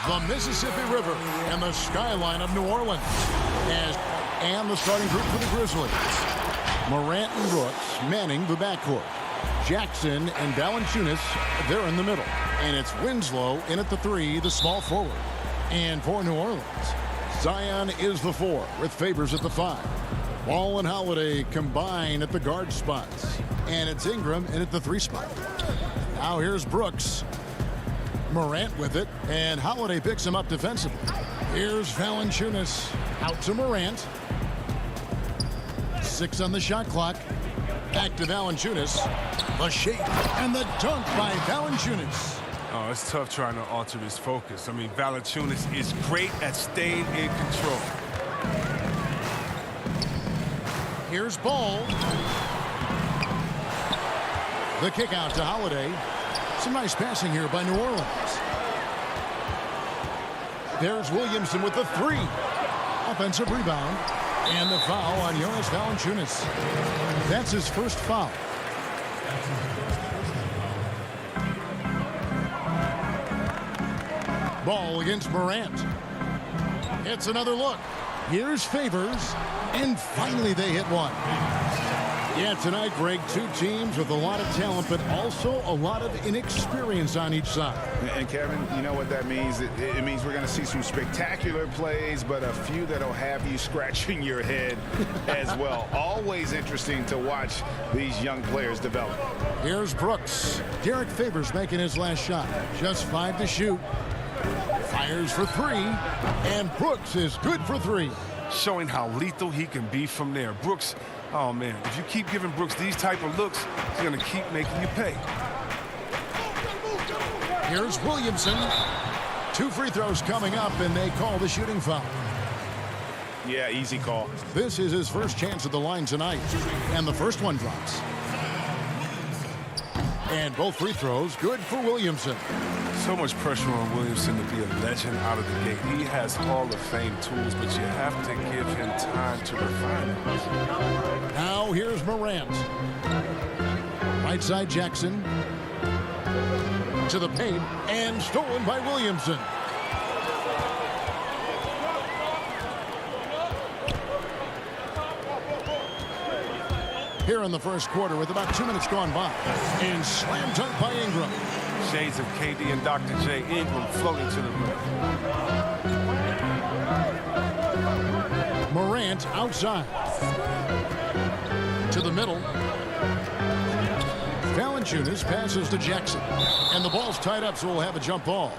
the Mississippi River, and the skyline of New Orleans. And the starting group for the Grizzlies. Morant and Brooks manning the backcourt. Jackson and Valanciunas, they're in the middle. And it's Winslow in at the 3, the small forward. And for New Orleans, Zion is the 4 with Favors at the 5. Ball and Holiday combine at the guard spots. And it's Ingram in at the 3 spot. Now here's Brooks. Morant with it, and Holiday picks him up defensively. Here's Valanciunas out to Morant. 6 on the shot clock. Back to Valanciunas. The shake and the dunk by Valanciunas. Oh, it's tough trying to alter his focus. I mean, Valanciunas is great at staying in control. Here's Ball. The kick out to Holiday. Some nice passing here by New Orleans. There's Williamson with the 3. Offensive rebound. And the foul on Jonas Valanciunas. That's his first foul. Ball against Morant. It's another look. Here's Favors. And finally they hit one. Yeah, tonight, Greg, 2 teams with a lot of talent, but also a lot of inexperience on each side. And Kevin, you know what that means? It means we're going to see some spectacular plays, but a few that'll have you scratching your head as well. Always interesting to watch these young players develop. Here's Brooks. Derek Favors making his last shot. Just 5 to shoot. Fires for 3, and Brooks is good for 3. Showing how lethal he can be from there. Brooks, oh man, if you keep giving Brooks these type of looks, he's going to keep making you pay. Here's Williamson. 2 free throws coming up, and they call the shooting foul. Yeah, easy call. This is his first chance at the line tonight, and the first one drops. And both free throws good for Williamson. So much pressure on Williamson to be a legend out of the gate. He has Hall of Fame tools, but you have to give him time to refine it. Now here's Morant. Right side Jackson. To the paint, and stolen by Williamson. Here in the first quarter with about 2 minutes gone by. And slam dunk by Ingram. Shades of KD and Dr. J. Ingram floating to the rim. Morant outside. To the middle. Valanciunas passes to Jackson. And the ball's tied up, so we'll have a jump ball.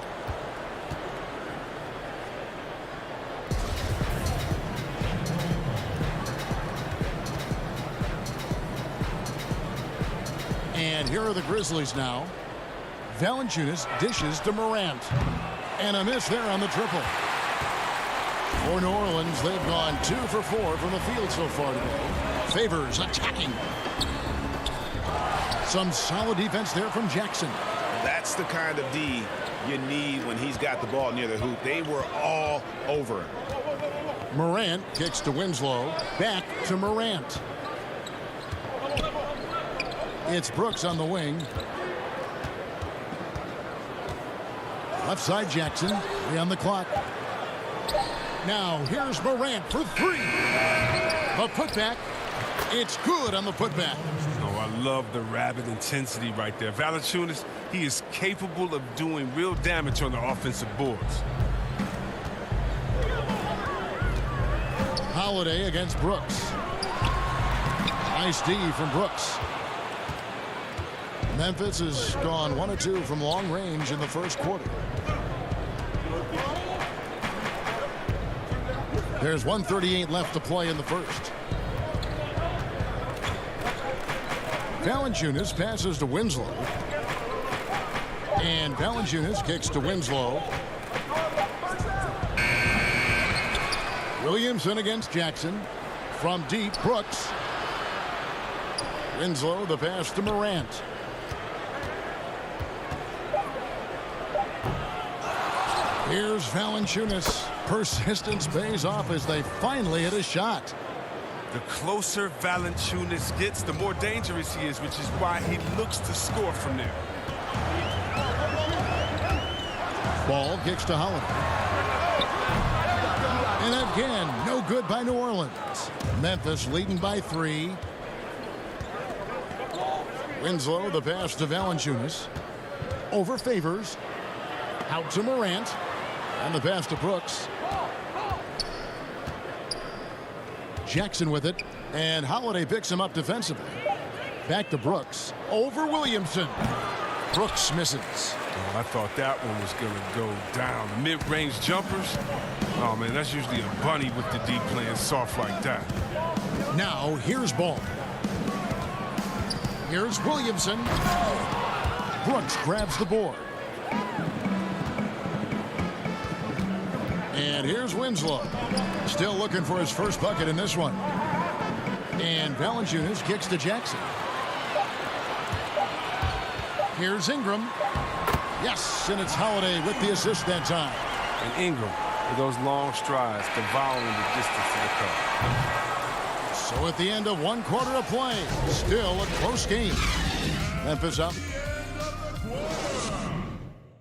And here are the Grizzlies now. Valanciunas dishes to Morant. And a miss there on the triple. For New Orleans, they've gone 2 for 4 from the field so far today. Favors attacking. Some solid defense there from Jackson. That's the kind of D you need when he's got the ball near the hoop. They were all over him. Morant kicks to Winslow. Back to Morant. It's Brooks on the wing. Left side Jackson. 3 on the clock. Now here's Morant for 3. A putback. It's good on the putback. Oh, I love the rabid intensity right there. Valanciunas, he is capable of doing real damage on the offensive boards. Holiday against Brooks. Nice D from Brooks. Memphis has gone 1 of 2 from long range in the first quarter. There's 1:38 left to play in the first. Valanciunas passes to Winslow. And Valanciunas kicks to Winslow. Williamson against Jackson. From deep, Brooks. Winslow, the pass to Morant. Here's Valanciunas. Persistence pays off as they finally hit a shot. The closer Valanciunas gets, the more dangerous he is, which is why he looks to score from there. Ball kicks to Holiday. And again, no good by New Orleans. Memphis leading by 3. Winslow, the pass to Valanciunas. Over Favors. Out to Morant. And the pass to Brooks. Jackson with it. And Holiday picks him up defensively. Back to Brooks. Over Williamson. Brooks misses. Oh, I thought that one was going to go down. The mid-range jumpers. Oh, man, that's usually a bunny with the D playing soft like that. Now, here's Ball. Here's Williamson. Brooks grabs the board. And here's Winslow. Still looking for his first bucket in this one. And Valanciunas kicks to Jackson. Here's Ingram. Yes, and it's Holiday with the assist that time. And Ingram, with those long strides, devouring the distance to the cup. So at the end of 1 quarter of play, still a close game. Memphis up.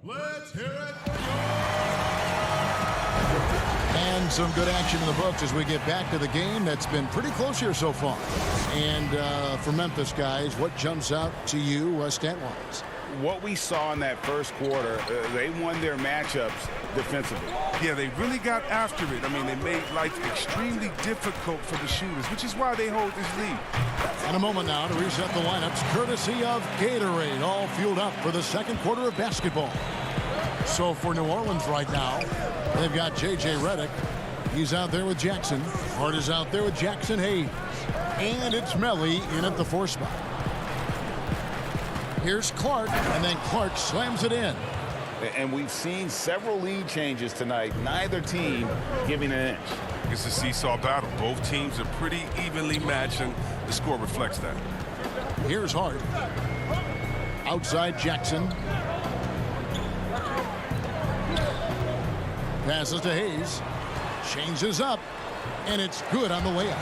Let's hear it. And some good action in the books as we get back to the game that's been pretty close here so far. And for Memphis guys, what jumps out to you stat-wise? What we saw in that first quarter, they won their matchups defensively. Yeah, they really got after it. I mean, they made life extremely difficult for the shooters, which is why they hold this lead. And a moment now to reset the lineups, courtesy of Gatorade, all fueled up for the second quarter of basketball. So for New Orleans right now, they've got J.J. Redick. He's out there with Jackson. Hart is out there with Jackson Hayes. And it's Melly in at the 4 spot. Here's Clark, and then Clark slams it in. And we've seen several lead changes tonight. Neither team giving an inch. It's a seesaw battle. Both teams are pretty evenly matched, and the score reflects that. Here's Hart. Outside Jackson. Passes to Hayes. Changes up, and it's good on the layup.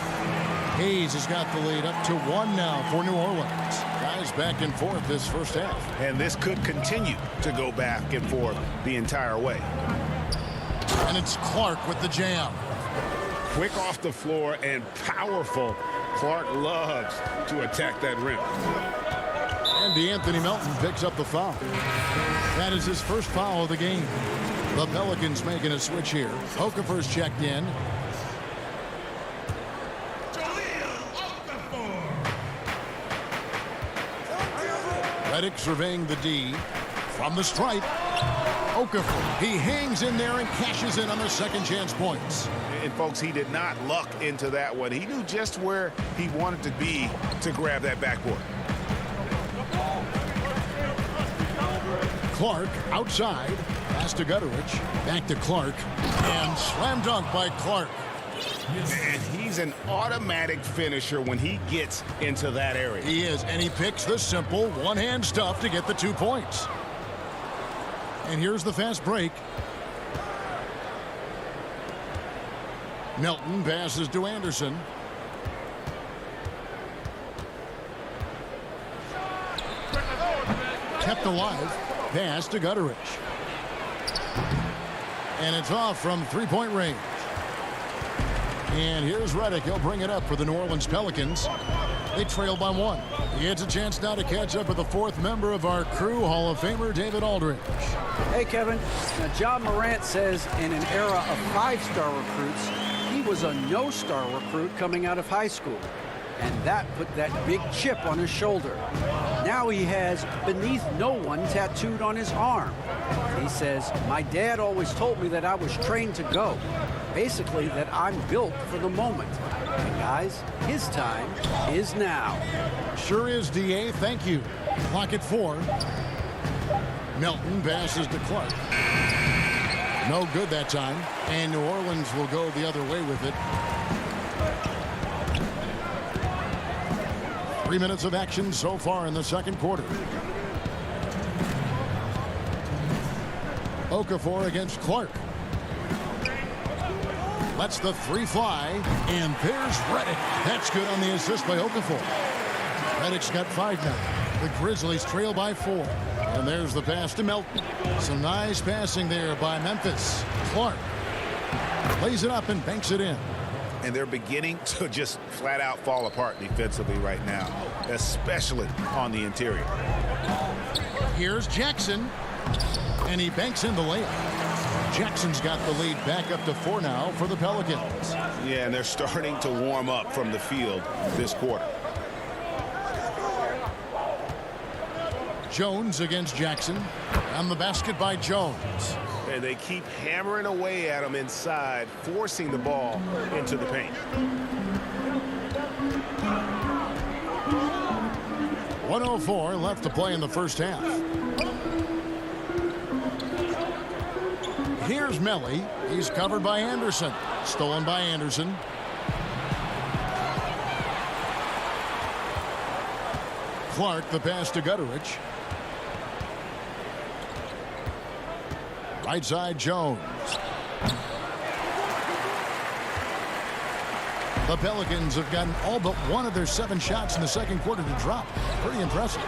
Hayes has got the lead up to 1 now for New Orleans. Guys back and forth this first half. And this could continue to go back and forth the entire way. And it's Clark with the jam. Quick off the floor and powerful. Clark loves to attack that rim. And DeAnthony Melton picks up the foul. That is his first foul of the game. The Pelicans making a switch here. Okafor's checked in. Redick surveying the D. From the stripe. Okafor. He hangs in there and cashes in on the second chance points. And folks, he did not luck into that one. He knew just where he wanted to be to grab that backboard. Clark outside. Pass to Gutteridge. Back to Clark. And slam dunk by Clark. And he's an automatic finisher when he gets into that area. He is, and he picks the simple one-hand stuff to get the 2 points. And here's the fast break. Melton passes to Anderson. Kept alive. Pass to Gutteridge. And it's off from three-point range. And here's Redick. He'll bring it up for the New Orleans Pelicans. They trail by 1. He gets a chance now to catch up with the 4th member of our crew, Hall of Famer David Aldridge. Hey, Kevin. Now, John Morant says in an era of 5-star recruits, he was a no-star recruit coming out of high school. And that put that big chip on his shoulder. Now he has beneath no one tattooed on his arm. He says, my dad always told me that I was trained to go. Basically, that I'm built for the moment. And guys, his time is now. Sure is, D.A. Thank you. Clock at 4. Melton passes to Clark. No good that time. And New Orleans will go the other way with it. 3 minutes of action so far in the second quarter. Okafor against Clark. Lets the 3 fly, and there's Redick. That's good on the assist by Okafor. Redick's got 5 now. The Grizzlies trail by 4. And there's the pass to Melton. Some nice passing there by Memphis. Clark lays it up and banks it in. And they're beginning to just flat out fall apart defensively right now, especially on the interior. Here's Jackson, and he banks in the layup. Jackson's got the lead back up to 4 now for the Pelicans. Yeah, and they're starting to warm up from the field this quarter. Jones against Jackson, and the basket by Jones. And they keep hammering away at him inside, forcing the ball into the paint. 1:04 left to play in the first half. Here's Melly. He's covered by Anderson. Stolen by Anderson. Clark, the pass to Gutterich. Right side, Jones. The Pelicans have gotten all but one of their 7 shots in the second quarter to drop. Pretty impressive.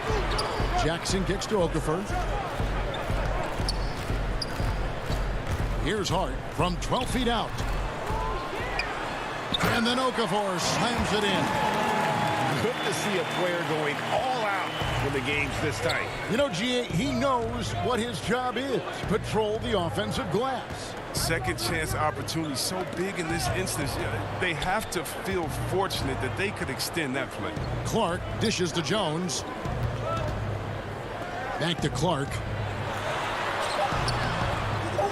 Jackson kicks to Okafor. Here's Hart from 12 feet out. And then Okafor slams it in. Good to see a player going all out when the game's this tight. You know, G.A., he knows what his job is. Patrol the offensive glass. Second chance opportunity so big in this instance. They have to feel fortunate that they could extend that play. Clark dishes to Jones. Back to Clark.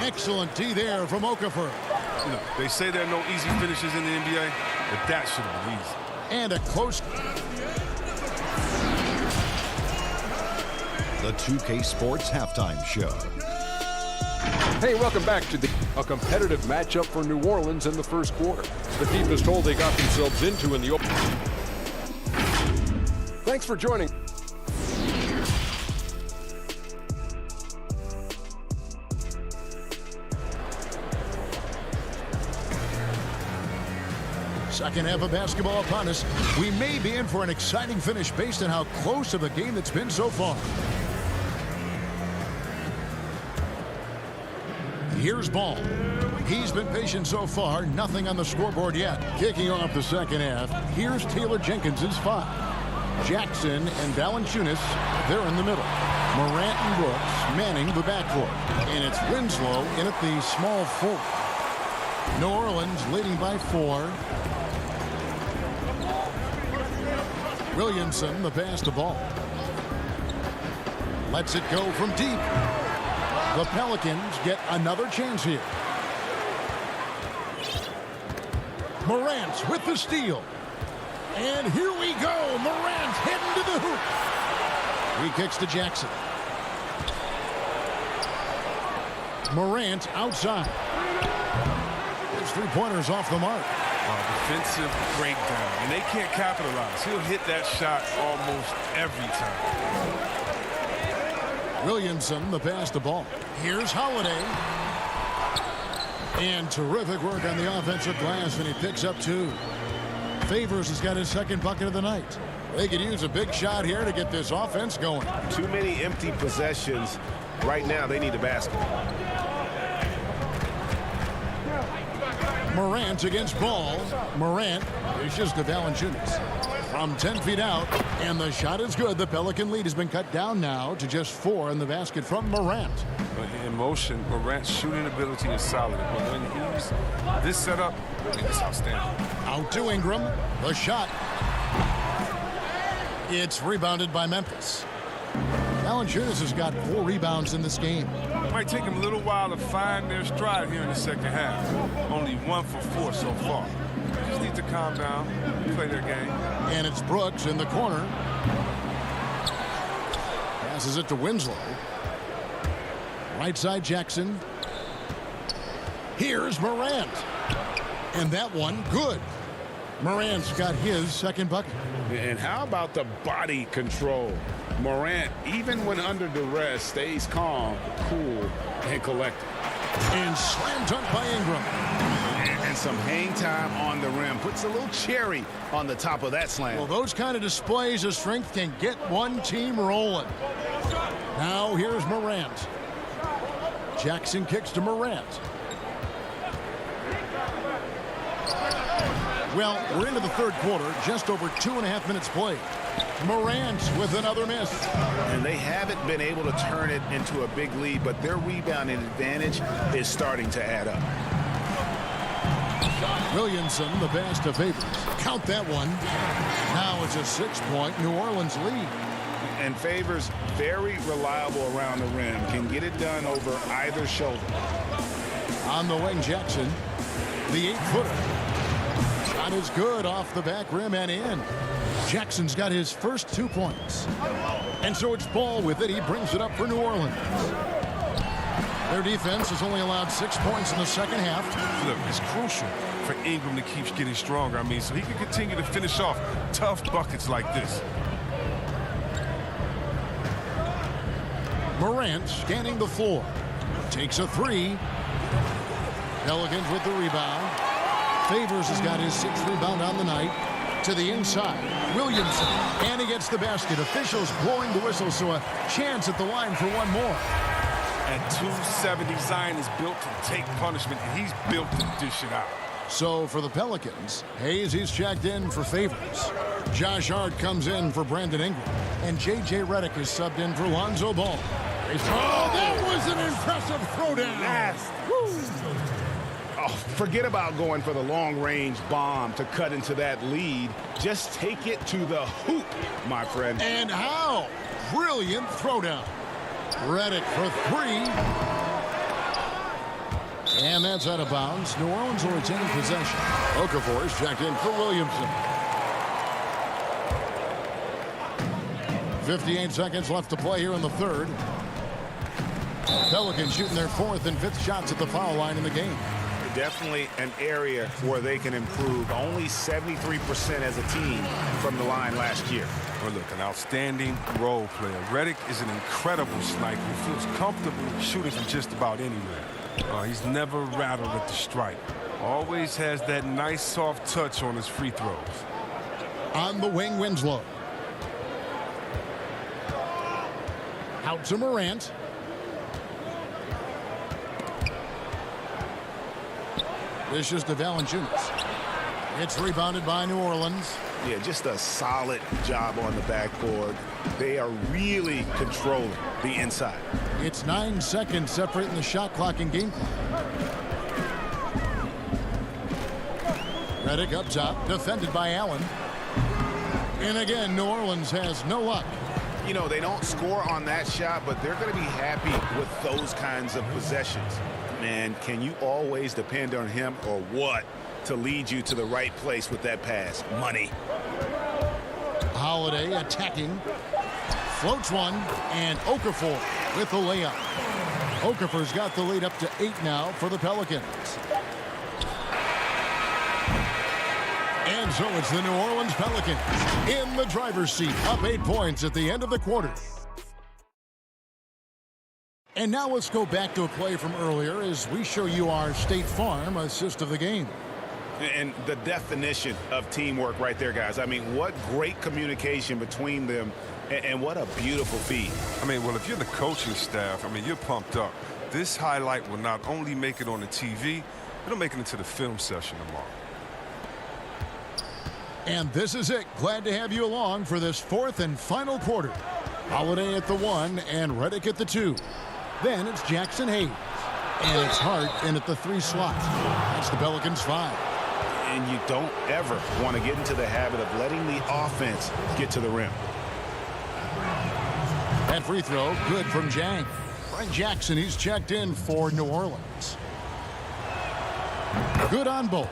Excellent D there from Okafor. You know, they say there are no easy finishes in the NBA, but that should have been easy. And a close. The 2K Sports Halftime Show. Hey, welcome back to a competitive matchup for New Orleans in the first quarter. The deepest hole they got themselves into in the open. Thanks for joining. Second half of basketball upon us. We may be in for an exciting finish based on how close of a game it's been so far. Here's Ball. He's been patient so far. Nothing on the scoreboard yet. Kicking off the second half. Here's Taylor Jenkins's 5. Jackson and Valanciunas, they're in the middle. Morant and Brooks manning the backcourt. And it's Winslow in at the small forward. New Orleans leading by 4. Williamson, the pass to Ball. Lets it go from deep. The Pelicans get another chance here. Morant with the steal. And here we go. Morant heading to the hoop. He kicks to Jackson. Morant outside. His 3-pointers off the mark. Defensive breakdown, and they can't capitalize. He'll hit that shot almost every time. Williamson, the pass to Ball. Here's Holiday. And terrific work on the offensive glass, and he picks up 2. Favors has got his second bucket of the night. They could use a big shot here to get this offense going. Too many empty possessions. Right now, they need a basket. Morant against Ball. Morant dishes to Valanciunas from 10 feet out, and the shot is good. The Pelican lead has been cut down now to just 4 in the basket from Morant. In motion, Morant's shooting ability is solid, but when he's this setup, it's outstanding. Out to Ingram. The shot. It's rebounded by Memphis. Valanciunas has got 4 rebounds in this game. It might take them a little while to find their stride here in the second half. Only 1 for 4 so far. They just need to calm down, play their game. And it's Brooks in the corner. Passes it to Winslow. Right side Jackson. Here's Morant. And that one good. Morant's got his second bucket. And how about the body control? Morant, even when under duress, stays calm, cool, and collected. And slam dunk by Ingram. And some hang time on the rim. Puts a little cherry on the top of that slam. Well, those kind of displays of strength can get one team rolling. Now here's Morant. Jackson kicks to Morant. Well, we're into the third quarter, just over 2.5 minutes played. Morant with another miss. And they haven't been able to turn it into a big lead, but their rebounding advantage is starting to add up. Williamson, the pass to Favors. Count that one. Now it's a 6-point New Orleans lead. And Favors, very reliable around the rim, can get it done over either shoulder. On the wing, Jackson, the 8-footer. Shot is good off the back rim and in. Jackson's got his first 2 points. And so it's Ball with it. He brings it up for New Orleans. Their defense has only allowed 6 points in the second half. Look, it's crucial for Ingram to keep getting stronger. I mean, so he can continue to finish off tough buckets like this. Morant scanning the floor. Takes a 3. Pelicans with the rebound. Favors has got his 6th rebound on the night. To the inside. Williamson. And he gets the basket. Officials blowing the whistle, so a chance at the line for one more. At 270, Zion is built to take punishment, and he's built to dish it out. So for the Pelicans, Hayes, he's checked in for Favors. Josh Hart comes in for Brandon Ingram. And J.J. Redick is subbed in for Lonzo Ball. Oh, that was an impressive throwdown. Oh, forget about going for the long-range bomb to cut into that lead. Just take it to the hoop, my friend. And how? Brilliant throwdown. Redick for 3. And that's out of bounds. New Orleans will retain possession. Okafor is checked in for Williamson. 58 seconds left to play here in the third. Pelicans shooting their 4th and 5th shots at the foul line in the game. Definitely an area where they can improve. Only 73% as a team from the line last year. Well, look, an outstanding role player. Redick is an incredible sniper who feels comfortable shooting from just about anywhere. He's never rattled at the stripe. Always has that nice soft touch on his free throws. On the wing, Winslow. Out to Morant. Dishes to Valanciunas. It's rebounded by New Orleans. Yeah, just a solid job on the backboard. They are really controlling the inside. It's 9 seconds separating the shot clock and game clock. Redick up top, defended by Allen. And again, New Orleans has no luck. You know, they don't score on that shot, but they're going to be happy with those kinds of possessions. Man, can you always depend on him or what to lead you to the right place with that pass? Money. Holiday attacking. Floats one, and Okafor with the layup. Okafor's got the lead up to 8 now for the Pelicans. And so it's the New Orleans Pelicans in the driver's seat, up 8 points at the end of the quarter. And now let's go back to a play from earlier as we show you our State Farm assist of the game. And the definition of teamwork right there, guys. I mean, what great communication between them, and what a beautiful feed. I mean, well, if you're the coaching staff, I mean, you're pumped up. This highlight will not only make it on the TV, it'll make it into the film session tomorrow. And this is it. Glad to have you along for this 4th and final quarter. Holiday at the 1 and Redick at the 2. Then it's Jackson Hayes. And it's Hart in at the 3 slot. That's the Pelicans 5. And you don't ever want to get into the habit of letting the offense get to the rim. That free throw, good from Jang. Brent Jackson, he's checked in for New Orleans. Good on both.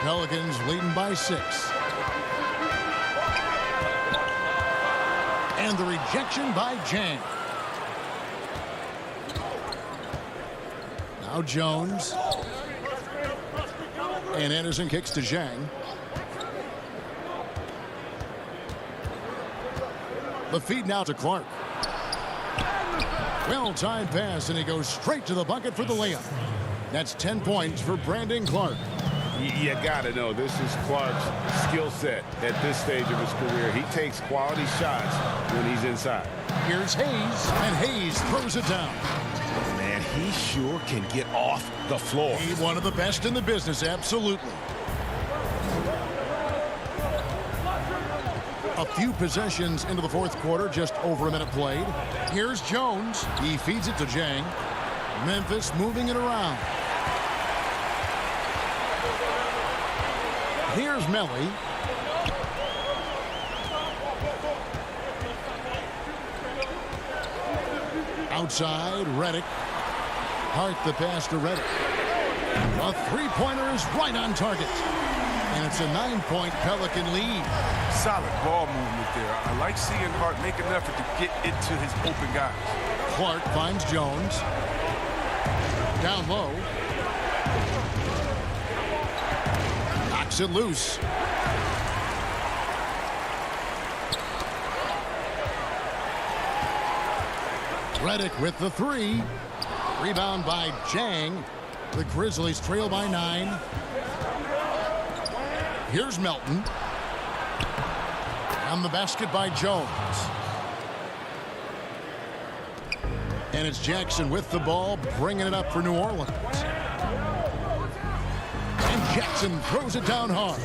Pelicans leading by 6. And the rejection by Jang. Now Jones. And Anderson kicks to Jang. The feed now to Clark. Well-timed pass, and he goes straight to the bucket for the layup. That's 10 points for Brandon Clark. You got to know this is Clark's skill set at this stage of his career. He takes quality shots when he's inside. Here's Hayes, and Hayes throws it down. Man, he sure can get off the floor. He's one of the best in the business, absolutely. A few possessions into the fourth quarter, just over a minute played. Here's Jones. He feeds it to Jang. Memphis moving it around. Here's Melly. Outside, Redick. Hart the pass to Redick. A three-pointer is right on target. And it's a 9-point Pelican lead. Solid ball movement there. I like seeing Hart make an effort to get into his open guys. Clark finds Jones. Down low. Knocks it loose. Redick with the three. Rebound by Jang. The Grizzlies trail by 9. Here's Melton. On the basket by Jones. And it's Jackson with the ball, bringing it up for New Orleans. And Jackson throws it down hard.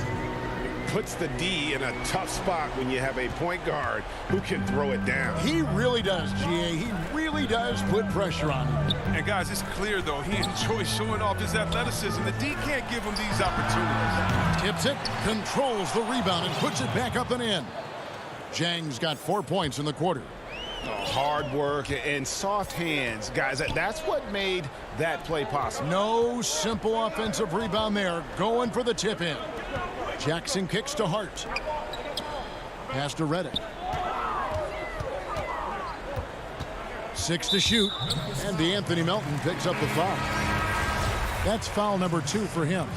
Puts the D in a tough spot when you have a point guard who can throw it down. He really does, GA. He really does put pressure on him. And guys, it's clear though he enjoys showing off his athleticism. The D can't give him these opportunities. Tips it, controls the rebound, and puts it back up and in. Jang's got 4 points in the quarter. Hard work and soft hands, guys. That's what made that play possible. No simple offensive rebound there. Going for the tip in. Jackson kicks to Hart. Pass to Redick. 6 to shoot. And DeAnthony Melton picks up the foul. That's foul number 2 for him.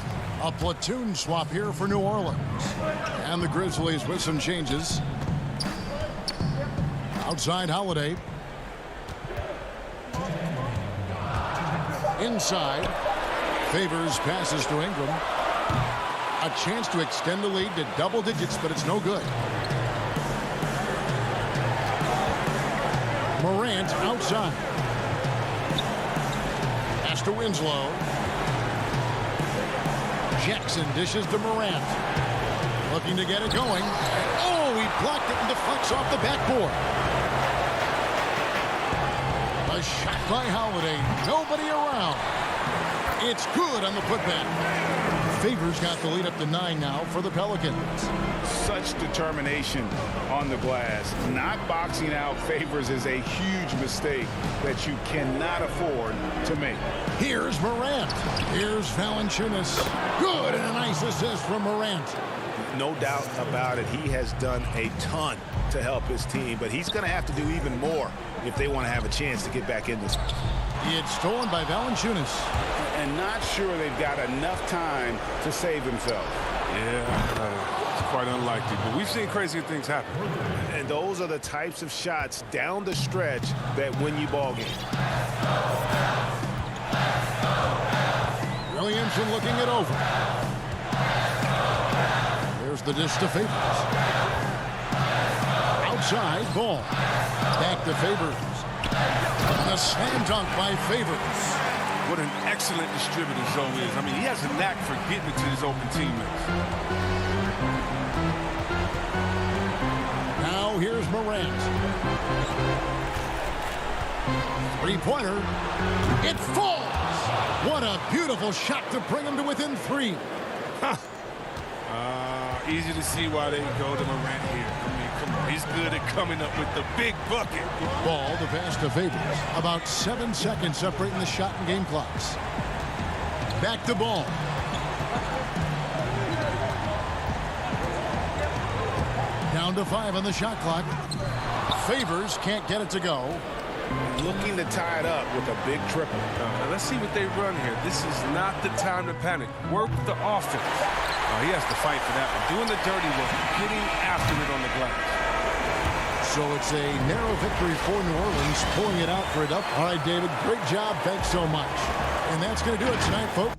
A platoon swap here for New Orleans. And the Grizzlies with some changes. Outside Holiday. Inside. Favors passes to Ingram. A chance to extend the lead to double digits, but it's no good. Morant outside. Pass to Winslow. Jackson dishes to Morant. Looking to get it going. Oh, he blocked it and deflects off the backboard. A shot by Holiday. Nobody around. It's good on the putback. Favors got the lead up to 9 now for the Pelicans. Such determination on the glass. Not boxing out Favors is a huge mistake that you cannot afford to make. Here's Morant. Here's Valanciunas. Good, and a nice assist from Morant. No doubt about it. He has done a ton to help his team, but he's going to have to do even more if they want to have a chance to get back in this. It's stolen by Valanciunas. And not sure they've got enough time to save himself. Yeah, it's quite unlikely, but we've seen crazy things happen. And those are the types of shots down the stretch that win you ball games. Williamson looking it over. There's the dish to Favors. Outside, ball. Back to Favors. And a slam dunk by Favors. What an excellent distributor Zoe is. I mean, he has a knack for getting it to his open teammates. Now here's Morant. Three-pointer. It falls. What a beautiful shot to bring him to within 3. Easy to see why they go to Morant here. I mean, come on. He's good at coming up with the big bucket. Ball to pass to Favors. About 7 seconds separating the shot and game clocks. Back to ball. Down to 5 on the shot clock. Favors can't get it to go. Looking to tie it up with a big triple. Now let's see what they run here. This is not the time to panic. Work the offense. He has to fight for that one. Doing the dirty work, getting after it on the glass. So it's a narrow victory for New Orleans, pulling it out for it up. All right, David, great job. Thanks so much. And that's going to do it tonight, folks.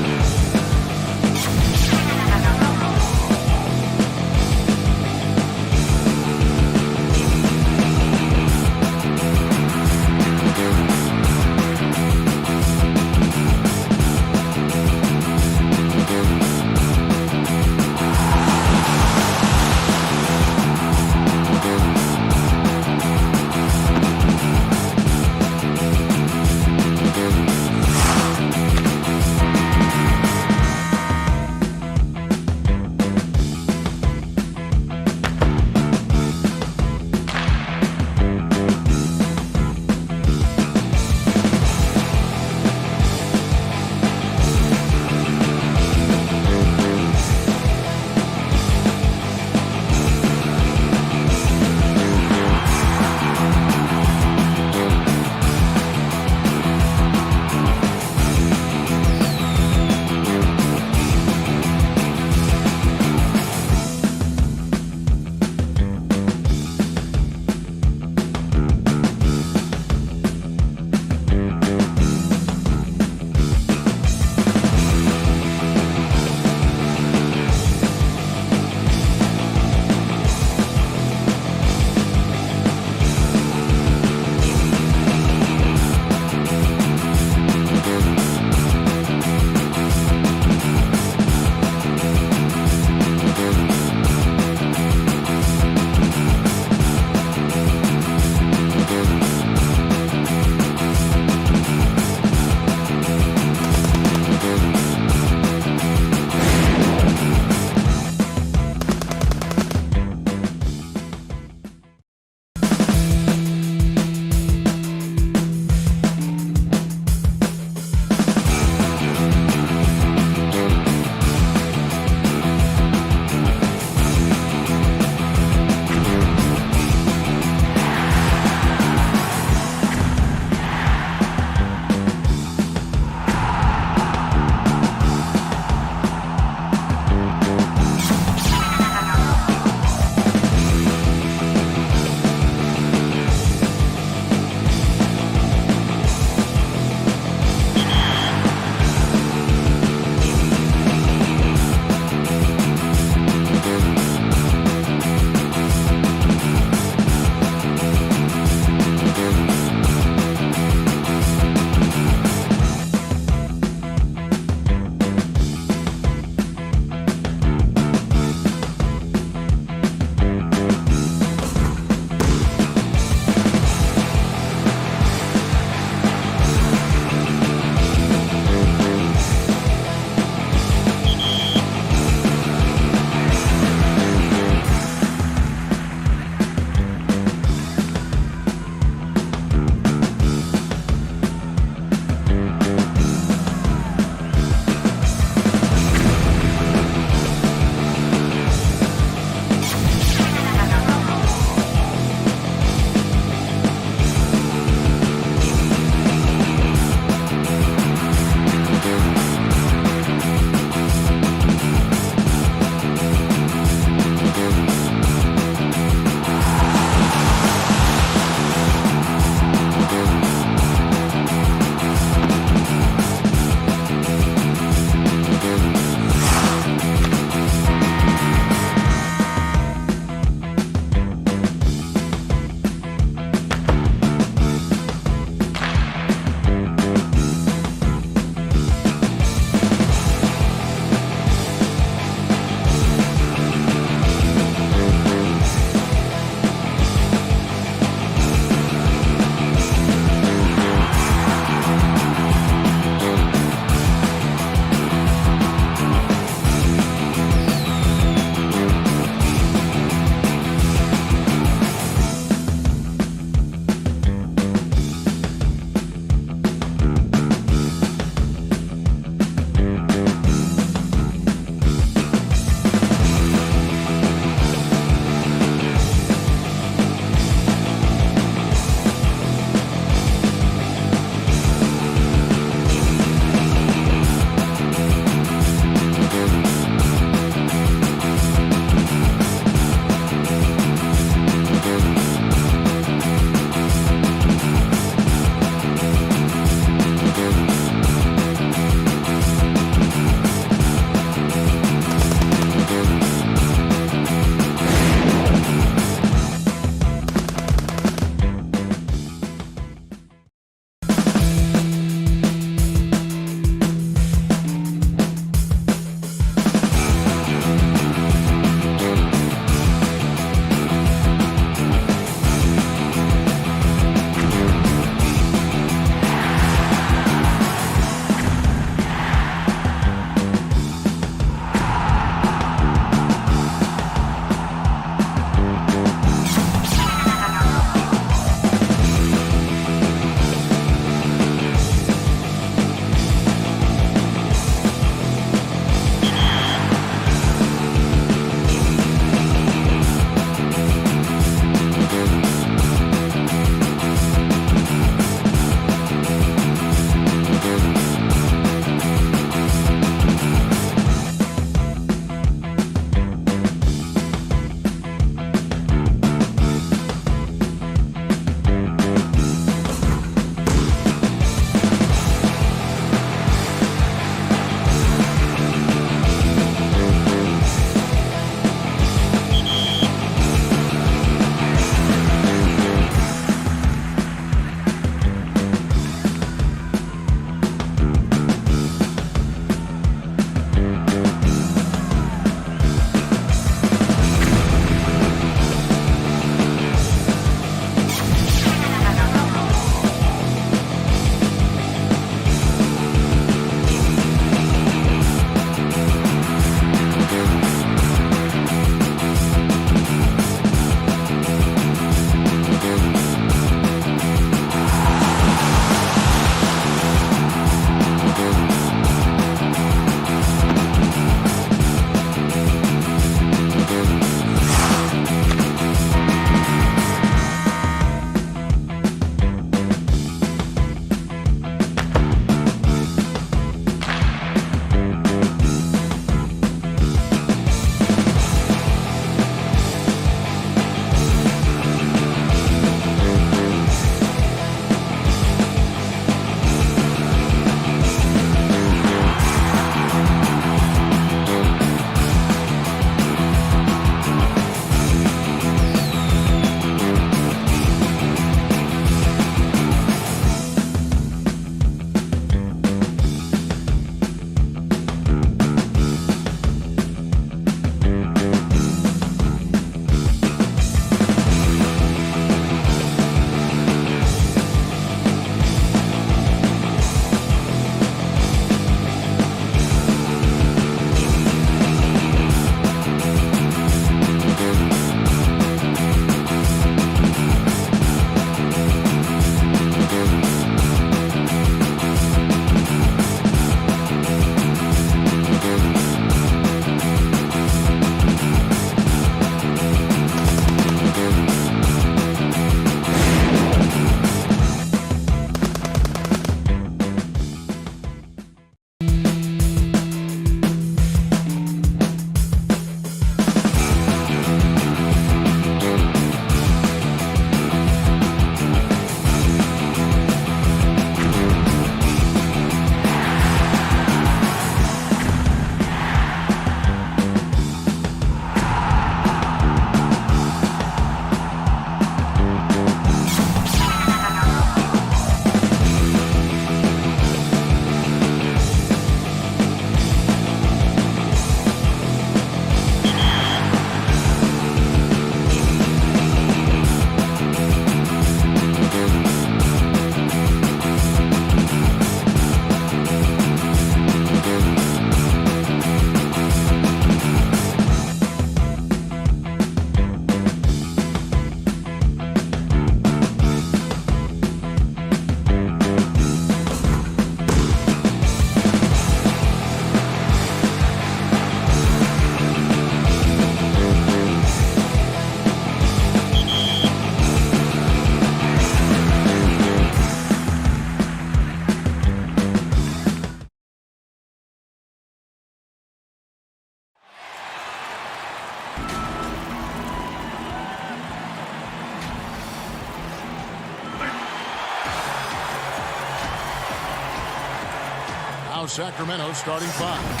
Now Sacramento starting 5.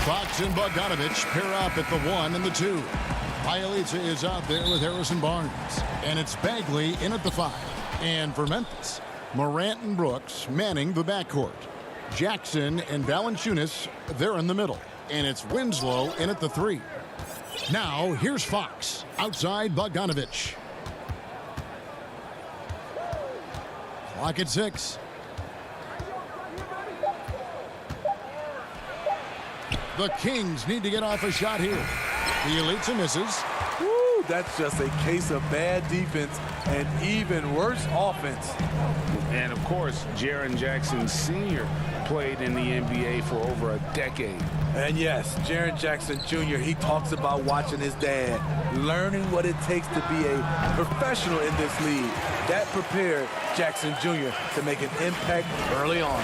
Fox and Bogdanovich pair up at the 1 and the 2. Bielitsa is out there with Harrison Barnes. And it's Bagley in at the 5. And for Memphis, Morant and Brooks manning the backcourt. Jackson and Valanciunas, they're in the middle. And it's Winslow in at the 3. Now here's Fox outside Bogdanovich. Clock at 6. The Kings need to get off a shot here. Bielitsa misses. Woo, that's just a case of bad defense and even worse offense. And of course, Jaren Jackson Sr. played in the NBA for over a decade. And yes, Jaren Jackson Jr., he talks about watching his dad, learning what it takes to be a professional in this league. That prepared Jackson Jr. to make an impact early on.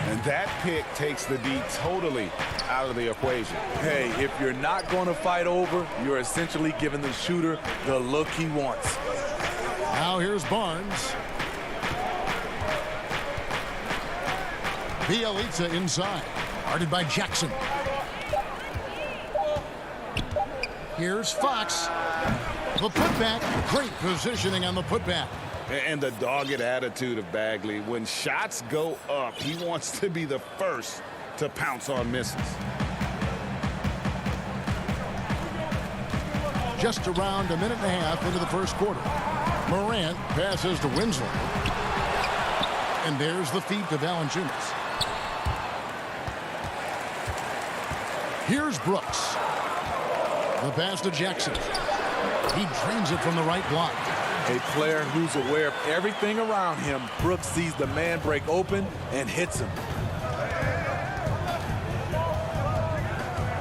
And that pick takes the D totally out of the equation. Hey, if you're not going to fight over, you're essentially giving the shooter the look he wants. Now here's Barnes. Bielitsa inside, guarded by Jackson. Here's Fox. The putback, great positioning on the putback. And the dogged attitude of Bagley. When shots go up, he wants to be the first to pounce on misses. Just around a minute and a half into the first quarter. Morant passes to Winslow. And there's the feed to Valanciunas. Here's Brooks. The pass to Jackson. He drains it from the right block. A player who's aware of everything around him. Brooks sees the man break open and hits him.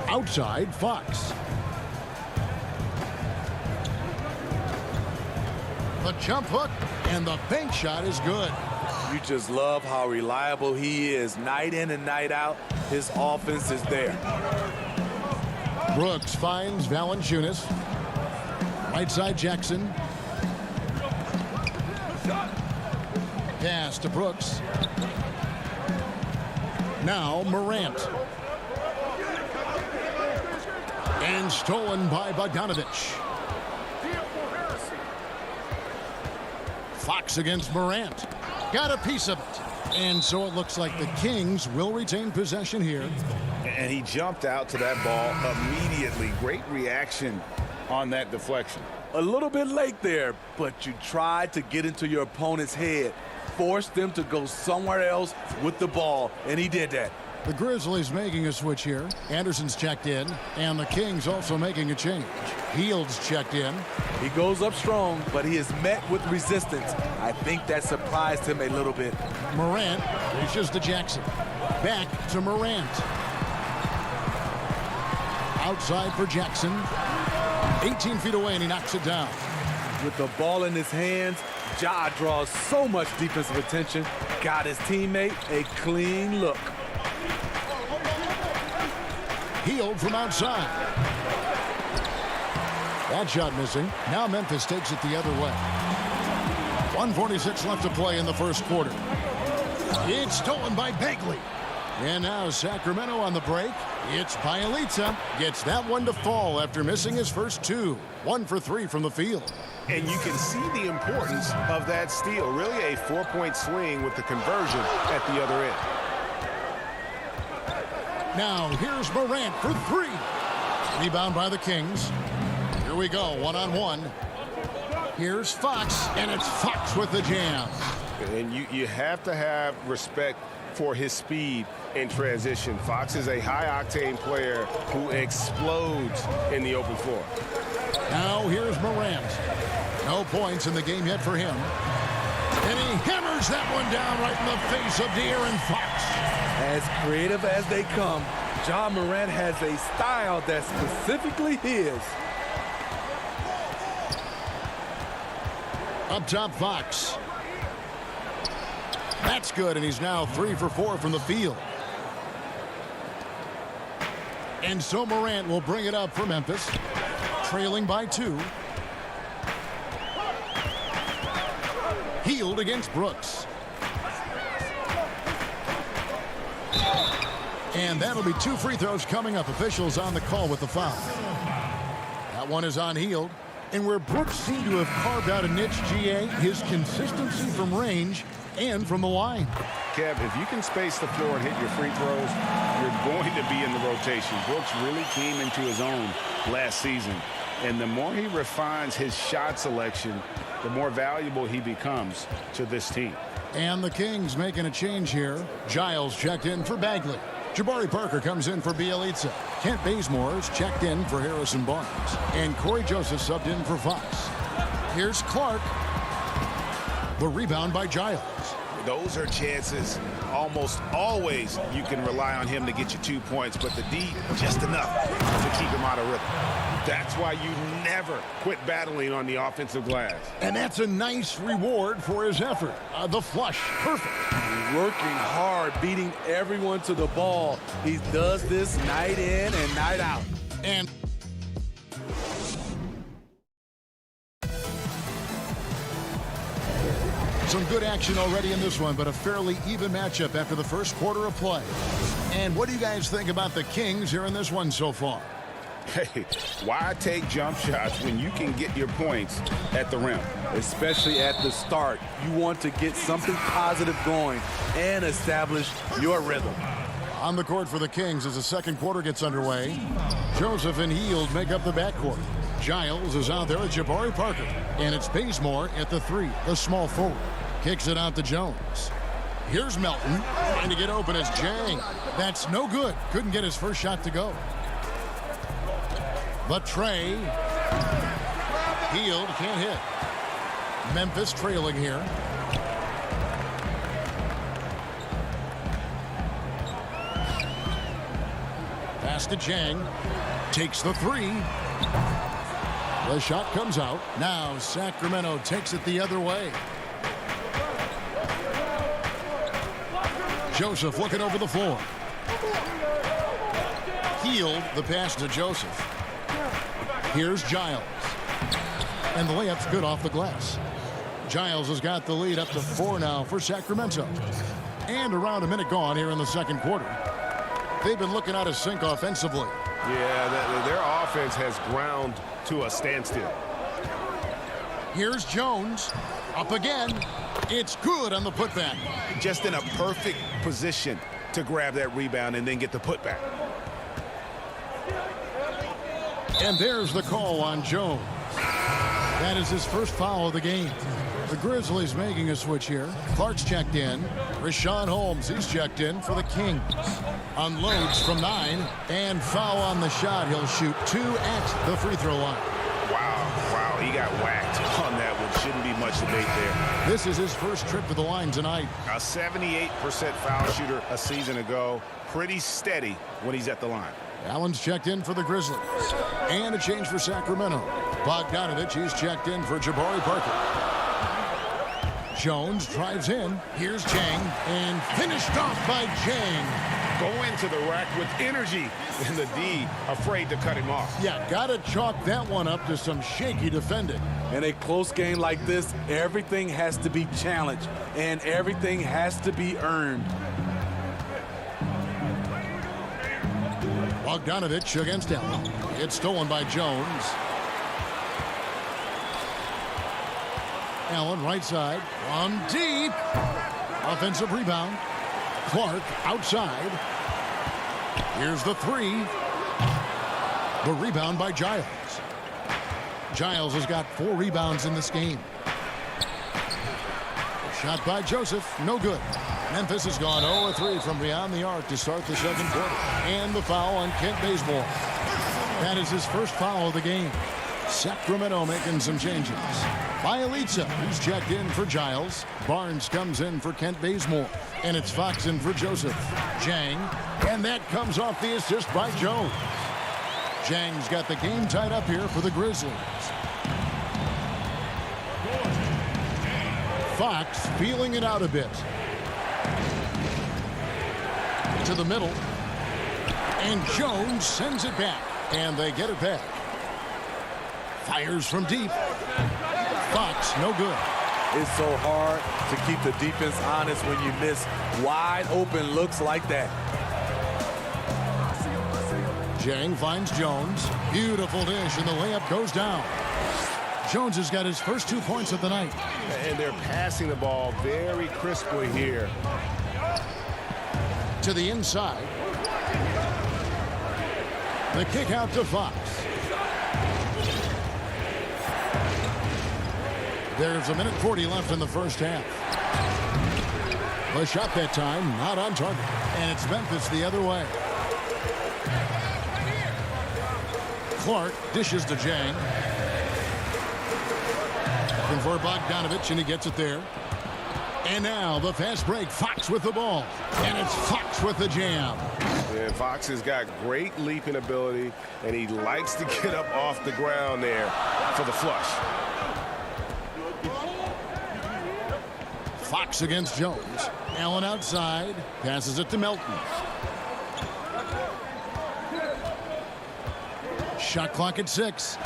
Outside, Fox. The jump hook and the bank shot is good. You just love how reliable he is. Night in and night out, his offense is there. Brooks finds Valanciunas. Right side, Jackson. Pass to Brooks. Now Morant. And stolen by Bogdanovich. Fox against Morant. Got a piece of it. And so it looks like the Kings will retain possession here. And he jumped out to that ball immediately. Great reaction on that deflection. A little bit late there, but you tried to get into your opponent's head. Force them to go somewhere else with the ball, and he did that. The Grizzlies making a switch here. Anderson's checked in, and the Kings also making a change. Hield's checked in. He goes up strong, but he is met with resistance. I think that surprised him a little bit. Morant reaches to Jackson. Back to Morant. Outside for Jackson. 18 feet away, and he knocks it down. With the ball in his hands, Ja draws so much defensive attention. Got his teammate a clean look. Hield from outside. That shot missing. Now Memphis takes it the other way. 1:46 left to play in the first quarter. It's stolen by Bagley. And now Sacramento on the break. It's Bielitsa. Gets that one to fall after missing his first 2. 1 for 3 from the field. And you can see the importance of that steal. Really a 4-point swing with the conversion at the other end. Now here's Morant for 3. Rebound by the Kings. Here we go, one-on-one. Here's Fox, and it's Fox with the jam. And you have to have respect for his speed in transition. Fox is a high-octane player who explodes in the open floor. Now here's Morant. No points in the game yet for him. And he hammers that one down right in the face of De'Aaron Fox. As creative as they come, Ja Morant has a style that's specifically his. Up top, Fox. That's good, and he's now 3 for 4 from the field. And so Morant will bring it up for Memphis, trailing by 2. Hield against Brooks. And that'll be 2 free throws coming up. Officials on the call with the foul. That one is on Hield. And where Brooks seemed to have carved out a niche, GA, his consistency from range and from the line. Kev, if you can space the floor and hit your free throws, you're going to be in the rotation. Brooks really came into his own last season. And the more he refines his shot selection, the more valuable he becomes to this team. And the Kings making a change here. Giles checked in for Bagley. Jabari Parker comes in for Bielitsa. Kent Bazemore's checked in for Harrison Barnes. And Corey Joseph subbed in for Fox. Here's Clark. The rebound by Giles. Those are chances almost always you can rely on him to get you 2 points, but the D just enough to keep him out of rhythm. That's why you never quit battling on the offensive glass. And that's a nice reward for his effort. The flush, perfect. Working hard, beating everyone to the ball. He does this night in and night out. And some good action already in this one, but a fairly even matchup after the first quarter of play. And what do you guys think about the Kings here in this one so far? Hey, why take jump shots when you can get your points at the rim? Especially at the start. You want to get something positive going and establish your rhythm. On the court for the Kings as the second quarter gets underway. Joseph and Hield make up the backcourt. Giles is out there with Jabari Parker. And it's Bazemore at the 3, the small forward. Kicks it out to Jones. Here's Melton trying to get open as Jang. That's no good. Couldn't get his first shot to go. But Trey. Hield can't hit. Memphis trailing here. Pass to Jang. Takes the 3. The shot comes out. Now Sacramento takes it the other way. Joseph looking over the floor. Hield the pass to Joseph. Here's Giles. And the layup's good off the glass. Giles has got the lead up to 4 now for Sacramento. And around a minute gone here in the second quarter. They've been looking out of sync offensively. Yeah, their offense has ground to a standstill. Here's Jones. Up again. It's good on the putback. Just in a perfect position to grab that rebound and then get the putback. And there's the call on Jones. That is his first foul of the game. The Grizzlies making a switch here. Clark's checked in. Rashawn Holmes, he's checked in for the Kings. Unloads from 9. And foul on the shot. He'll shoot 2 at the free throw line. Wow, he got whacked on that one. Shouldn't be much debate there. This is his first trip to the line tonight. A 78% foul shooter a season ago. Pretty steady when he's at the line. Allen's checked in for the Grizzlies. And a change for Sacramento. Bogdanovich, he's checked in for Jabari Parker. Jones drives in. Here's Chang. And finished off by Chang. Go into the rack with energy. And the D afraid to cut him off. Yeah, gotta chalk that one up to some shaky defending. In a close game like this, everything has to be challenged. And everything has to be earned. Bogdanovich against Allen. It's stolen by Jones. Allen right side. From deep. Offensive rebound. Clark outside. Here's the 3. The rebound by Giles. Giles has got 4 rebounds in this game. Shot by Joseph. No good. Memphis has gone 0-3 from beyond the arc to start the second quarter. And the foul on Kent Bazemore. That is his first foul of the game. Sacramento making some changes. Bielitsa, who's checked in for Giles. Barnes comes in for Kent Bazemore. And it's Fox in for Joseph. Jang. And that comes off the assist by Jones. Jang's got the game tied up here for the Grizzlies. Fox feeling it out a bit. To the middle. And Jones sends it back. And they get it back. Fires from deep. Fox, no good. It's so hard to keep the defense honest when you miss wide open looks like that. Jang finds Jones. Beautiful dish, and the layup goes down. Jones has got his first 2 points of the night. And they're passing the ball very crisply here. To the inside. The kick out to Fox. There's 1:40 left in the first half. The shot that time, not on target. And it's Memphis the other way. Clark dishes to Jang. Looking for Bogdanovich, and he gets it there. And now the fast break. Fox with the ball. And it's Fox with the jam. Yeah, Fox has got great leaping ability, and he likes to get up off the ground there for the flush. Fox against Jones. Allen outside. Passes it to Melton. Shot clock at 6.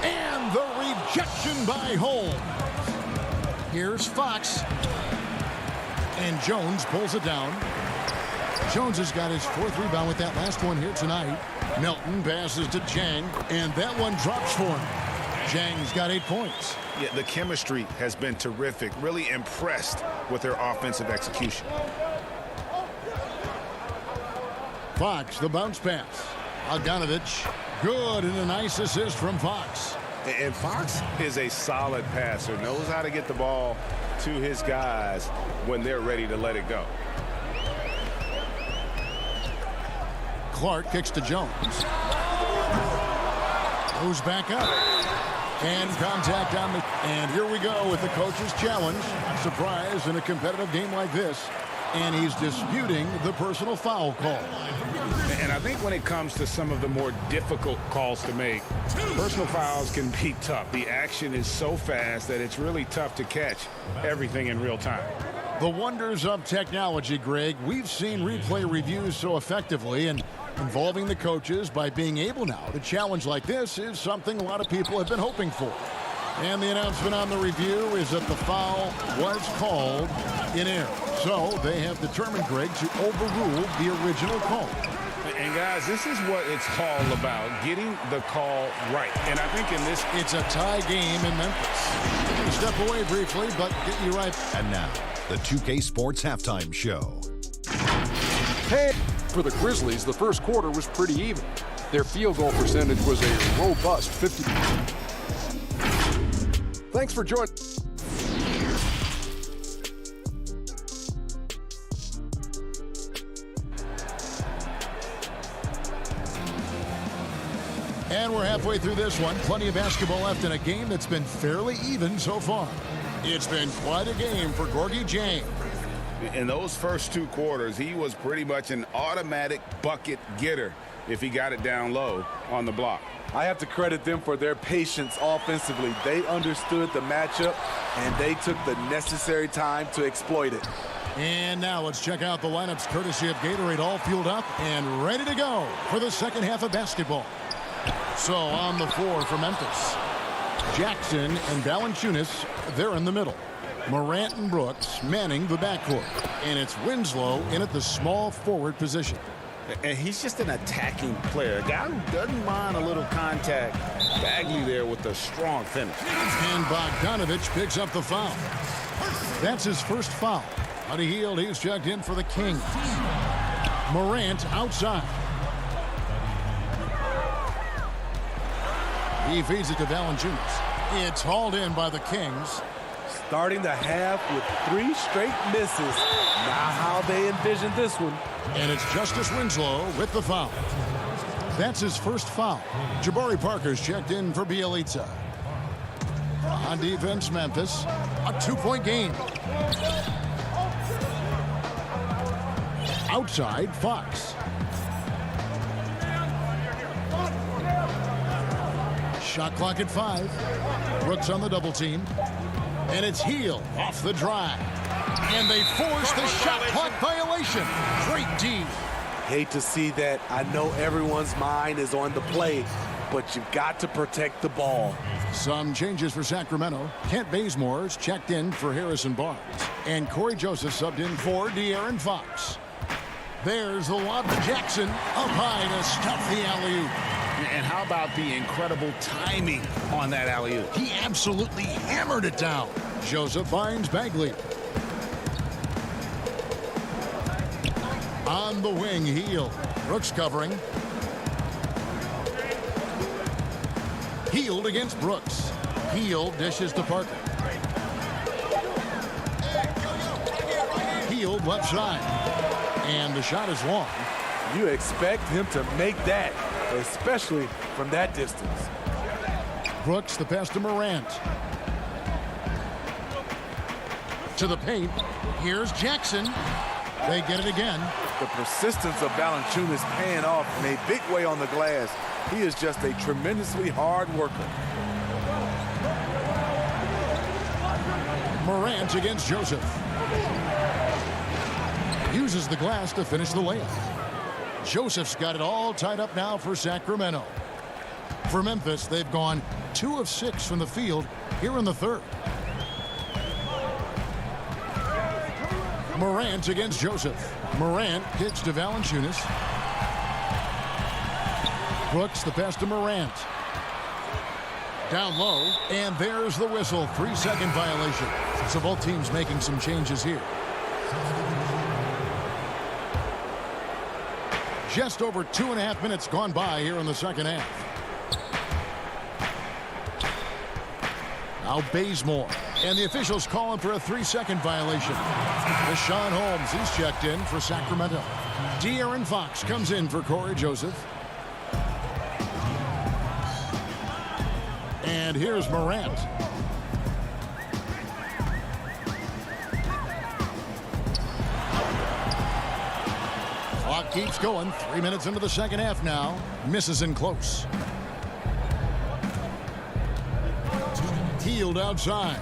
And the rejection by Holmes. Here's Fox. And Jones pulls it down. Jones has got his 4th rebound with that last one here tonight. Melton passes to Jang, and that one drops for him. Jang's got 8 points. Yeah, the chemistry has been terrific. Really impressed with their offensive execution. Fox, the bounce pass. Bogdanovich, good, and a nice assist from Fox. And Fox is a solid passer, knows how to get the ball to his guys when they're ready to let it go. Clark kicks to Jones. Goes back up. And contact on the... And here we go with the coach's challenge. Surprise in a competitive game like this. And he's disputing the personal foul call. And I think when it comes to some of the more difficult calls to make, personal fouls can be tough. The action is so fast that it's really tough to catch everything in real time. The wonders of technology, Greg. We've seen replay reviews so effectively, and involving the coaches by being able now to challenge like this is something a lot of people have been hoping for. And the announcement on the review is that the foul was called in error. So they have determined, Greg, to overrule the original call. And guys, this is what it's all about, getting the call right. And I think in this... It's a tie game in Memphis. Step away briefly, but get you right. And now, the 2K Sports Halftime Show. Hey, for the Grizzlies, the first quarter was pretty even. Their field goal percentage was a robust 50. Thanks for joining. And we're halfway through this one. Plenty of basketball left in a game that's been fairly even so far. It's been quite a game for Gorgui Dieng. In those first 2 quarters, he was pretty much an automatic bucket getter if he got it down low on the block. I have to credit them for their patience offensively. They understood the matchup, and they took the necessary time to exploit it. And now let's check out the lineups courtesy of Gatorade, all fueled up and ready to go for the second half of basketball. So on the floor for Memphis, Jackson and Valanciunas, they're in the middle. Morant and Brooks manning the backcourt. And it's Winslow in at the small forward position. And he's just an attacking player. A guy who doesn't mind a little contact. Bagley there with a strong finish. And Bogdanovich picks up the foul. That's his first foul. On a heel, he's checked in for the Kings. Morant outside. He feeds it to Valanciunas. It's hauled in by the Kings. Starting the half with 3 straight misses. Not how they envisioned this one. And it's Justice Winslow with the foul. That's his first foul. Jabari Parker's checked in for Bielitsa. On defense, Memphis. A 2-point game. Outside, Fox. Shot clock at 5. Brooks on the double team. And it's Heel off the drive. And they force the shot clock violation. Great D. Hate to see that. I know everyone's mind is on the play, but you've got to protect the ball. Some changes for Sacramento. Kent Bazemore's checked in for Harrison Barnes. And Corey Joseph subbed in for De'Aaron Fox. There's the lob to Jackson. Up high to stuff the alley-oop. And how about the incredible timing on that alley-oop? He absolutely hammered it down. Joseph finds Bagley. On the wing, Hield. Brooks covering. Hield against Brooks. Hield dishes to Parker. Hield left side. And the shot is long. You expect him to make that, especially from that distance. Brooks, the pass to Morant. To the paint. Here's Jackson. They get it again. The persistence of Valanciunas paying off in a big way on the glass. He is just a tremendously hard worker. Morant against Joseph. Uses the glass to finish the layup. Joseph's got it all tied up now for Sacramento. For Memphis, they've gone 2 of 6 from the field here in the third. Morant against Joseph. Morant kicks to Valanciunas. Brooks, the pass to Morant. Down low, and there's the whistle. 3-second violation. So both teams making some changes here. Just over 2.5 minutes gone by here in the second half. Now Bazemore. And the officials calling for a 3-second violation. Deshaun Holmes, he's checked in for Sacramento. De'Aaron Fox comes in for Corey Joseph. And here's Morant. Clock keeps going. 3 minutes into the second half now. Misses in close. Hield outside.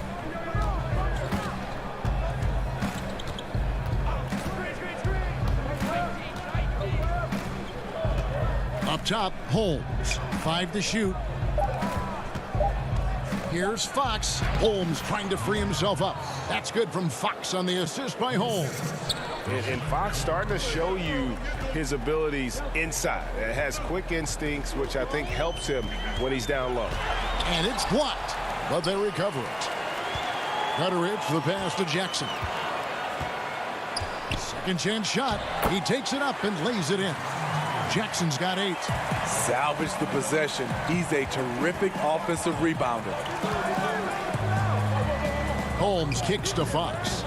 Up top, Holmes. 5 to shoot. Here's Fox. Holmes trying to free himself up. That's good from Fox on the assist by Holmes. And Fox starting to show you his abilities inside. It has quick instincts, which I think helps him when he's down low. And it's blocked, but they recover it. Cutteridge, the pass to Jackson. Second chance shot. He takes it up and lays it in. Jackson's got 8. Salvage the possession. He's a terrific offensive rebounder. Holmes kicks to Fox.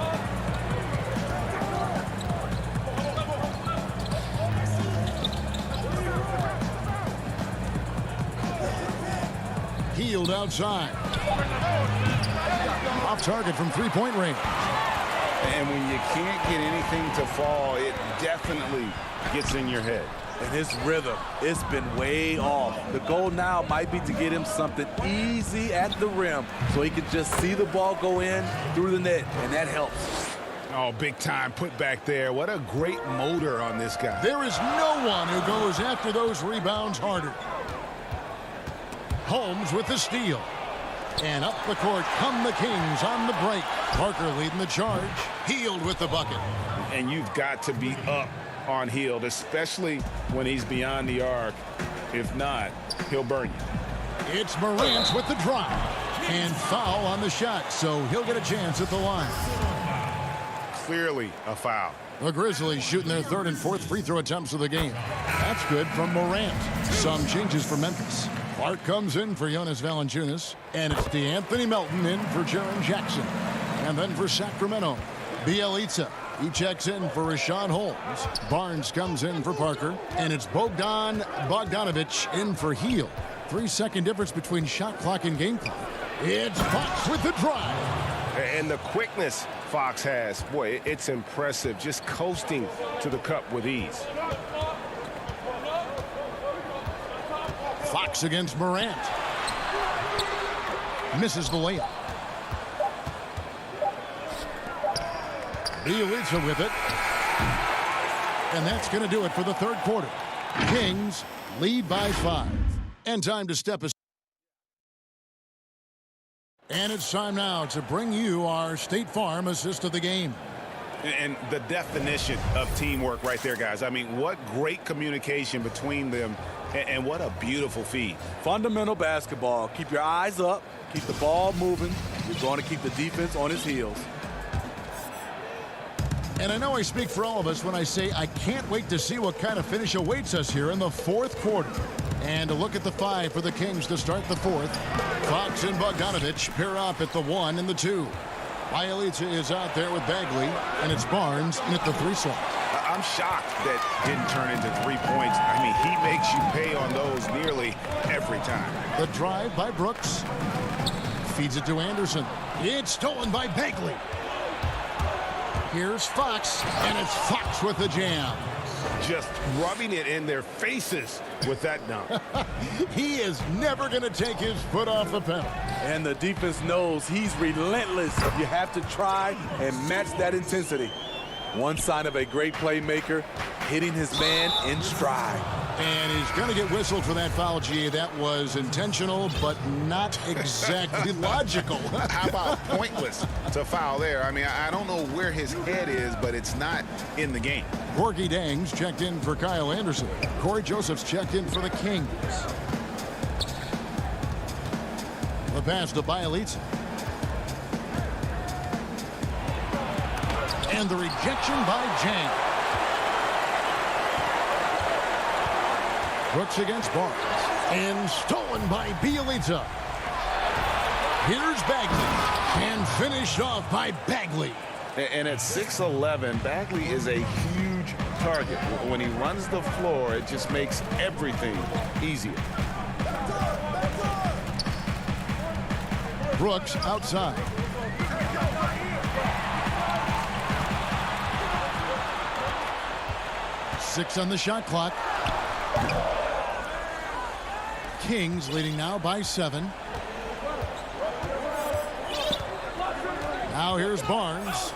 Hield outside. Off target from 3-point range. And when you can't get anything to fall, it definitely gets in your head. And his rhythm, it's been way off. The goal now might be to get him something easy at the rim so he can just see the ball go in through the net, and that helps. Oh, big time put back there. What a great motor on this guy. There is no one who goes after those rebounds harder. Holmes with the steal. And up the court come the Kings on the break. Parker leading the charge. Hield with the bucket. And you've got to be up on Hield, especially when he's beyond the arc. If not, he'll burn you. It's Morant with the drive. And foul on the shot, so he'll get a chance at the line. Clearly a foul. The Grizzlies shooting their 3rd and 4th free throw attempts of the game. That's good from Morant. Some changes for Memphis. Clark comes in for Jonas Valanciunas. And it's DeAnthony Melton in for Jaren Jackson. And then for Sacramento, Bjelica. He checks in for Rashawn Holmes. Barnes comes in for Parker. And it's Bogdan Bogdanovic in for Hield. 3-second difference between shot clock and game clock. It's Fox with the drive. And the quickness Fox has, boy, it's impressive. Just coasting to the cup with ease. Fox against Morant. Misses the layup. Bjelica with it. And that's going to do it for the third quarter. Kings lead by 5. And time to step aside. And it's time now to bring you our State Farm assist of the game. And the definition of teamwork right there, guys. I mean, what great communication between them, and what a beautiful feed. Fundamental basketball. Keep your eyes up. Keep the ball moving. You're going to keep the defense on its heels. And I know I speak for all of us when I say I can't wait to see what kind of finish awaits us here in the fourth quarter. And a look at the 5 for the Kings to start the fourth. Fox and Bogdanovich pair up at the 1 and the 2. Bielitsa is out there with Bagley, and it's Barnes in at the 3 slot. I'm shocked that didn't turn into 3 points. I mean, he makes you pay on those nearly every time. The drive by Brooks. Feeds it to Anderson. It's stolen by Bagley. Here's Fox, and it's Fox with the jam. Just rubbing it in their faces with that dunk. He is never going to take his foot off the pedal. And the defense knows he's relentless. You have to try and match that intensity. One sign of a great playmaker, hitting his man in stride. And he's going to get whistled for that foul, G. That was intentional, but not exactly logical. How about pointless to foul there? I mean, I don't know where his head is, but it's not in the game. Corky Dangs checked in for Kyle Anderson. Corey Joseph's checked in for the Kings. The pass to Bielitsa. And the rejection by Jang. Brooks against Barnes. And stolen by Bielitsa. Here's Bagley. And finished off by Bagley. And at 6'11", Bagley is a huge target. When he runs the floor, it just makes everything easier. Brooks outside. Six on the shot clock. Kings leading now by 7. Now here's Barnes.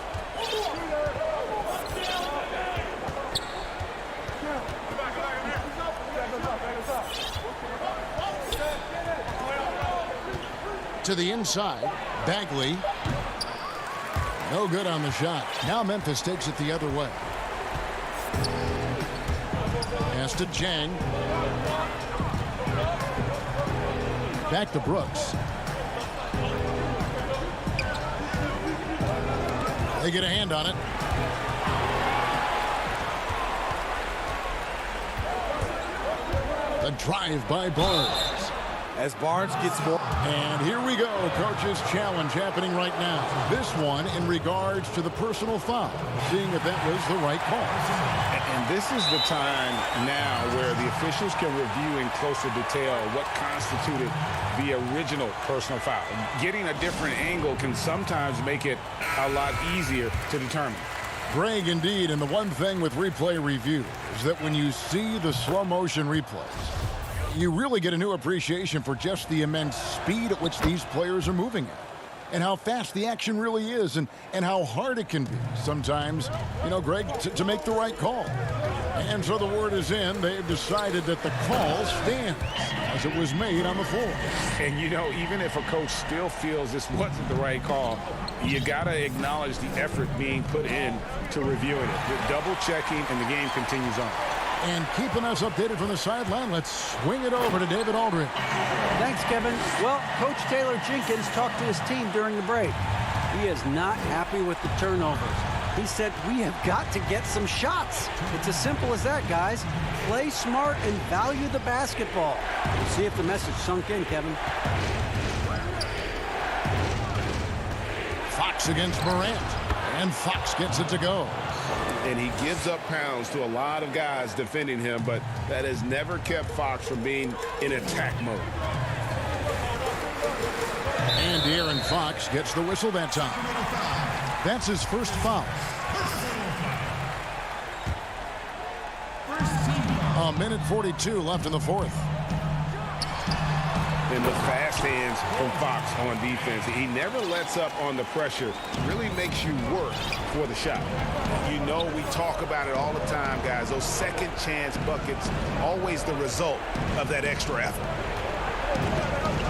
To the inside. Bagley. No good on the shot. Now Memphis takes it the other way. Pass to Jang. Back to Brooks. They get a hand on it. A drive by Barnes. As Barnes gets more. And here we go. Coach's challenge happening right now. This one in regards to the personal foul. Seeing if that was the right call. And this is the time now where the officials can review in closer detail what constituted the original personal foul. Getting a different angle can sometimes make it a lot easier to determine. Greg, indeed, and the one thing with replay review is that when you see the slow motion replays, you really get a new appreciation for just the immense speed at which these players are moving at. And how fast the action really is, and how hard it can be sometimes, you know, Greg, to make the right call. And so the word is in. They've decided that the call stands as it was made on the floor. And, you know, even if a coach still feels this wasn't the right call, you got to acknowledge the effort being put in to reviewing it. The double checking, and the game continues on. And keeping us updated from the sideline, let's swing it over to David Aldridge. Thanks, Kevin. Well, Coach Taylor Jenkins talked to his team during the break. He is not happy with the turnovers. He said, we have got to get some shots. It's as simple as that, guys. Play smart and value the basketball. See if the message sunk in, Kevin. Fox against Morant. And Fox gets it to go. And he gives up pounds to a lot of guys defending him, but that has never kept Fox from being in attack mode. And De'Aaron Fox gets the whistle that time. That's his first foul. A minute 42 left in the fourth. And the fast hands from Fox on defense. He never lets up on the pressure. Really makes you work for the shot. You know, we talk about it all the time, guys. Those second chance buckets, always the result of that extra effort.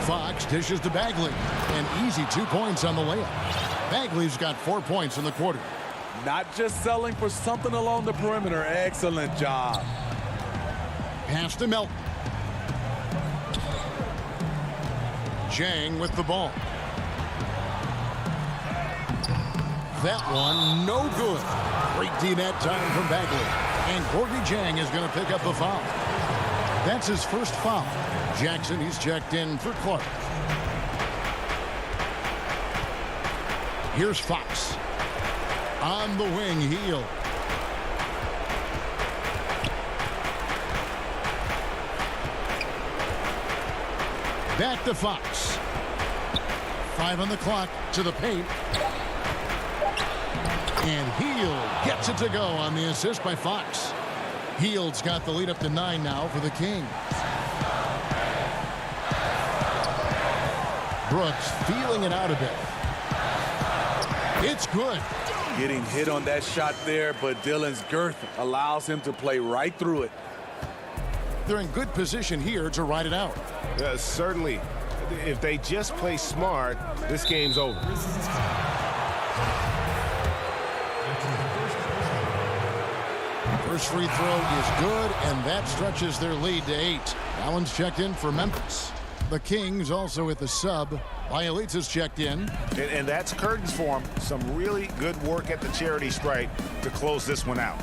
Fox dishes to Bagley. An easy 2 points on the layup. Bagley's got 4 points in the quarter. Not just selling for something along the perimeter. Excellent job. Pass to Melton. Jang with the ball. That one, no good. Great D that time from Bagley. And Gorgie Jang is going to pick up the foul. That's his first foul. Jackson, he's checked in for Clark. Here's Fox. On the wing, Hield. Back to Fox. 5 on the clock, to the paint. And Hield gets it to go on the assist by Fox. Hield's got the lead up to 9 now for the Kings. Brooks feeling it out a bit. It's good. Getting hit on that shot there, but Dillon's girth allows him to play right through it. They're in good position here to ride it out. Certainly. If they just play smart, this game's over. First free throw is good, and that stretches their lead to 8. Allen's checked in for Memphis. The Kings also with the sub. Bielitsa's checked in. And that's curtains for him. Some really good work at the charity stripe to close this one out.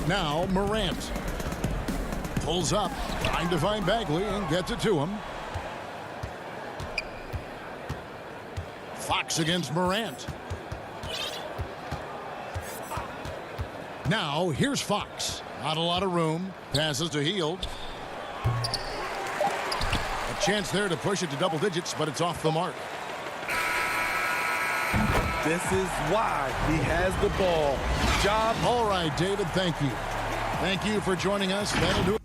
Now Morant. Pulls up, trying to find Bagley and gets it to him. Fox against Morant. Now here's Fox. Not a lot of room. Passes to Hield. A chance there to push it to double digits, but it's off the mark. This is why he has the ball. Job. All right, David, thank you. Thank you for joining us. That'll do it.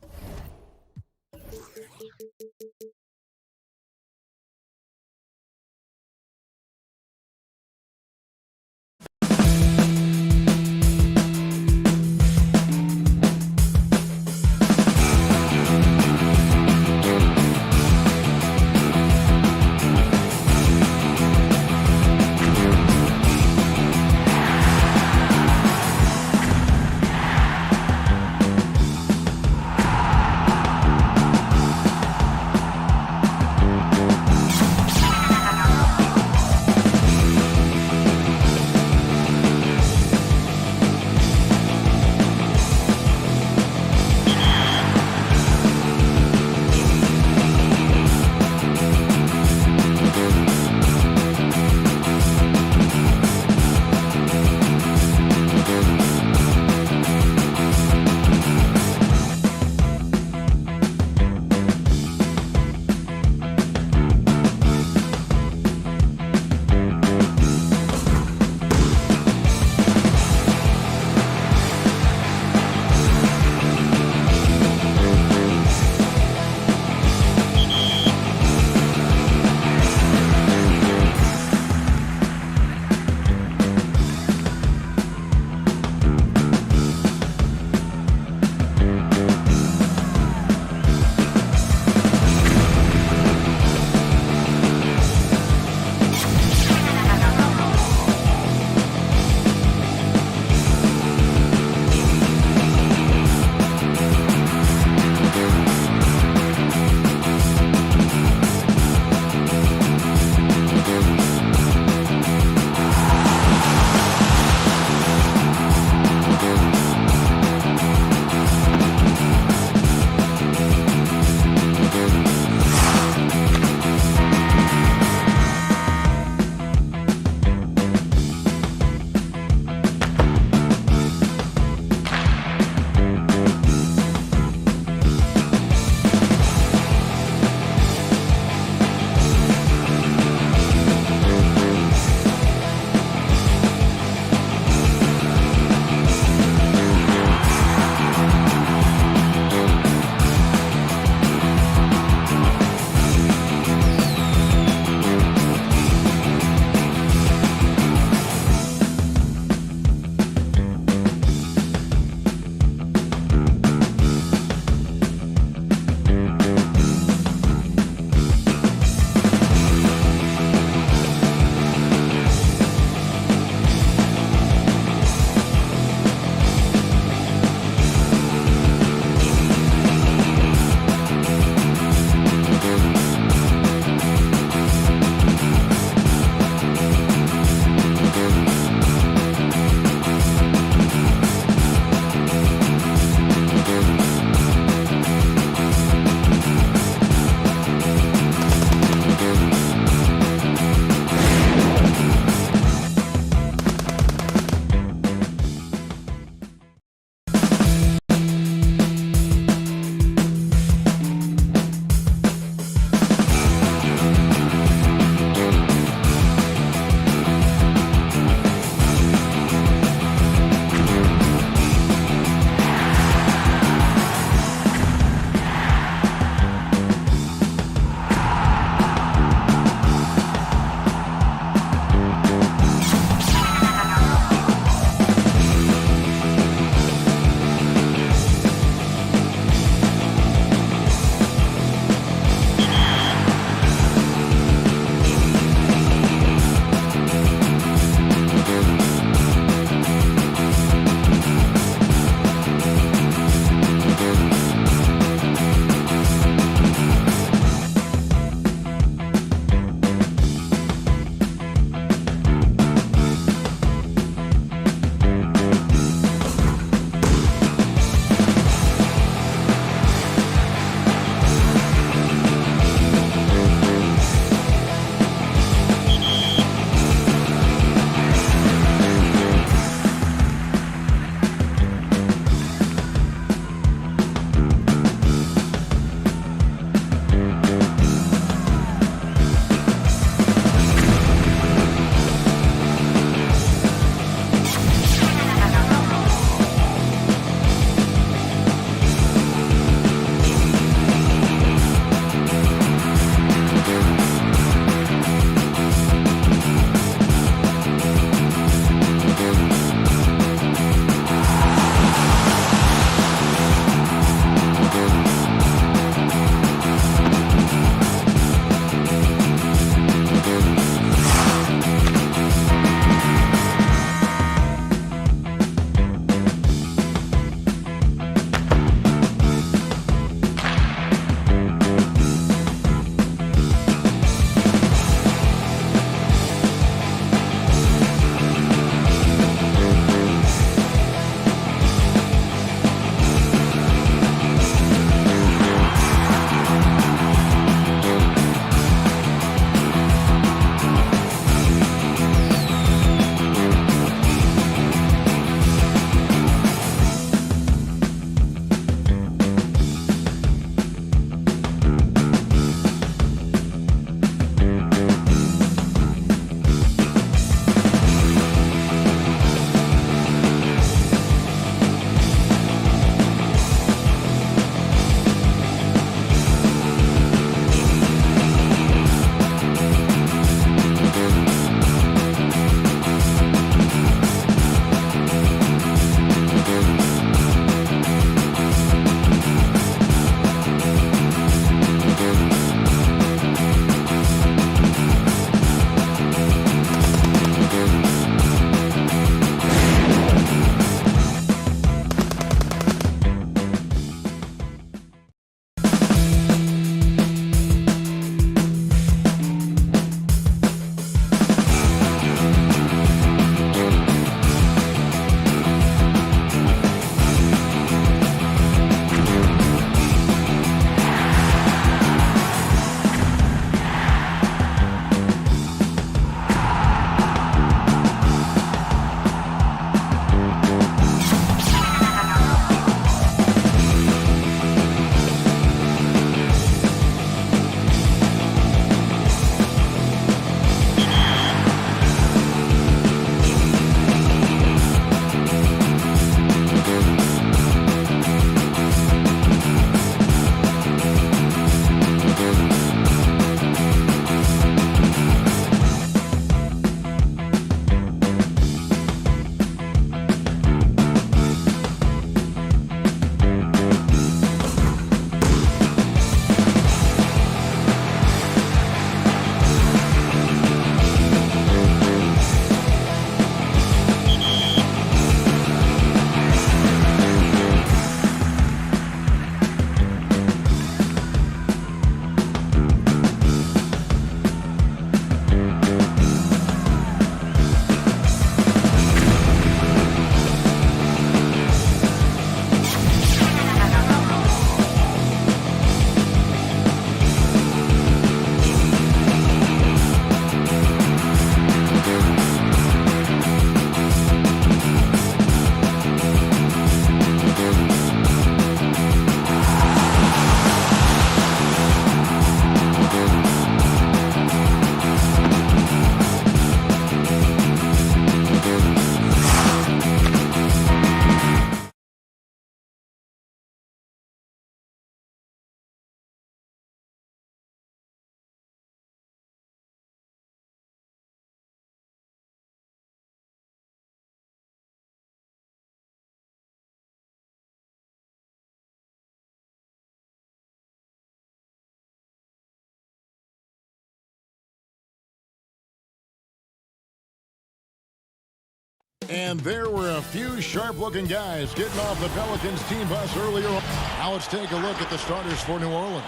And there were a few sharp-looking guys getting off the Pelicans team bus earlier on. Now let's take a look at the starters for New Orleans.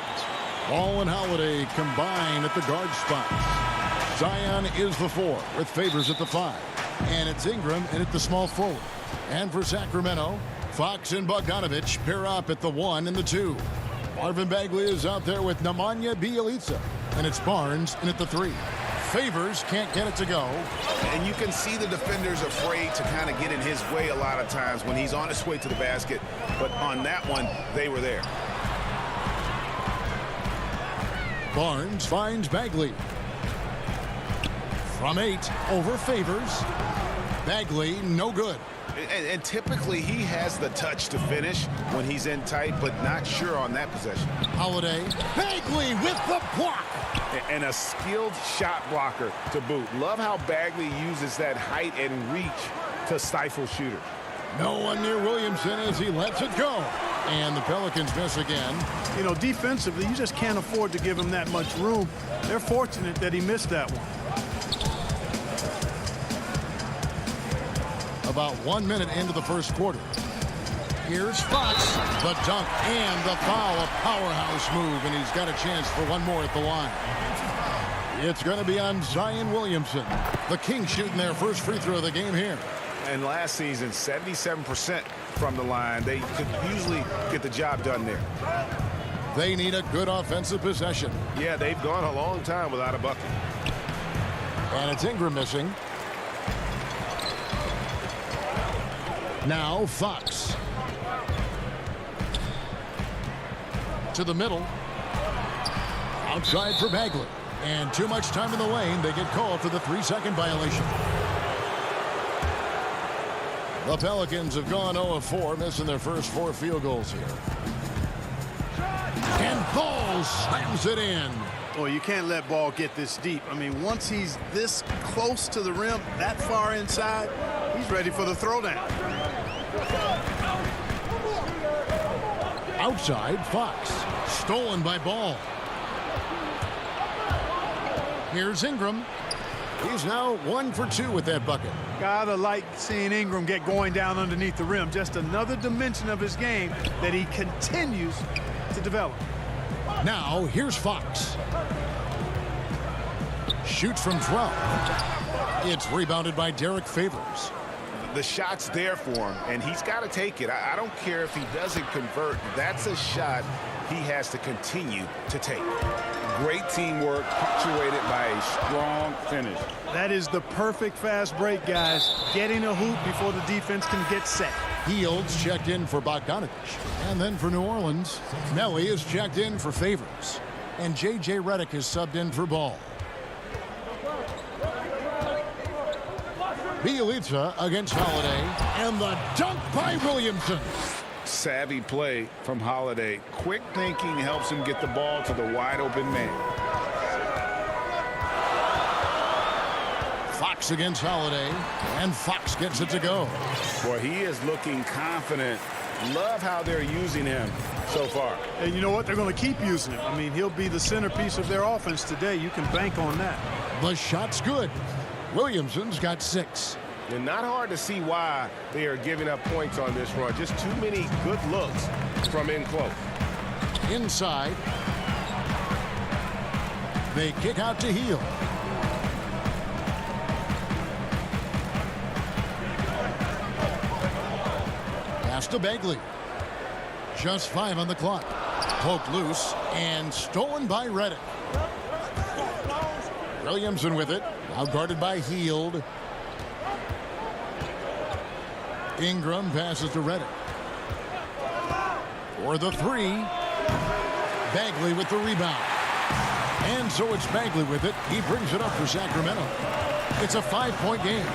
Ball and Holiday combine at the guard spots. Zion is the 4 with Favors at the 5. And it's Ingram in at the small forward. And for Sacramento, Fox and Bogdanovich pair up at the 1 and the 2. Marvin Bagley is out there with Nemanja Bjelica. And it's Barnes in at the 3. Favors can't get it to go. And you can see the defenders afraid to kind of get in his way a lot of times when he's on his way to the basket. But on that one, they were there. Barnes finds Bagley. From 8 over Favors. Bagley, no good. And typically he has the touch to finish when he's in tight, but not sure on that possession. Holiday. Bagley with the block. And a skilled shot blocker to boot. Love how Bagley uses that height and reach to stifle shooters. No one near Williamson as he lets it go. And the Pelicans miss again. You know, defensively, you just can't afford to give him that much room. They're fortunate that he missed that one. About 1 minute into the first quarter. Here's Fox. The dunk and the foul. A powerhouse move, and he's got a chance for one more at the line. It's going to be on Zion Williamson. The Kings shooting their first free throw of the game here. And last season, 77% from the line. They could usually get the job done there. They need a good offensive possession. Yeah, they've gone a long time without a bucket. And it's Ingram missing. Now Fox. To the middle. Outside for Bagley. And too much time in the lane. They get called for the 3-second violation. The Pelicans have gone 0 of 4, missing their first 4 field goals here. And Ball slams it in. Well, you can't let Ball get this deep. I mean, once he's this close to the rim, that far inside, he's ready for the throwdown. Outside, Fox. Stolen by Ball. Here's Ingram. He's now 1 for 2 with that bucket. Gotta like seeing Ingram get going down underneath the rim. Just another dimension of his game that he continues to develop. Now, here's Fox. Shoots from 12. It's rebounded by Derek Favors. The shot's there for him, and he's got to take it. I don't care if he doesn't convert. That's a shot he has to continue to take. Great teamwork, punctuated by a strong finish. That is the perfect fast break, guys. Getting a hoop before the defense can get set. Fields checked in for Bogdanovich. And then for New Orleans, Melly is checked in for Favors. And J.J. Redick is subbed in for Ball. Bjelica against Holiday. And the dunk by Williamson. Savvy play from Holiday. Quick thinking helps him get the ball to the wide open man. Fox against Holiday, and Fox gets it to go. Boy, he is looking confident. Love how they're using him so far. And you know what? They're going to keep using him. I mean, he'll be the centerpiece of their offense today. You can bank on that. The shot's good. Williamson's got 6. And not hard to see why they are giving up points on this run. Just too many good looks from in close. Inside. They kick out to Hield. Pass to Bagley. Just 5 on the clock. Poked loose and stolen by Redick. Williamson with it. Now guarded by Hield. Ingram passes to Redick. For the 3. Bagley with the rebound. And so it's Bagley with it. He brings it up for Sacramento. It's a 5-point game.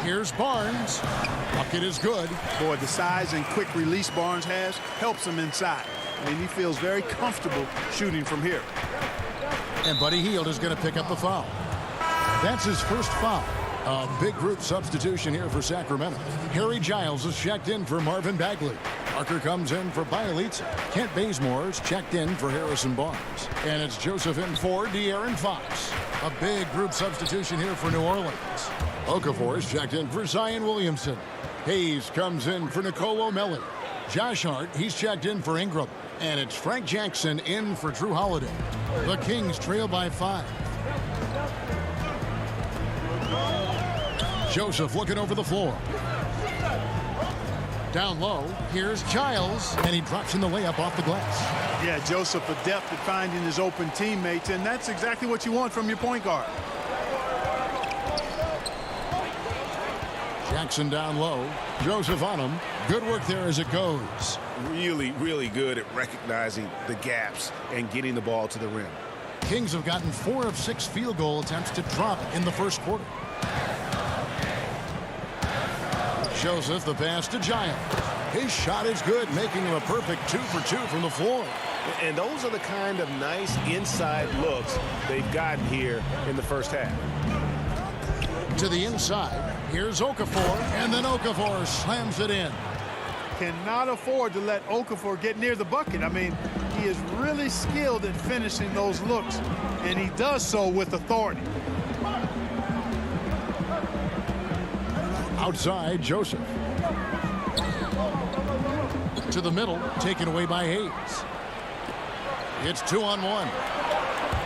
Here's Barnes. Bucket is good. Boy, the size and quick release Barnes has helps him inside. I mean, he feels very comfortable shooting from here. And Buddy Hield is going to pick up the foul. That's his first foul. A big group substitution here for Sacramento. Harry Giles is checked in for Marvin Bagley. Parker comes in for Bjelica. Kent Bazemore is checked in for Harrison Barnes. And it's Joseph in for De'Aaron Fox. A big group substitution here for New Orleans. Okafor is checked in for Zion Williamson. Hayes comes in for Nicolo Melli. Josh Hart, he's checked in for Ingram. And it's Frank Jackson in for Drew Holiday. The Kings trail by 5. Joseph looking over the floor. Down low, here's Giles, and he drops in the layup off the glass. Yeah, Joseph adept at finding his open teammates, and that's exactly what you want from your point guard. Jackson down low. Joseph on him. Good work there as it goes. Really, really good at recognizing the gaps and getting the ball to the rim. Kings have gotten 4 of 6 field goal attempts to drop in the first quarter. Joseph the pass to Giles. His shot is good, making him a perfect 2 for 2 from the floor. And those are the kind of nice inside looks they've gotten here in the first half. To the inside, here's Okafor, and then Okafor slams it in. Cannot afford to let Okafor get near the bucket. I mean, he is really skilled at finishing those looks, and he does so with authority. Outside, Joseph. To the middle, taken away by Hayes. It's 2-on-1.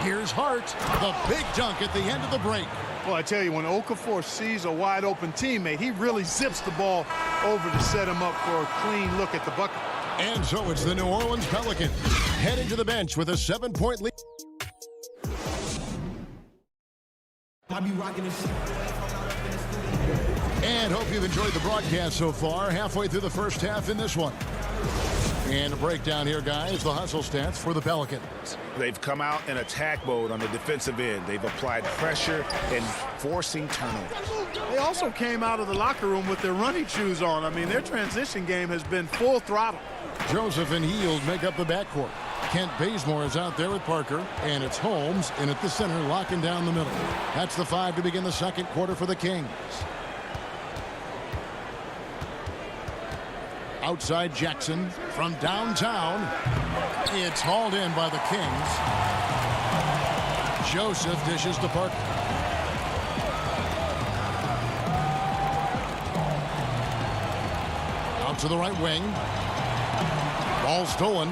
Here's Hart, the big dunk at the end of the break. Well, I tell you, when Okafor sees a wide-open teammate, he really zips the ball over to set him up for a clean look at the bucket. And so it's the New Orleans Pelicans heading to the bench with a 7-point lead. I'll be rocking this. And hope you've enjoyed the broadcast so far. Halfway through the first half in this one. And a breakdown here, guys. The hustle stats for the Pelicans. They've come out in attack mode on the defensive end. They've applied pressure and forcing turnovers. They also came out of the locker room with their running shoes on. I mean, their transition game has been full throttle. Joseph and Hield make up the backcourt. Kent Bazemore is out there with Parker, and it's Holmes in at the center, locking down the middle. That's the 5 to begin the second quarter for the Kings. Outside Jackson from downtown. It's hauled in by the Kings. Joseph dishes to Parker. Out to the right wing. Ball stolen.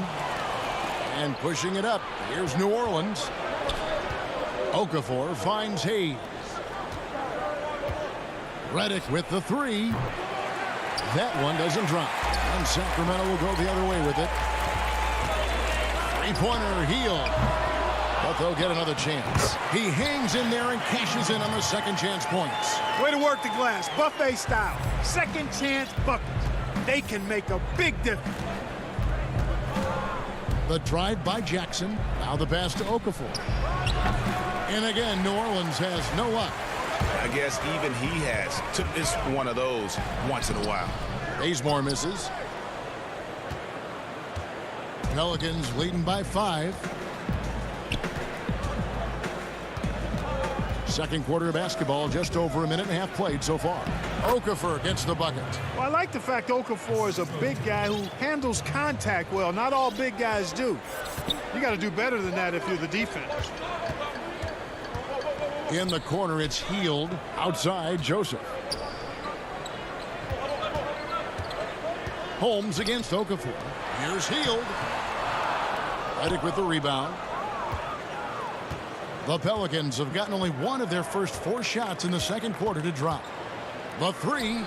And pushing it up. Here's New Orleans. Okafor finds Hayes. Redick with the 3. That one doesn't drop. And Sacramento will go the other way with it. Three-pointer Hield. But they'll get another chance. He hangs in there and cashes in on the second chance points. Way to work the glass, buffet style. Second chance buckets. They can make a big difference. The drive by Jackson. Now the pass to Okafor. And again, New Orleans has no luck. I guess even he has to miss one of those once in a while. Bazemore misses. Pelicans leading by 5. Second quarter of basketball, just over a minute and a half played so far. Okafor gets the bucket. Well, I like the fact Okafor is a big guy who handles contact well. Not all big guys do. You got to do better than that if you're the defense. In the corner, it's Hield. Outside, Joseph. Holmes against Okafor. Here's Hield. Redick with the rebound. The Pelicans have gotten only one of their first 4 shots in the second quarter to drop. The 3.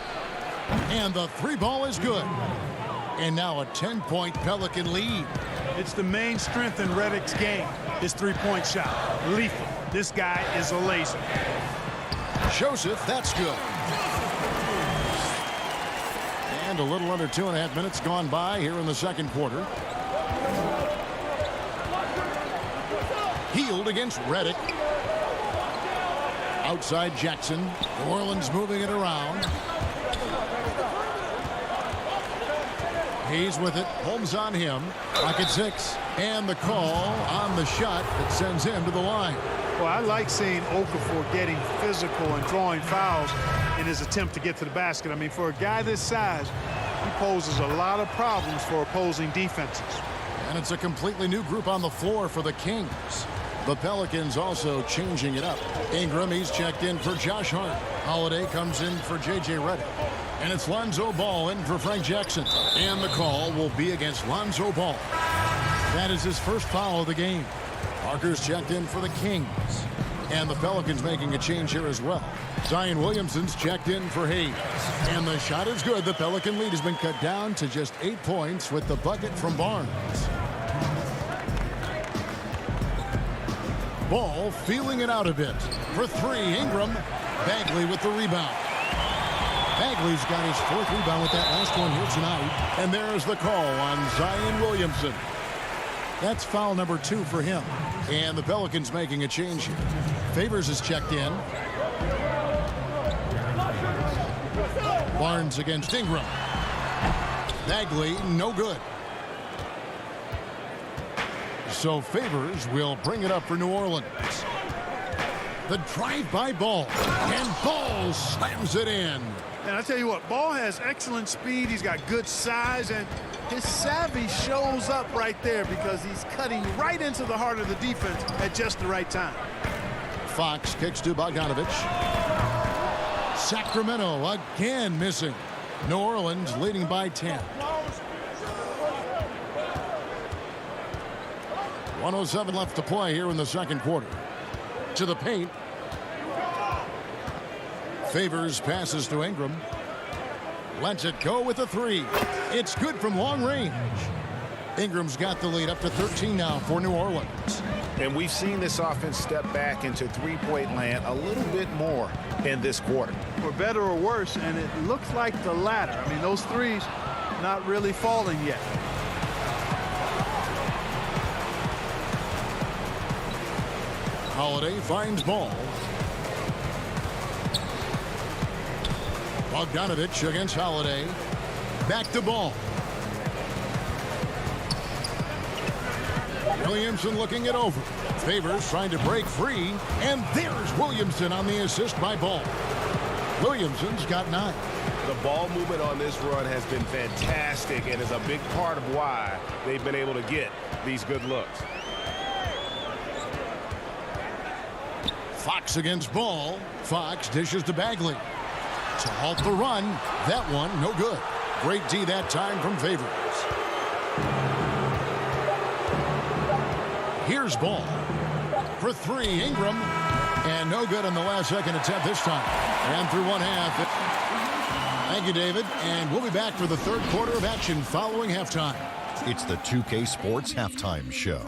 And the 3 ball is good. And now a 10-point Pelican lead. It's the main strength in Redick's game. His 3-point shot. Lethal. This guy is a laser. Joseph, that's good. And a little under 2.5 minutes gone by here in the second quarter. Hield against Redick. Outside Jackson. New Orleans moving it around. Hayes with it. Holmes on him. Clock at 6. And the call on the shot that sends him to the line. Well, I like seeing Okafor getting physical and drawing fouls in his attempt to get to the basket. I mean, for a guy this size, he poses a lot of problems for opposing defenses. And it's a completely new group on the floor for the Kings. The Pelicans also changing it up. Ingram, he's checked in for Josh Hart. Holiday comes in for J.J. Redick. And it's Lonzo Ball in for Frank Jackson. And the call will be against Lonzo Ball. That is his first foul of the game. Parker's checked in for the Kings. And the Pelicans making a change here as well. Zion Williamson's checked in for Hayes. And the shot is good. The Pelican lead has been cut down to just 8 points with the bucket from Barnes. Ball feeling it out a bit. For 3, Ingram. Bagley with the rebound. Bagley's got his 4th rebound with that last one here tonight. And there's the call on Zion Williamson. That's foul number 2 for him. And the Pelicans making a change here. Favors is checked in. Barnes against Ingram. Bagley, no good. So Favors will bring it up for New Orleans. The drive-by Ball. And Ball slams it in. And I tell you what, Ball has excellent speed. He's got good size, and his savvy shows up right there because he's cutting right into the heart of the defense at just the right time. Fox kicks to Bogdanovich. Sacramento again missing. New Orleans leading by 10. 1:07 left to play here in the second quarter. To the paint. Favors passes to Ingram. Lets it go with a 3. It's good from long range. Ingram's got the lead up to 13 now for New Orleans. And we've seen this offense step back into three-point land a little bit more in this quarter. For better or worse, and it looks like the latter. I mean, those threes not really falling yet. Holiday finds Ball. Bogdanovich against Holiday. Back to Ball. Williamson looking it over. Favors trying to break free. And there's Williamson on the assist by Ball. Williamson's got 9. The ball movement on this run has been fantastic and is a big part of why they've been able to get these good looks. Fox against Ball. Fox dishes to Bagley. To halt the run. That one, no good. Great D that time from Favors. Here's Ball. For 3, Ingram. And no good on the last second attempt this time. And through one half. Thank you, David. And we'll be back for the third quarter of action following halftime. It's the 2K Sports Halftime Show.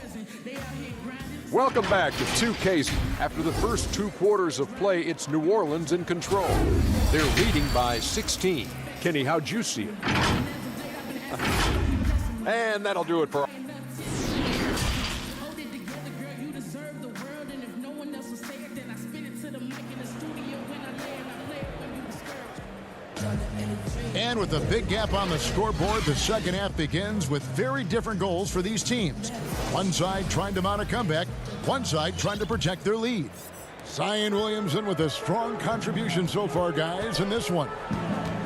Welcome back to 2K. After the first 2 quarters of play, it's New Orleans in control. They're leading by 16. Kenny, how'd you see it? And that'll do it for... And with a big gap on the scoreboard, the second half begins with very different goals for these teams. One side trying to mount a comeback, one side trying to protect their lead. Zion Williamson with a strong contribution so far, guys, in this one.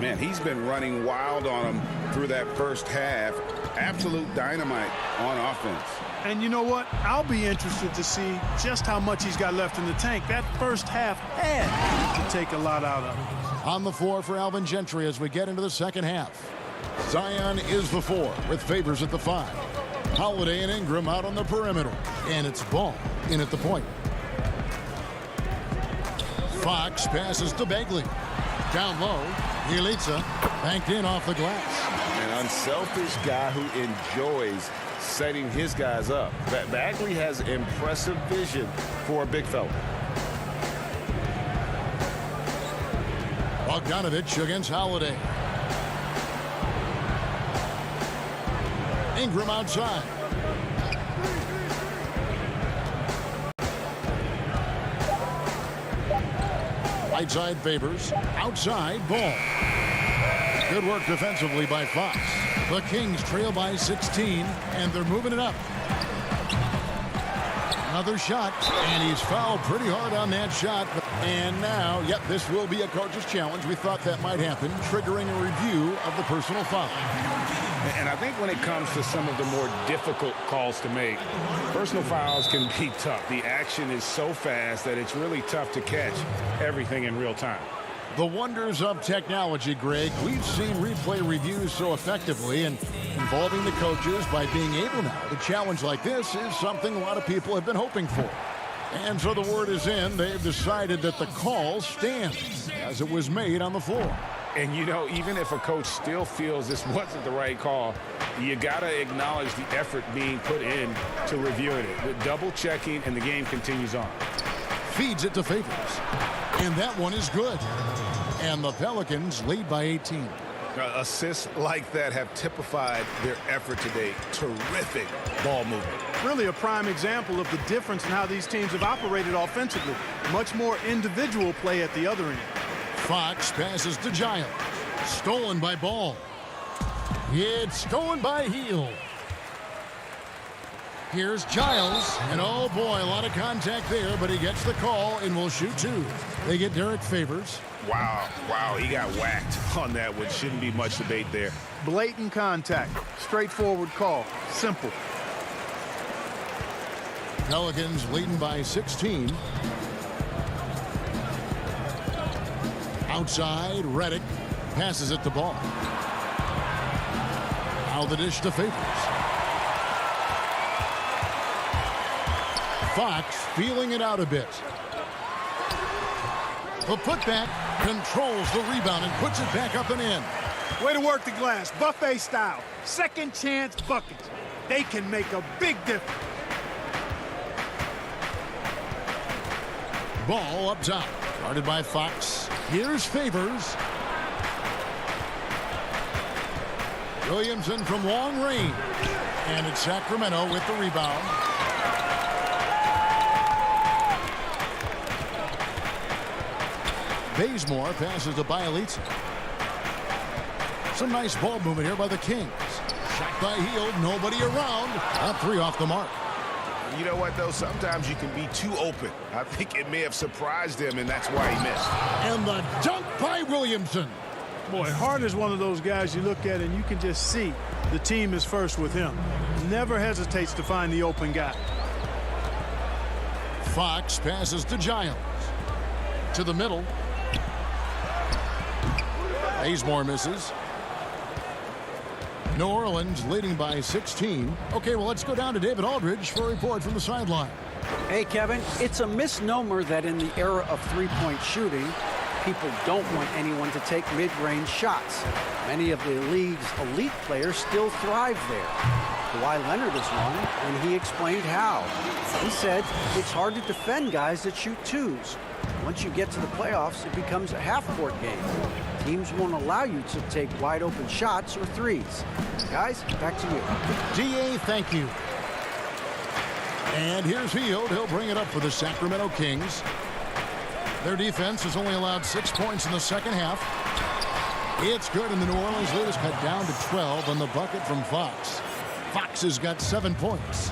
Man, he's been running wild on him through that first half. Absolute dynamite on offense. And you know what? I'll be interested to see just how much he's got left in the tank. That first half had to take a lot out of him. On the floor for Alvin Gentry as we get into the second half. Zion is the 4 with Favors at the 5. Holiday and Ingram out on the perimeter. And it's Ball in at the point. Fox passes to Bagley. Down low. Elitsa banked in off the glass. An unselfish guy who enjoys setting his guys up. Bagley has impressive vision for a big fella. Bogdanovich against Holiday. Ingram outside. Right side Favors. Outside Ball. Good work defensively by Fox. The Kings trail by 16, and they're moving it up. Another shot, and he's fouled pretty hard on that shot. And now, yep, this will be a coach's challenge. We thought that might happen, triggering a review of the personal foul. And I think when it comes to some of the more difficult calls to make, personal fouls can be tough. The action is so fast that it's really tough to catch everything in real time. The wonders of technology, Greg. We've seen replay reviews so effectively, and involving the coaches by being able now to challenge like this is something a lot of people have been hoping for. And so the word is in. They've decided that the call stands as it was made on the floor. And, you know, even if a coach still feels this wasn't the right call, you got to acknowledge the effort being put in to reviewing it. With double checking, and the game continues on. Feeds it to Favors. And that one is good. And the Pelicans lead by 18. Assists like that have typified their effort today. Terrific ball movement. Really a prime example of the difference in how these teams have operated offensively. Much more individual play at the other end. Fox passes to Giles. Stolen by Ball. It's stolen by Hield. Here's Giles. And oh boy, a lot of contact there, but he gets the call and will shoot two. They get Derek Favors. Wow, he got whacked on that one. Shouldn't be much debate there. Blatant contact. Straightforward call. Simple. Pelicans leading by 16. Outside, Redick passes it to Ball. Now the dish to Favors. Fox feeling it out a bit. The putback controls the rebound and puts it back up and in. Way to work the glass, buffet style. Second chance buckets. They can make a big difference. Ball up top, guarded by Fox. Here's Favors. Williamson from long range. And it's Sacramento with the rebound. Bazemore passes to Bielitsa. Some nice ball movement here by the Kings. Shot by Hield, nobody around. A three off the mark. You know what, though? Sometimes you can be too open. I think it may have surprised him, and that's why he missed. And the dunk by Williamson. Boy, Harden is one of those guys you look at and you can just see the team is first with him. Never hesitates to find the open guy. Fox passes to Giles. To the middle. Bazemore misses. New Orleans leading by 16. Okay, well, let's go down to David Aldridge for a report from the sideline. Hey, Kevin, it's a misnomer that in the era of three-point shooting, people don't want anyone to take mid-range shots. Many of the league's elite players still thrive there. Kawhi Leonard is one, and he explained how. He said it's hard to defend guys that shoot twos. Once you get to the playoffs, it becomes a half-court game. Teams won't allow you to take wide-open shots or threes. Guys, back to you. DA, thank you. And here's Hield. He'll bring it up for the Sacramento Kings. Their defense has only allowed 6 points in the second half. It's good, and the New Orleans lead is cut down to 12 on the bucket from Fox. Fox has got 7 points.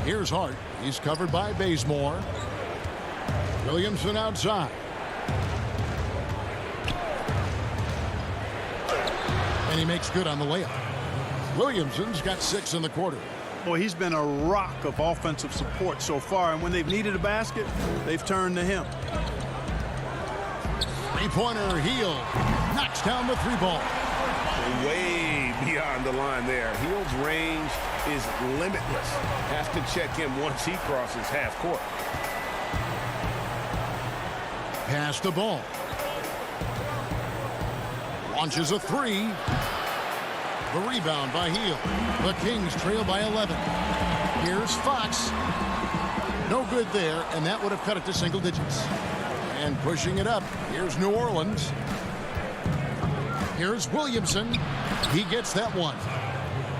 Here's Hart. He's covered by Bazemore. Williamson outside. And he makes good on the layup. Williamson's got 6 in the quarter. Boy, he's been a rock of offensive support so far, and when they've needed a basket, they've turned to him. Three-pointer, Hield knocks down the three ball. Way beyond the line there. Hield's range is limitless. Have to check him once he crosses half court. Pass the ball. Launches a three. The rebound by Hield. The Kings trail by 11. Here's Fox. No good there, and that would have cut it to single digits. And pushing it up, here's New Orleans. Here's Williamson. He gets that one.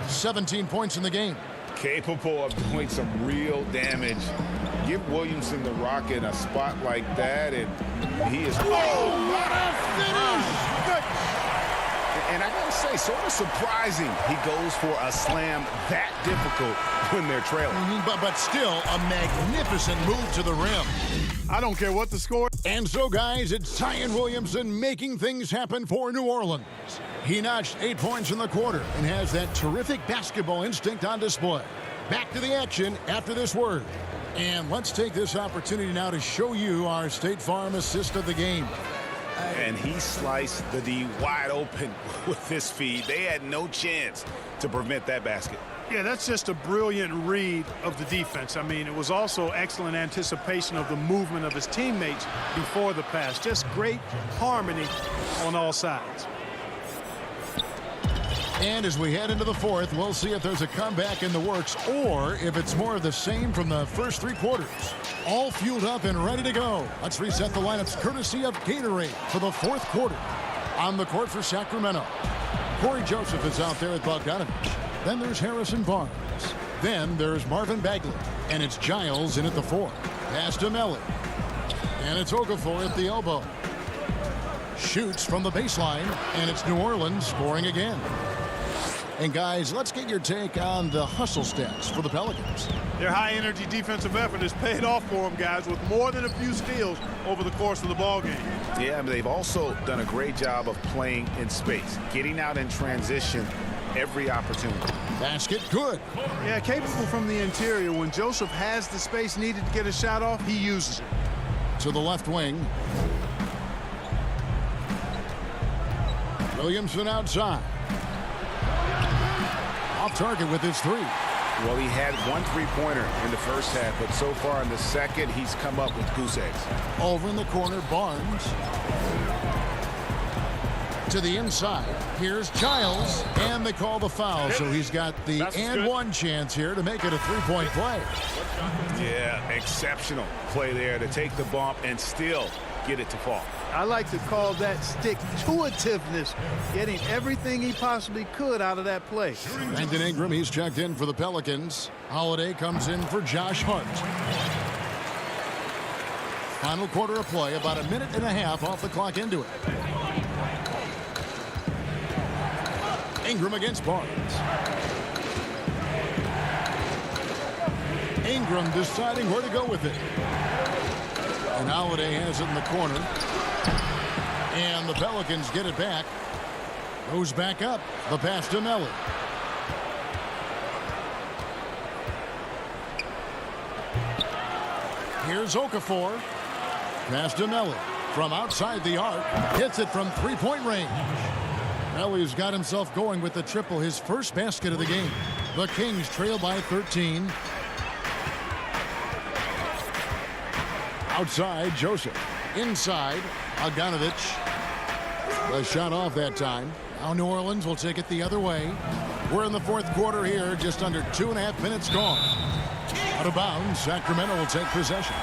17 points in the game. Capable of doing some real damage. Give Williamson the rock in a spot like that, and he is... Oh, what a finish! And I gotta say, sort of surprising he goes for a slam that difficult when they're trailing. But still, a magnificent move to the rim. I don't care what the score. And so, guys, it's Zion Williamson making things happen for New Orleans. He notched 8 points in the quarter and has that terrific basketball instinct on display. Back to the action after this word. And let's take this opportunity now to show you our State Farm assist of the game. And he sliced the D wide open with this feed. They had no chance to prevent that basket. Yeah, that's just a brilliant read of the defense. I mean, it was also excellent anticipation of the movement of his teammates before the pass. Just great harmony on all sides. And as we head into the fourth, we'll see if there's a comeback in the works or if it's more of the same from the first 3 quarters. All fueled up and ready to go. Let's reset the lineups courtesy of Gatorade for the fourth quarter. On the court for Sacramento, Corey Joseph is out there with Bogdanovich. Then there's Harrison Barnes. Then there's Marvin Bagley. And it's Giles in at the 4. Pass to Melly. And it's Okafor at the elbow. Shoots from the baseline. And it's New Orleans scoring again. And guys, let's get your take on the hustle stats for the Pelicans. Their high-energy defensive effort has paid off for them, guys, with more than a few steals over the course of the ball game. Yeah, but they've also done a great job of playing in space, getting out in transition every opportunity. Basket good. Yeah, capable from the interior. When Joseph has the space needed to get a shot off, he uses it. To the left wing. Williamson outside. Off target with his 3. Well, he had 1 3-pointer in the first half, but so far in the second, he's come up with goose eggs. Over in the corner, Barnes. To the inside. Here's Giles, and they call the foul, so he's got the and-one chance here to make it a 3-point play. Yeah, exceptional play there to take the bump and still get it to fall. I like to call that stick-to-itiveness, getting everything he possibly could out of that play. Brandon Ingram, he's checked in for the Pelicans. Holiday comes in for Josh Hart. Final quarter of play, about 1.5 minutes off the clock into it. Ingram against Barnes. Ingram deciding where to go with it. And Holiday has it in the corner. And the Pelicans get it back. Goes back up. The pass to Melly. Here's Okafor. Pass to Melly. From outside the arc. Hits it from 3-point range. Melly's got himself going with the triple, his first basket of the game. The Kings trail by 13. Outside, Joseph. Inside, Bogdanovich. The shot off that time. Now New Orleans will take it the other way. We're in the fourth quarter here, just under 2.5 minutes gone. Out of bounds, Sacramento will take possession.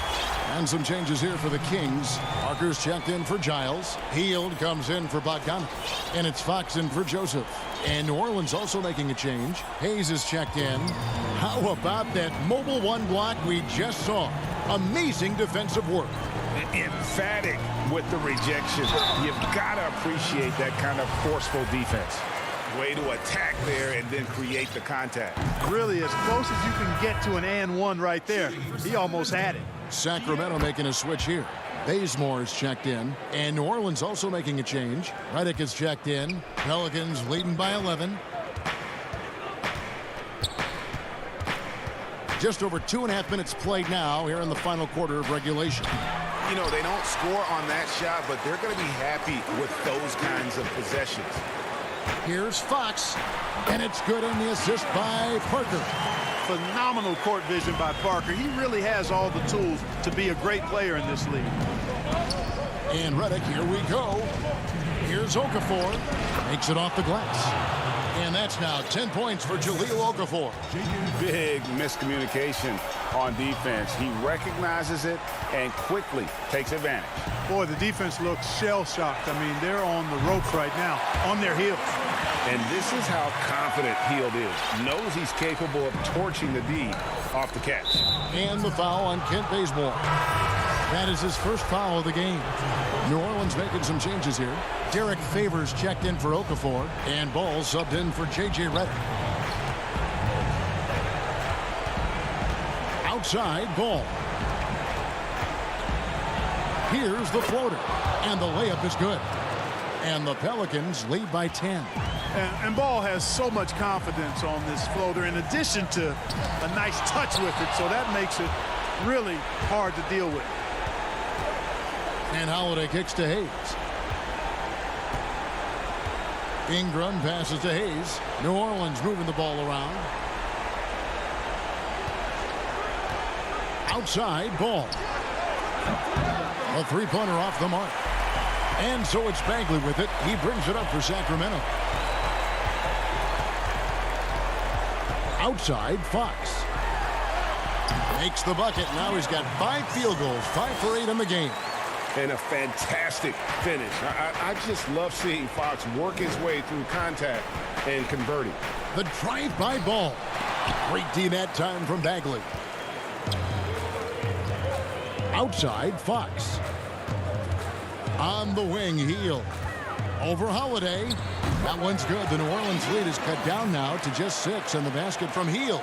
And some changes here for the Kings. Parker's checked in for Giles. Hield comes in for Bogdanovich. And it's Fox in for Joseph. And New Orleans also making a change. Hayes is checked in. How about that mobile 1 block we just saw? Amazing defensive work. Emphatic with the rejection. You've got to appreciate that kind of forceful defense. Way to attack there and then create the contact. Really, as close as you can get to an and-one right there. He almost had it. Sacramento making a switch here. Bazemore is checked in. And New Orleans also making a change. Redick is checked in. Pelicans leading by 11. Just over 2.5 minutes played now here in the final quarter of regulation. You know, they don't score on that shot, but they're going to be happy with those kinds of possessions. Here's Fox, and it's good on the assist by Parker. Phenomenal court vision by Parker. He really has all the tools to be a great player in this league. And Redick, here we go. Here's Okafor. Makes it off the glass. And that's now 10 points for Jahlil Okafor. Big miscommunication on defense. He recognizes it and quickly takes advantage. Boy, the defense looks shell-shocked. I mean, they're on the ropes right now, on their heels. And this is how confident Hield is. Knows he's capable of torching the D off the catch. And the foul on Kent Bazemore. That is his first foul of the game. New Orleans making some changes here. Derek Favors checked in for Okafor, and Ball subbed in for J.J. Redick. Outside, Ball. Here's the floater, and the layup is good. And the Pelicans lead by 10. And Ball has so much confidence on this floater in addition to a nice touch with it, so that makes it really hard to deal with. And Holiday kicks to Hayes. Ingram passes to Hayes. New Orleans moving the ball around. Outside, Ball. A three-pointer off the mark. And so it's Bagley with it. He brings it up for Sacramento. Outside, Fox. Makes the bucket. Now he's got 5 field goals, 5 for 8 in the game. And a fantastic finish. I just love seeing Fox work his way through contact and converting. The drive-by Ball. Great D that time from Bagley. Outside, Fox. On the wing, Hield. Over Holiday. That one's good. The New Orleans lead is cut down now to just 6, and the basket from Hield.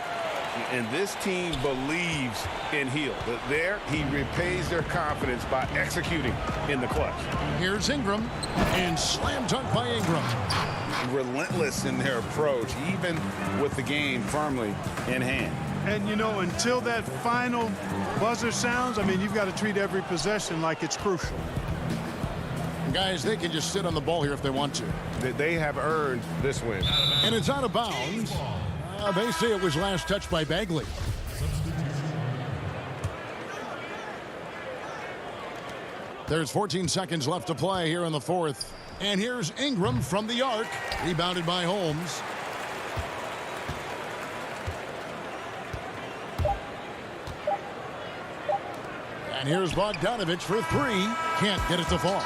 And this team believes in Hield. There, he repays their confidence by executing in the clutch. Here's Ingram, and slam dunk by Ingram. Relentless in their approach, even with the game firmly in hand. And, you know, until that final buzzer sounds, I mean, you've got to treat every possession like it's crucial. Guys, they can just sit on the ball here if they want to. They have earned this win. And it's out of bounds. They say it was last touched by Bagley. There's 14 seconds left to play here in the fourth. And here's Ingram from the arc. Rebounded by Holmes. And here's Bogdanovich for 3. Can't get it to fall.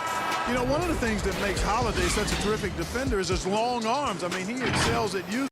You know, one of the things that makes Holiday such a terrific defender is his long arms. I mean, he excels at using.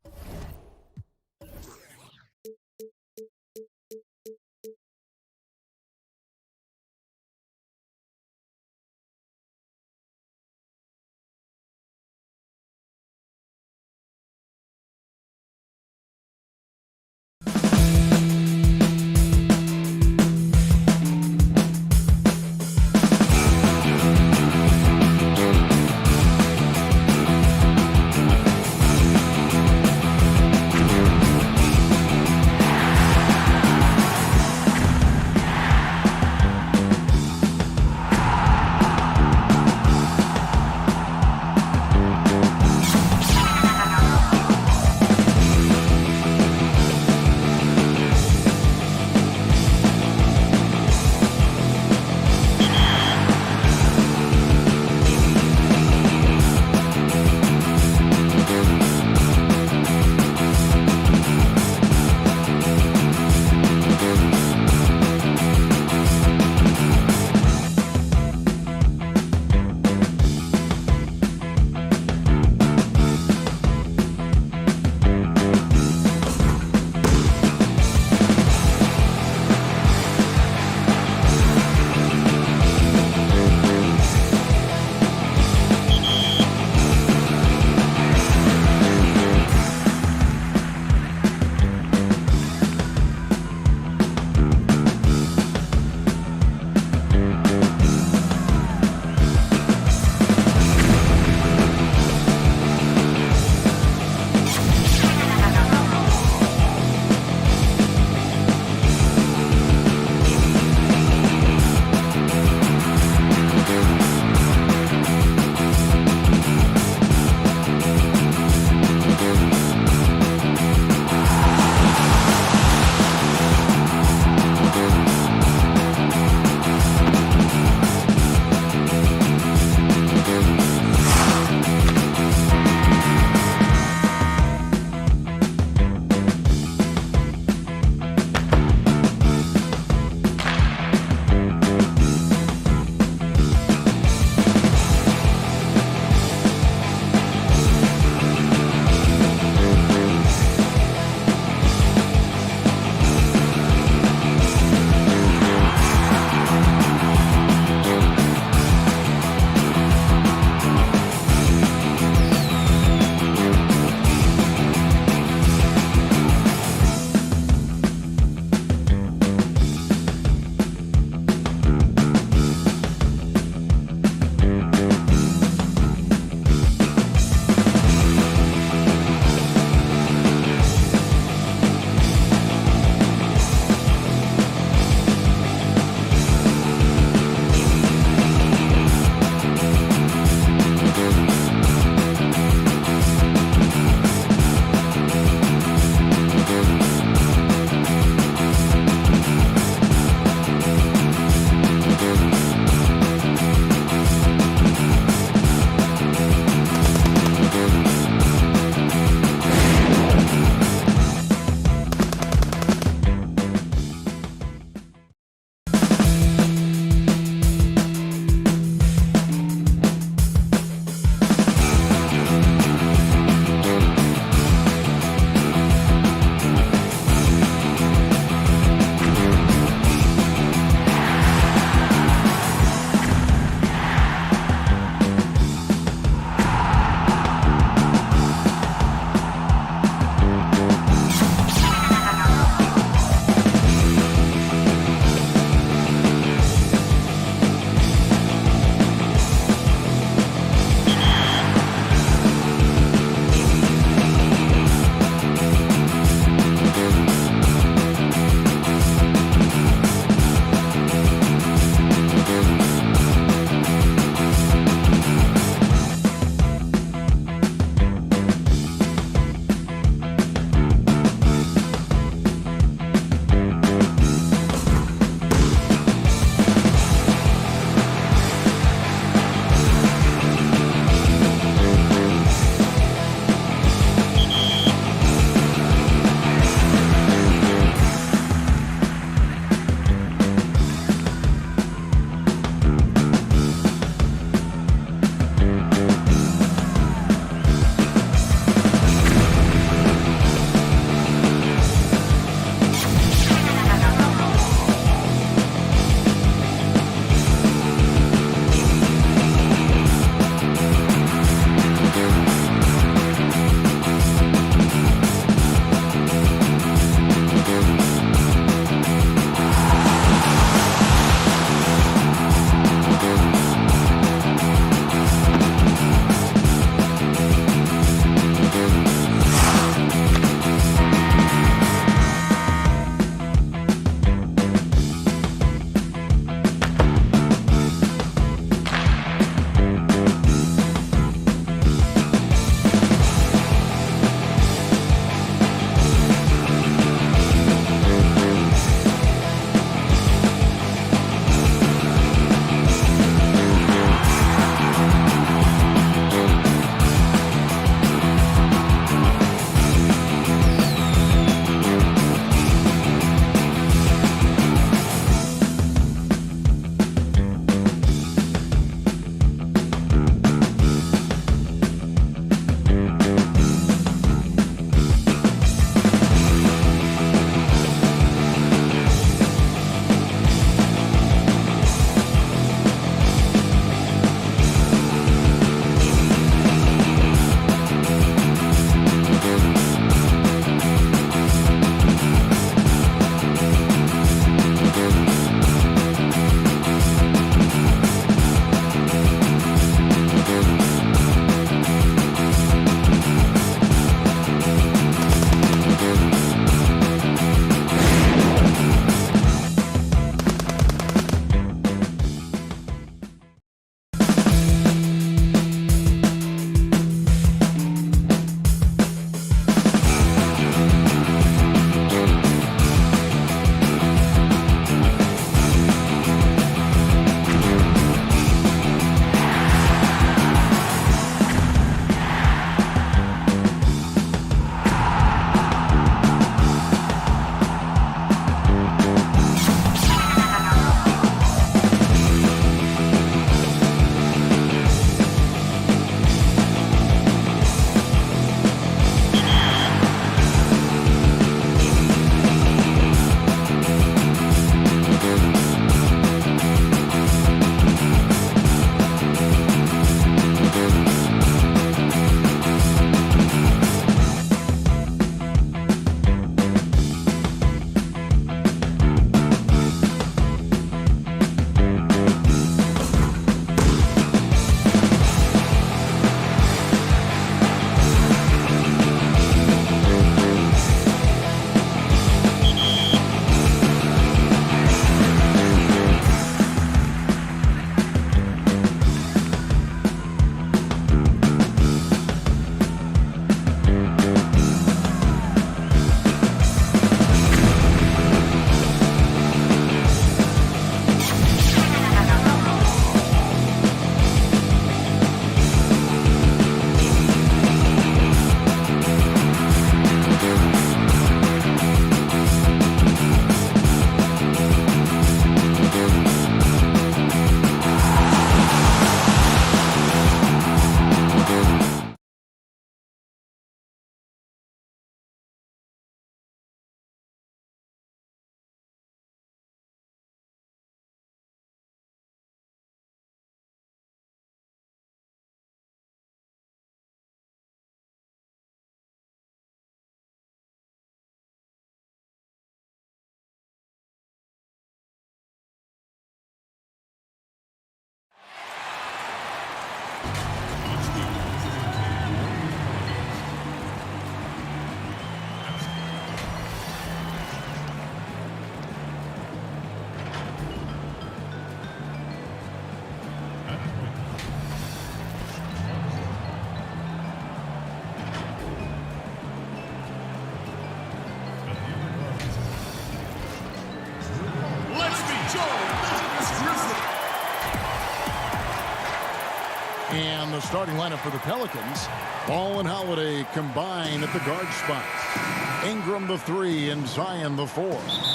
And the starting lineup for the Pelicans, Ball and Holiday combine at the guard spots. Ingram the 3 and Zion the 4.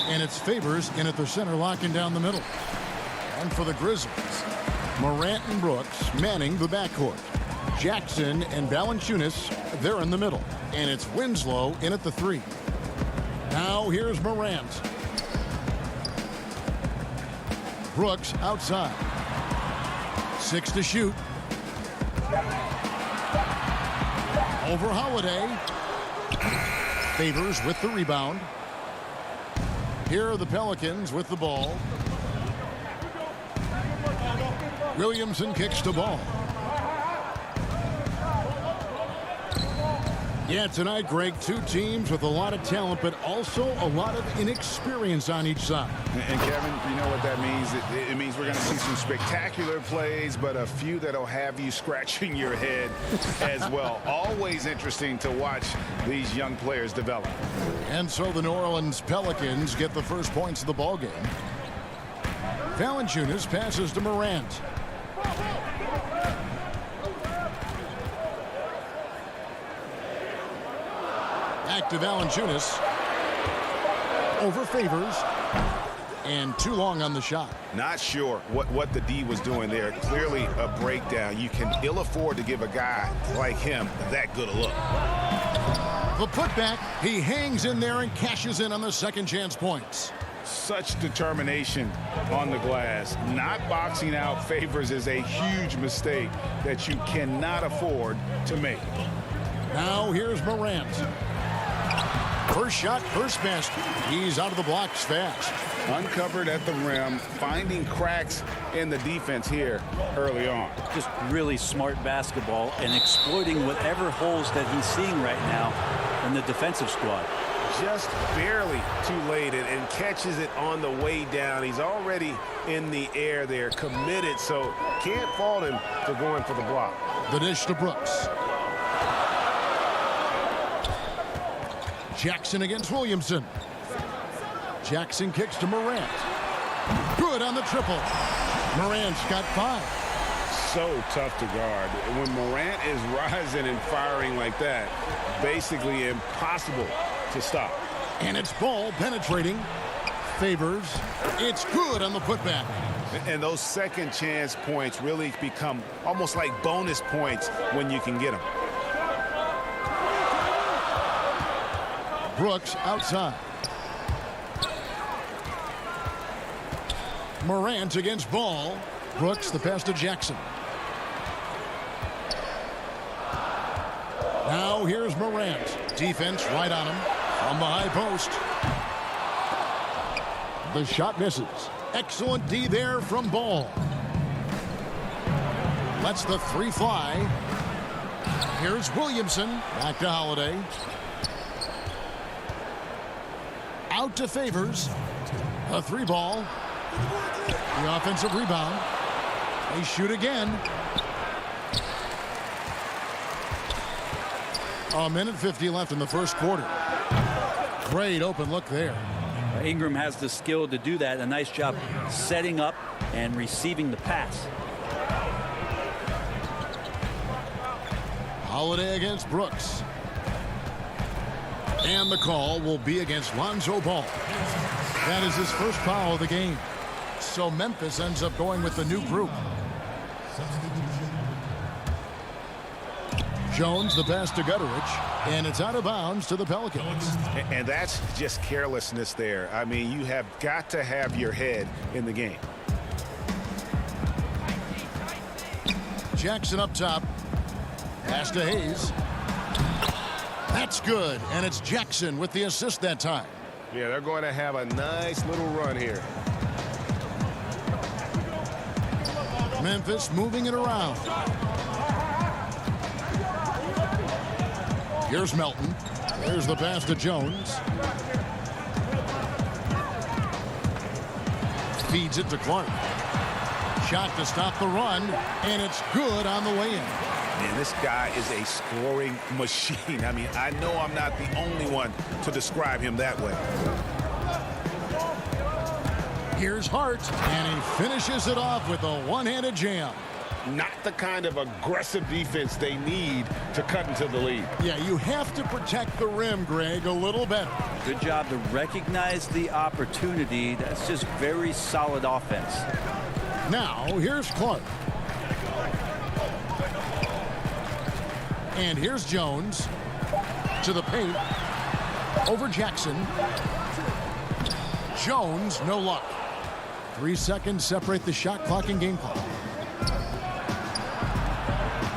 And it's Favors in at the center, locking down the middle. And for the Grizzlies, Morant and Brooks manning the backcourt. Jackson and Valanciunas, they're in the middle. And it's Winslow in at the 3. Now here's Morant. Brooks outside. 6 to shoot. Over Holiday. Favors with the rebound. Here are the Pelicans with the ball. Williamson kicks the ball. Yeah, tonight, Greg, two teams with a lot of talent, but also a lot of inexperience on each side. And Kevin, you know what that means? It means we're going to see some spectacular plays, but a few that'll have you scratching your head as well. Always interesting to watch these young players develop. And so the New Orleans Pelicans get the first points of the ball game. Valanciunas passes to Morant. Back to Valanciunas. Over Favors. And too long on the shot. Not sure what the D was doing there. Clearly a breakdown. You can ill afford to give a guy like him that good a look. The putback. He hangs in there and cashes in on the second chance points. Such determination on the glass. Not boxing out Favors is a huge mistake that you cannot afford to make. Now here's Morant. First shot, first basket. He's out of the blocks fast. Uncovered at the rim, finding cracks in the defense here early on. Just really smart basketball and exploiting whatever holes that he's seeing right now in the defensive squad. Just barely too late and catches it on the way down. He's already in the air there, committed, so can't fault him for going for the block. The dish to Brooks. Jackson against Williamson. Jackson kicks to Morant. Good on the triple. Morant's got 5. So tough to guard. When Morant is rising and firing like that, basically impossible to stop. And it's Ball penetrating. Favors. It's good on the putback. And those second chance points really become almost like bonus points when you can get them. Brooks outside. Morant against Ball. Brooks the pass to Jackson. Now here's Morant. Defense right on him from the high post. The shot misses. Excellent D there from Ball. Lets the 3 fly. Here's Williamson. Back to Holiday. Out to Favors. A 3 ball. The offensive rebound. They shoot again. A minute 50 left in the first quarter. Great open look there. Ingram has the skill to do that. A nice job setting up and receiving the pass. Holiday against Brooks. And the call will be against Lonzo Ball. That is his first foul of the game. So Memphis ends up going with the new group. Jones the pass to Gutteridge, and it's out of bounds to the Pelicans. And that's just carelessness there. I mean, you have got to have your head in the game. Jackson up top. Pass to Hayes. That's good, and it's Jackson with the assist that time. Yeah, they're going to have a nice little run here. Memphis moving it around. Here's Melton. There's the pass to Jones. Feeds it to Clark. Shot to stop the run, and it's good on the way in. Man, this guy is a scoring machine. I mean, I know I'm not the only one to describe him that way. Here's Hart, and he finishes it off with a one-handed jam. not the kind of aggressive defense they need to cut into the lead. Yeah, you have to protect the rim, Greg, a little better. Good job to recognize the opportunity. That's just very solid offense. Now, here's Clark. And here's Jones to the paint. Over Jackson. Jones, no luck. 3 seconds separate the shot clock and game clock.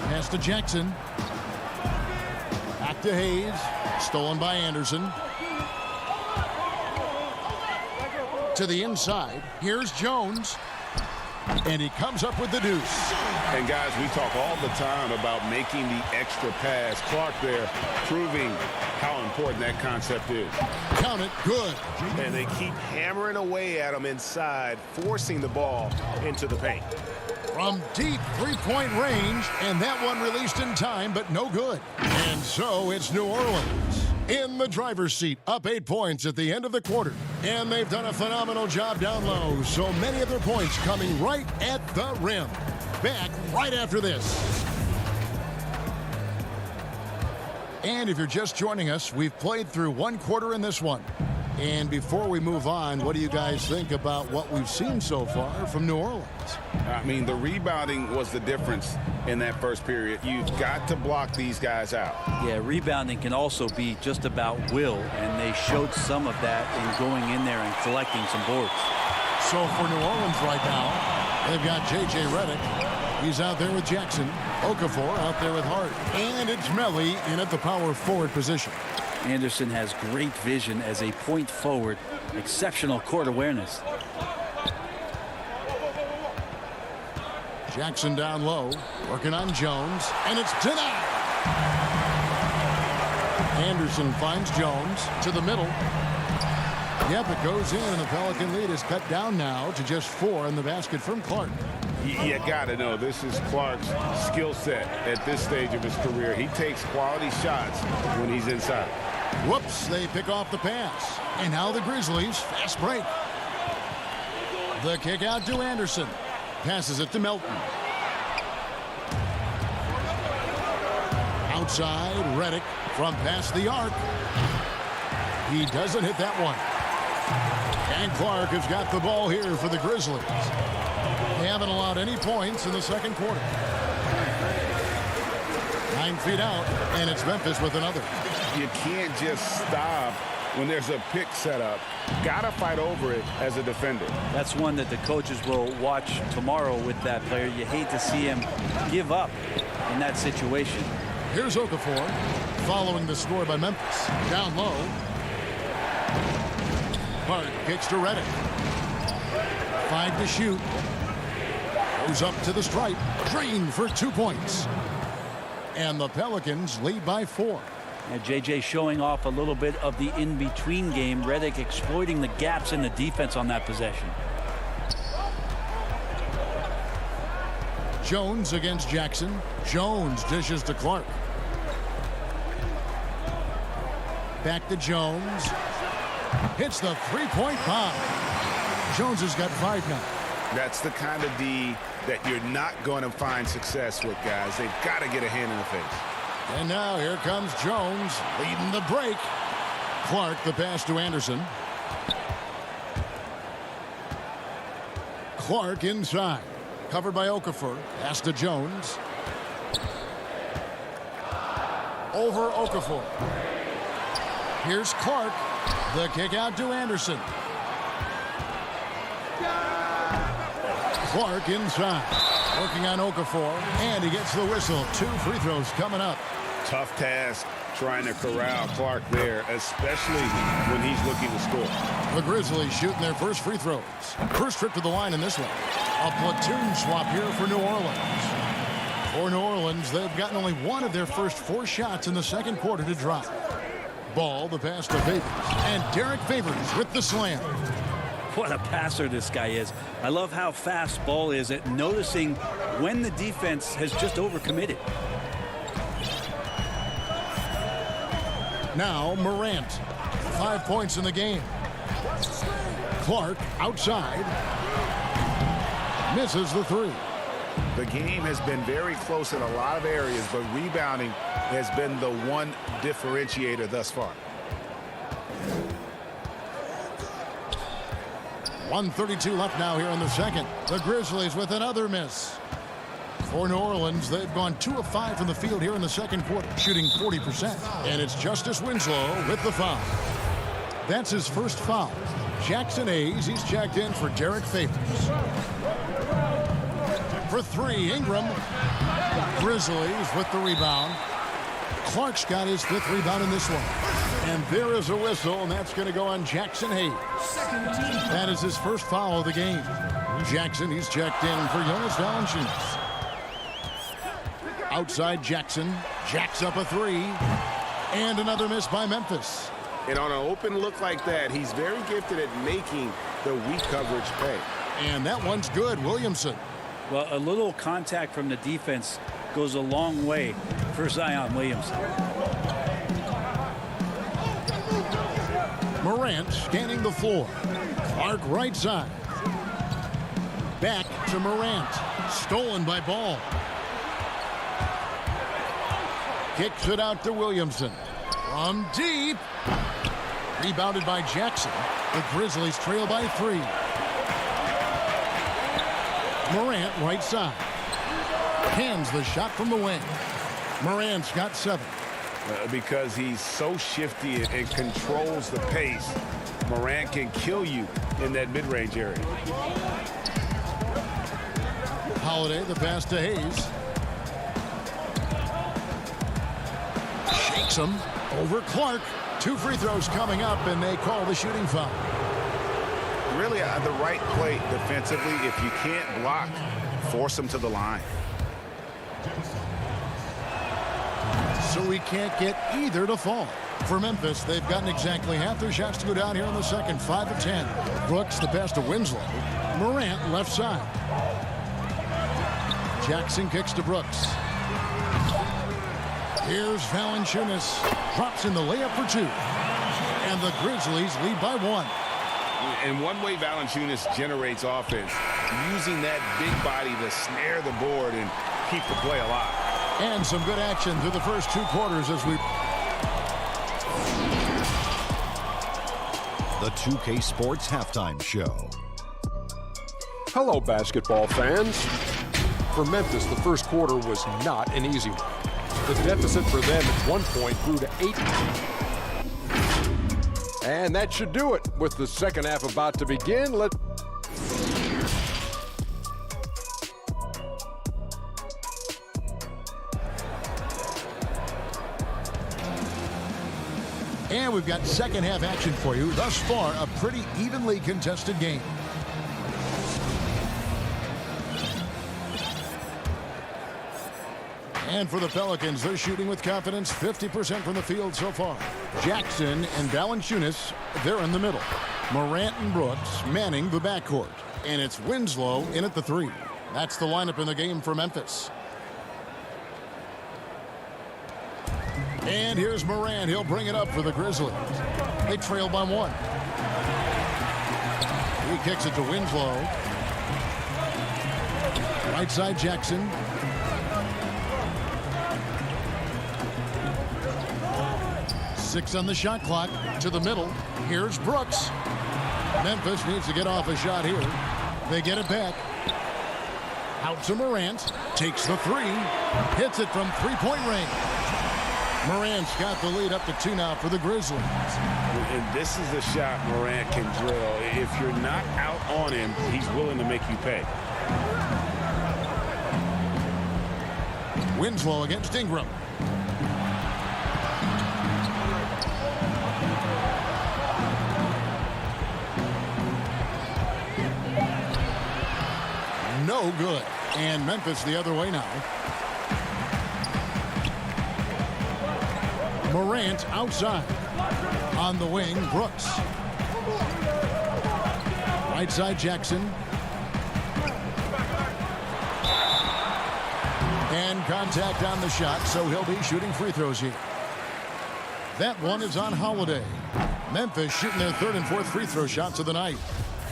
Pass to Jackson. Back to Hayes. Stolen by Anderson. To the inside. Here's Jones. And he comes up with the deuce. And guys, we talk all the time about making the extra pass. Clark there proving how important that concept is. Count it, good. And they keep hammering away at him inside, forcing the ball into the paint. From deep three-point range, and that one released in time, but no good. And so it's New Orleans in the driver's seat, up 8 points at the end of the quarter. And they've done a phenomenal job down low, so many of their points coming right at the rim. Back right after this. And if you're just joining us, we've played through 1 quarter in this one. And before we move on, what do you guys think about what we've seen so far from New Orleans? I mean, the rebounding was the difference in that first period. You've got to block these guys out. Yeah, rebounding can also be just about will, and they showed some of that in going in there and collecting some boards. So for New Orleans right now, they've got J.J. Redick. He's out there with Jackson. Okafor out there with Hart. And it's Melly in at the power forward position. Anderson has great vision as a point forward. Exceptional court awareness. Jackson down low, working on Jones, and it's denied. Anderson finds Jones to the middle. Yep, it goes in, and the Pelican lead is cut down now to just 4 in the basket from Clark. You got to know this is Clark's skill set at this stage of his career. He takes quality shots when he's inside. Whoops, they pick off the pass. And now the Grizzlies, fast break. The kick out to Anderson. Passes it to Melton. Outside, Redick from past the arc. He doesn't hit that one. And Clark has got the ball here for the Grizzlies. They haven't allowed any points in the second quarter. 9 feet out, and it's Memphis with another. You can't just stop when there's a pick set up. Gotta fight over it as a defender. That's one that the coaches will watch tomorrow with that player. You hate to see him give up in that situation. Here's Okafor following the score by Memphis. Down low. Hart kicks to Redick. 5 to shoot. Goes up to the stripe. Green for 2 points. And the Pelicans lead by 4. And J.J. showing off a little bit of the in-between game. Redick exploiting the gaps in the defense on that possession. Jones against Jackson. Jones dishes to Clark. Back to Jones. Hits the three-point bomb. Jones has got 5 now. That's the kind of D that you're not going to find success with, guys. They've got to get a hand in the face. And now here comes Jones leading the break. Clark the pass to Anderson. Clark inside. Covered by Okafor. Pass to Jones. Over Okafor. Here's Clark. The kick out to Anderson. Clark inside. Working on Okafor. And he gets the whistle. 2 free throws coming up. Tough task trying to corral Clark there, especially when he's looking to score. The Grizzlies shooting their first free throws. First trip to the line in this one. A platoon swap here for New Orleans. For New Orleans, they've gotten only 1 of their first 4 shots in the second quarter to drop. Ball, the pass to Favors. And Derek Favors with the slam. What a passer this guy is. I love how fast Ball is at noticing when the defense has just overcommitted. Now Morant. 5 points in the game. Clark outside. Misses the 3. The game has been very close in a lot of areas, but rebounding has been the one differentiator thus far. 1:32 left now here in the second. The Grizzlies with another miss. For New Orleans, they've gone 2 of 5 from the field here in the second quarter, shooting 40%. And it's Justice Winslow with the foul. That's his first foul. Jackson Hayes, he's checked in for Derek Favors. For 3, Ingram. Grizzlies with the rebound. Clark's got his 5th rebound in this one. And there is a whistle, and that's going to go on Jackson Hayes. That is his first foul of the game. Jackson, he's checked in for Jonas Valanciunas. Outside Jackson, jacks up a 3. And another miss by Memphis. And on an open look like that, he's very gifted at making the weak coverage pay. And that one's good. Williamson. Well, a little contact from the defense goes a long way for Zion Williamson. Morant scanning the floor. Clark right side. Back to Morant. Stolen by Ball. Kicks it out to Williamson. From deep. Rebounded by Jackson. The Grizzlies trail by 3. Morant right side. Hands the shot from the wing. Morant's got 7. Because he's so shifty and controls the pace, Morant can kill you in that mid-range area. Holiday, the pass to Hayes. Shakes him over Clark. 2 free throws coming up, and they call the shooting foul. Really, the right play defensively. If you can't block, force him to the line. So we can't get either to fall. For Memphis, they've gotten exactly half their shots to go down here in the second. 5 of 10. Brooks, the pass to Winslow. Morant, left side. Jackson kicks to Brooks. Here's Valanciunas. Drops in the layup for 2. And the Grizzlies lead by 1. And one way Valanciunas generates offense, using that big body to snare the board and keep the play alive. And some good action through the first 2 quarters as we... The 2K Sports Halftime Show. Hello, basketball fans. For Memphis, the first quarter was not an easy one. The deficit for them at one point grew to 8. And that should do it. With the second half about to begin, And we've got second half action for you. Thus far, a pretty evenly contested game. And for the Pelicans, they're shooting with confidence, 50% from the field so far. Jackson and Valanciunas, they're in the middle. Morant and Brooks manning the backcourt. And it's Winslow in at the 3. That's the lineup in the game for Memphis. And here's Morant. He'll bring it up for the Grizzlies. They trail by 1. He kicks it to Winslow. Right side Jackson. Six on the shot clock. To the middle. Here's Brooks. Memphis needs to get off a shot here. They get it back. Out to Morant. Takes the 3. Hits it from 3-point range. Morant's got the lead up to 2 now for the Grizzlies. And this is the shot Morant can drill. If you're not out on him, he's willing to make you pay. Winslow against Ingram. No good. And Memphis the other way now. Morant outside. On the wing, Brooks. Right side, Jackson. And contact on the shot, so he'll be shooting free throws here. That one is on Holiday. Memphis shooting their 3rd and 4th free throw shots of the night.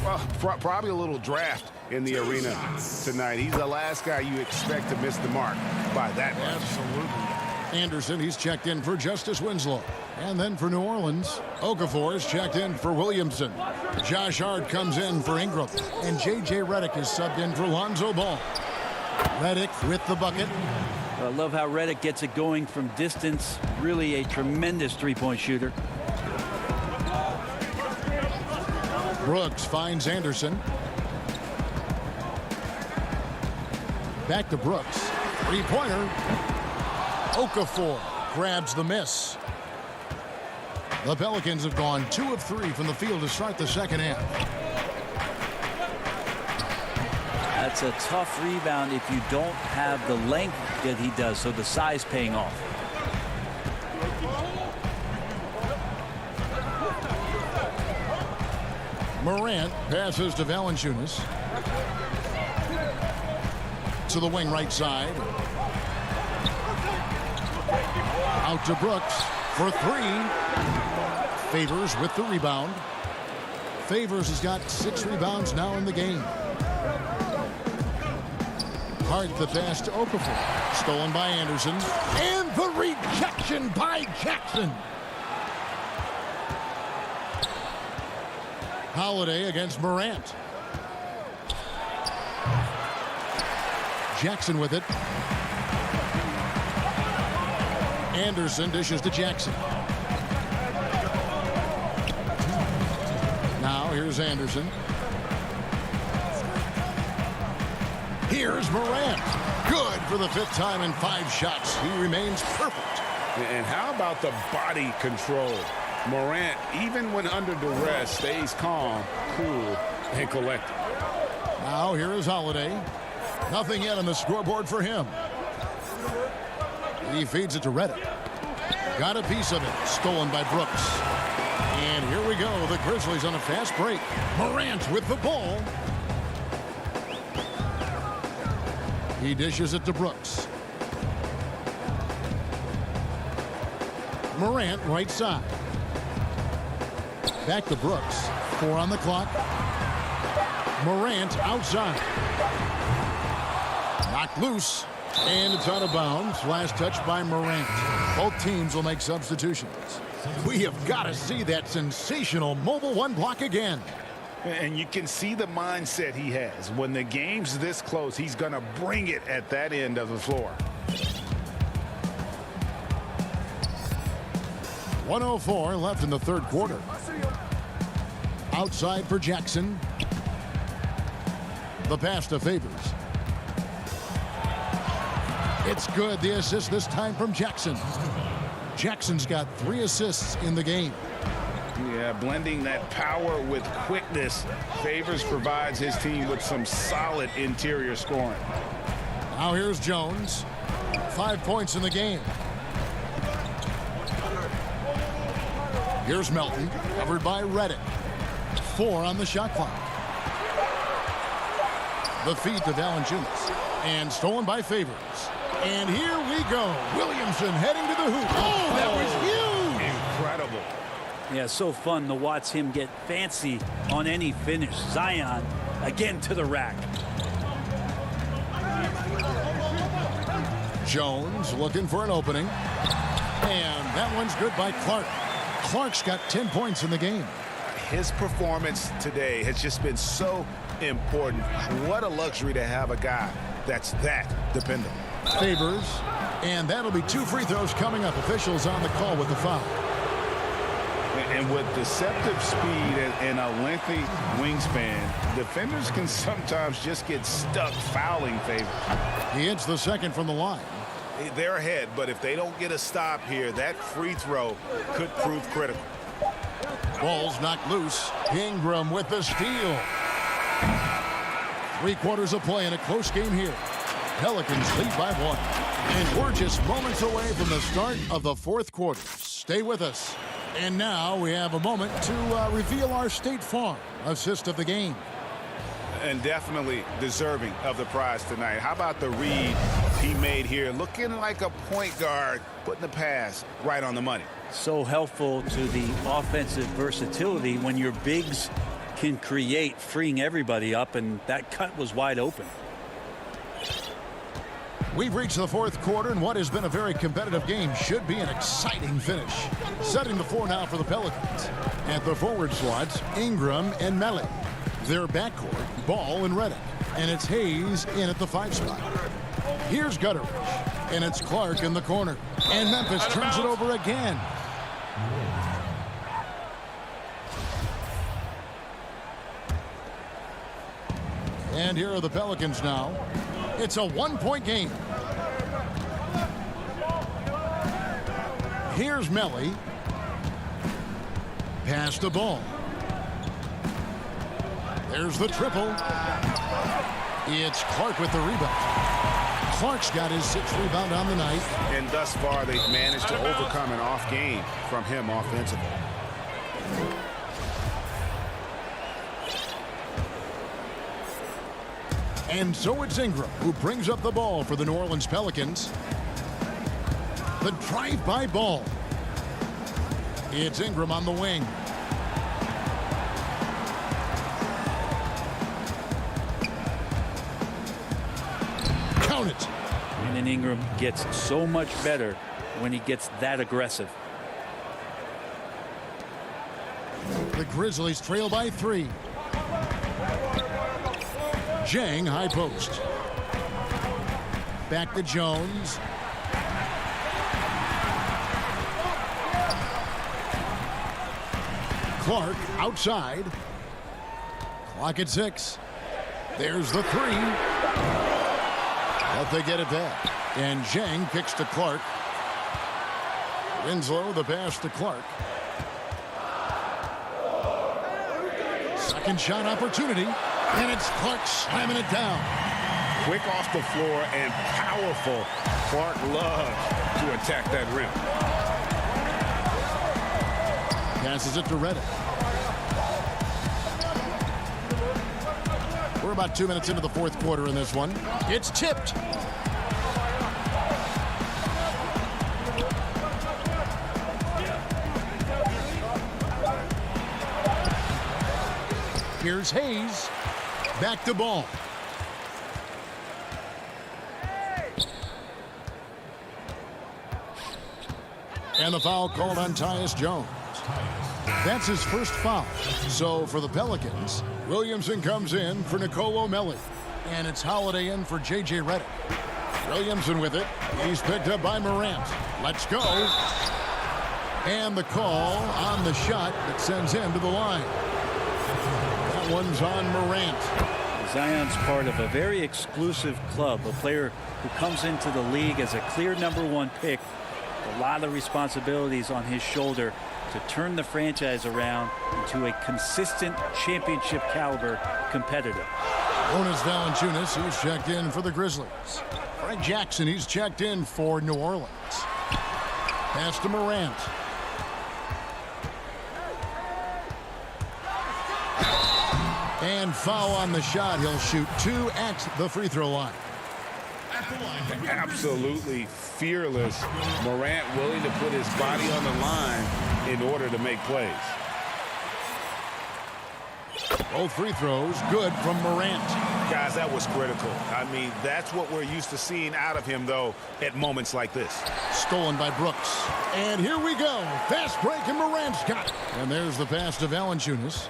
Well, probably a little draft in the arena tonight. He's the last guy you expect to miss the mark by that much. Absolutely. Anderson, he's checked in for Justice Winslow. And then for New Orleans, Okafor is checked in for Williamson. Josh Hart comes in for Ingram. And J.J. Redick is subbed in for Lonzo Ball. Redick with the bucket. I love how Redick gets it going from distance. Really a tremendous three-point shooter. Brooks finds Anderson. Back to Brooks. Three-pointer. Okafor grabs the miss. The Pelicans have gone 2 of 3 from the field to start the second half. That's a tough rebound if you don't have the length that he does, so the size paying off. Morant passes to Valanciunas. To the wing right side. Out to Brooks for 3. Favors with the rebound. Favors has got 6 rebounds now in the game. Hart the pass to Okafor. Stolen by Anderson. And the rejection by Jackson. Holiday against Morant. Jackson with it. Anderson dishes to Jackson. Now here's Anderson. Here's Morant. Good for the 5th time in 5 shots. He remains perfect. And how about the body control? Morant, even when under duress, stays calm, cool, and collected. Now here is Holiday. Nothing yet on the scoreboard for him. He feeds it to Redick. Got a piece of it. Stolen by Brooks. And here we go. The Grizzlies on a fast break. Morant with the ball. He dishes it to Brooks. Morant right side. Back to Brooks. 4 on the clock. Morant outside. Knocked loose. And it's out of bounds. Last touch by Morant. Both teams will make substitutions. We have got to see that sensational mobile 1 block again. And you can see the mindset he has. When the game's this close, he's going to bring it at that end of the floor. 1:04 left in the 3rd quarter. Outside for Jackson. The pass to Favors. It's good. The assist this time from Jackson. Jackson's got 3 assists in the game. Yeah, blending that power with quickness. Favors provides his team with some solid interior scoring. Now here's Jones. 5 points in the game. Here's Melton, covered by Redick. 4 on the shot clock. The feed to Valanciunas. And stolen by Favors. And here we go. Williamson heading to the hoop. Oh, that was huge. Incredible. Yeah, so fun to watch him get fancy on any finish. Zion again to the rack. Jones looking for an opening. And that one's good by Clark. Clark's got 10 points in the game. His performance today has just been so important. What a luxury to have a guy that's that dependable. Favors. And that'll be 2 free throws coming up. Officials on the call with the foul. And with deceptive speed and a lengthy wingspan, defenders can sometimes just get stuck fouling Favors. He hits the second from the line. They're ahead, but if they don't get a stop here, that free throw could prove critical. Ball's knocked loose. Ingram with the steal. 3 quarters of play in a close game here. Pelicans lead by 1. And we're just moments away from the start of the 4th quarter. Stay with us. And now we have a moment to reveal our State Farm assist of the game. And definitely deserving of the prize tonight. How about the read he made here? Looking like a point guard, putting the pass right on the money. So helpful to the offensive versatility when your bigs can create, freeing everybody up, and that cut was wide open. We've reached the fourth quarter, and what has been a very competitive game should be an exciting finish. Setting the floor now for the Pelicans. At the forward slots, Ingram and Melly. Their backcourt, Ball and Redick. And it's Hayes in at the 5 spot. Here's Gutteridge, and it's Clark in the corner. And Memphis turns it over again. And here are the Pelicans now. It's a 1-point game. Here's Melly. Pass the ball. There's the triple. It's Clark with the rebound. Clark's got his 6th rebound on the night. And thus far, they've managed to overcome an off game from him offensively. And so it's Ingram who brings up the ball for the New Orleans Pelicans. The drive-by ball. It's Ingram on the wing. Count it. And Ingram gets so much better when he gets that aggressive. The Grizzlies trail by 3. Jang high post. Back to Jones. Clark outside. Clock at 6. There's the 3. But they get it back. And Jang kicks to Clark. Winslow the pass to Clark. Second shot opportunity. And it's Clark slamming it down. Quick off the floor and powerful. Clark loves to attack that rim. Passes it to Redick. We're about 2 minutes into the fourth quarter in this one. It's tipped. Here's Hayes. Back to Ball. And the foul called on Tyus Jones. That's his first foul. So for the Pelicans, Williamson comes in for Nicolo Melli. And it's Holiday in for J.J. Redick. Williamson with it. He's picked up by Morant. Let's go. And the call on the shot that sends him to the line. That one's on Morant. Zion's part of a very exclusive club, a player who comes into the league as a clear #1 pick. A lot of responsibilities on his shoulder to turn the franchise around into a consistent championship caliber competitor. Jonas Valanciunas, he's checked in for the Grizzlies. Fred Jackson, he's checked in for New Orleans. Pass to Morant. And foul on the shot. He'll shoot 2 at the free throw line. Absolutely fearless. Morant willing to put his body on the line in order to make plays. Both free throws good from Morant. Guys, that was critical. I mean, that's what we're used to seeing out of him, though, at moments like this. Stolen by Brooks. And here we go. Fast break, and Morant's got it. And there's the pass to Valanciunas.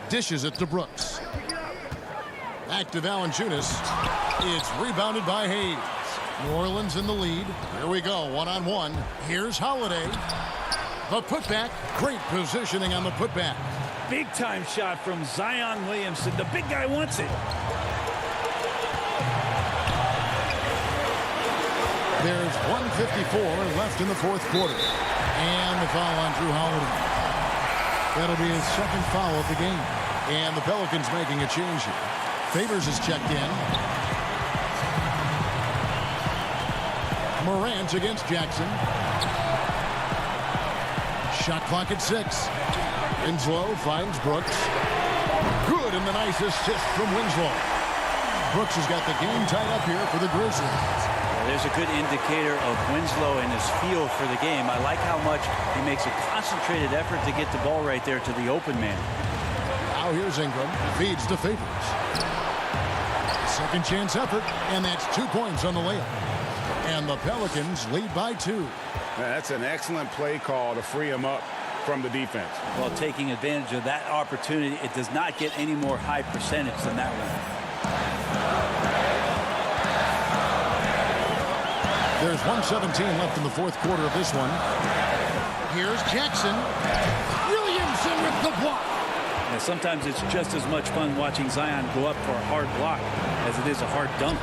Dishes it to Brooks. Back to Valanciunas. It's rebounded by Hayes. New Orleans in the lead. Here we go, one-on-one. Here's Holiday. The putback. Great positioning on the putback. Big time shot from Zion Williamson. The big guy wants it. There's 1:54 left in the fourth quarter. And the foul on Drew Holiday. That'll be his second foul of the game. And the Pelicans making a change here. Favors is checked in. Morant against Jackson. Shot clock at 6. Winslow finds Brooks. Good, and the nice assist from Winslow. Brooks has got the game tied up here for the Grizzlies. There's a good indicator of Winslow and his feel for the game. I like how much he makes a concentrated effort to get the ball right there to the open man. Now here's Ingram. Feeds to Favors. Second chance effort, and that's 2 points on the layup. And the Pelicans lead by 2. That's an excellent play call to free him up from the defense. Well, taking advantage of that opportunity, it does not get any more high percentage than that one. There's 1:17 left in the fourth quarter of this one. Here's Jackson. Williamson with the block. And sometimes it's just as much fun watching Zion go up for a hard block as it is a hard dunk.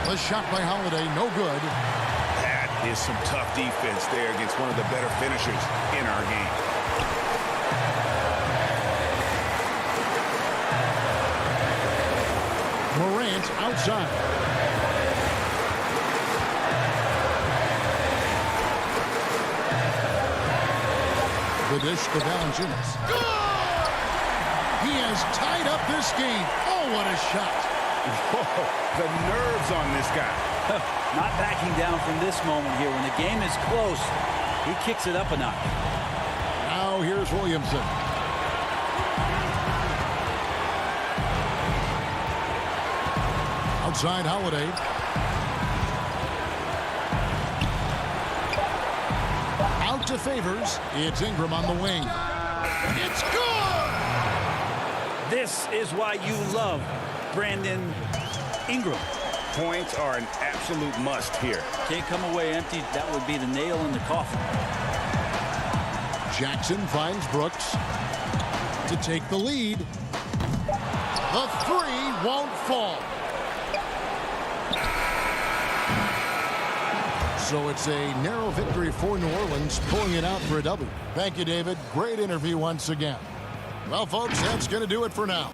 The shot by Holiday, no good. That is some tough defense there against one of the better finishers in our game. Morant outside. The dish to Valanciunas. He has tied up this game. Oh, what a shot. Whoa, the nerves on this guy. Not backing down from this moment here. When the game is close, he kicks it up a notch. Now here's Williamson. Outside Holiday. Out to Favors. It's Ingram on the wing. It's good! This is why you love Brandon Ingram. Points are an absolute must here. Can't come away empty. That would be the nail in the coffin. Jackson finds Brooks to take the lead. The three won't fall. So it's a narrow victory for New Orleans, pulling it out for a W. Thank you, David. Great interview once again. Well, folks, that's going to do it for now.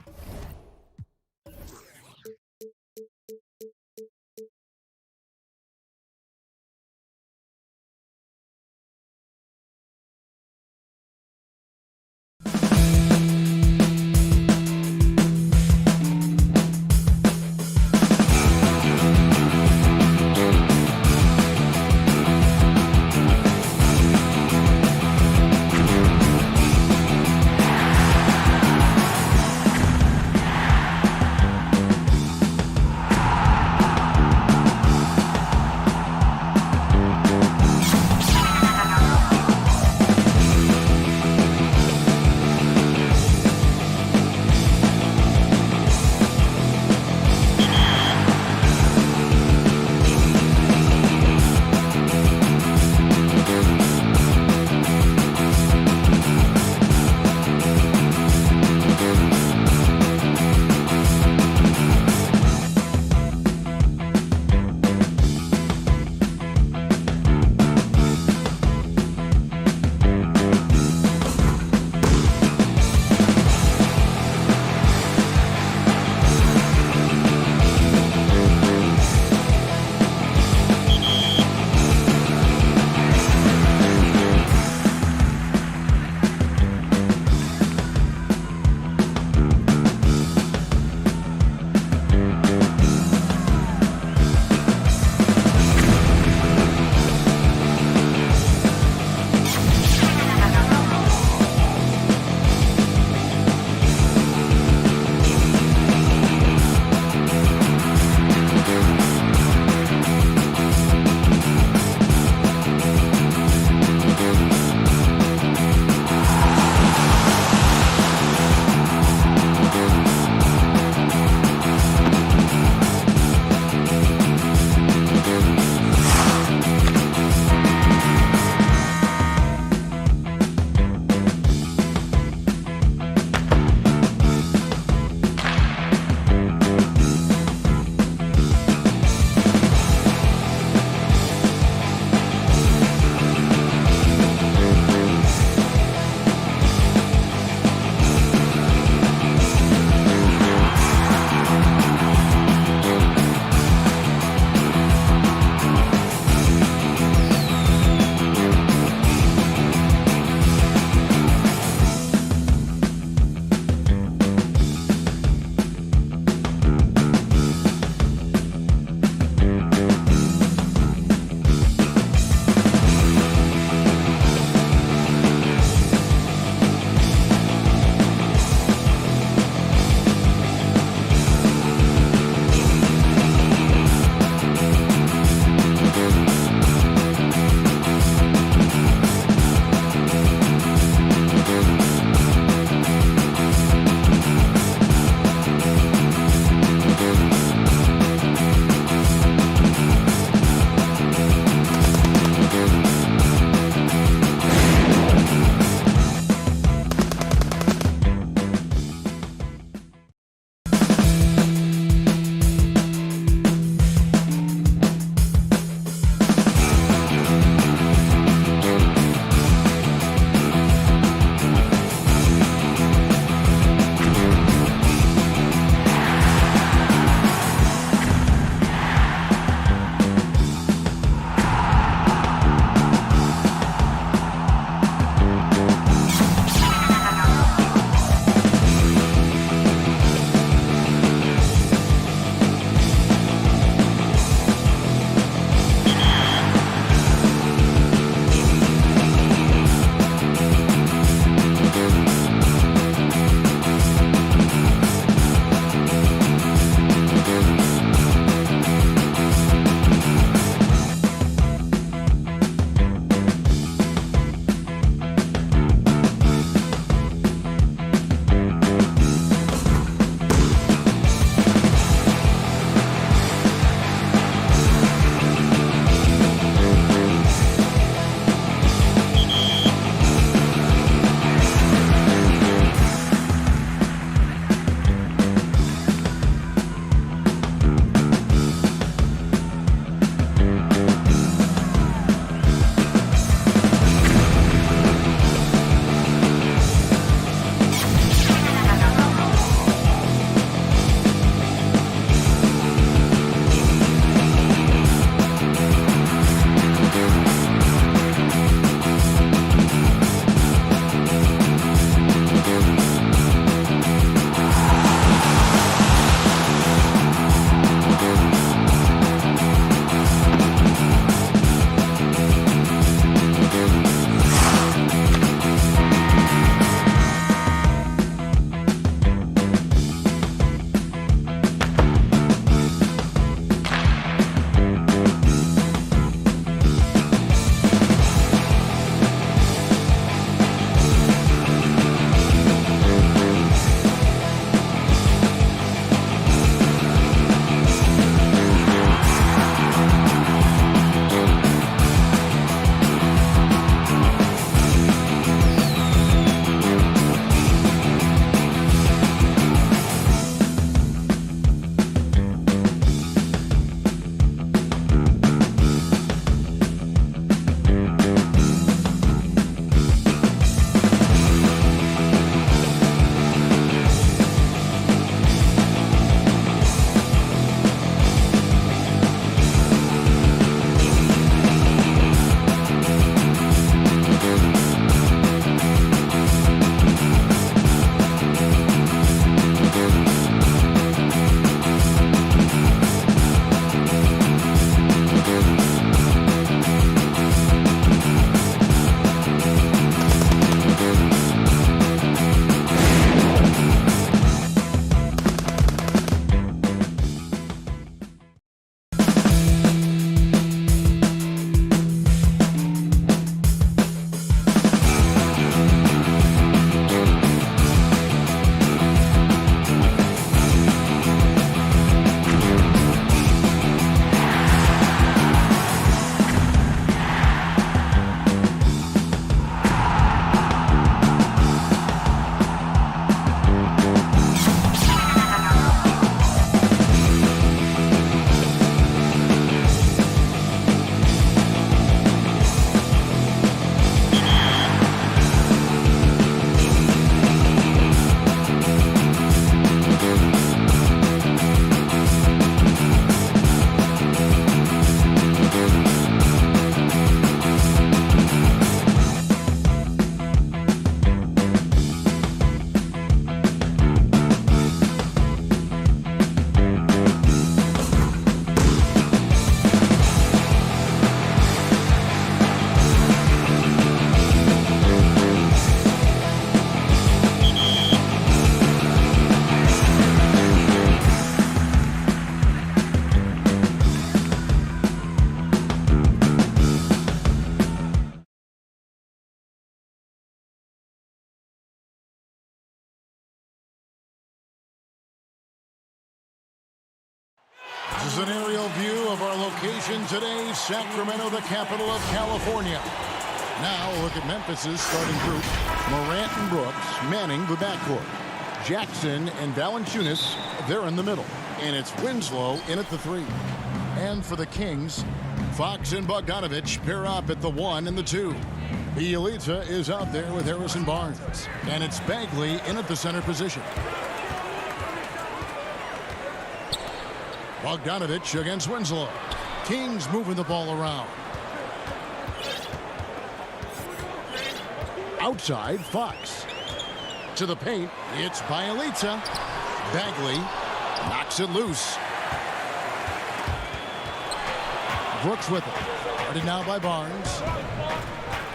action today. Sacramento, the capital of California. Now look at Memphis's starting group. Morant and Brooks manning the backcourt. Jackson and Valanciunas, they're in the middle. And it's Winslow in at the 3. And for the Kings, Fox and Bogdanovich pair up at the 1 and the 2. Bielitsa is out there with Harrison Barnes. And it's Bagley in at the center position. Bogdanovich against Winslow. Kings moving the ball around. Outside, Fox. To the paint, it's Bielitsa. Bagley knocks it loose. Brooks with it. Guarded now by Barnes.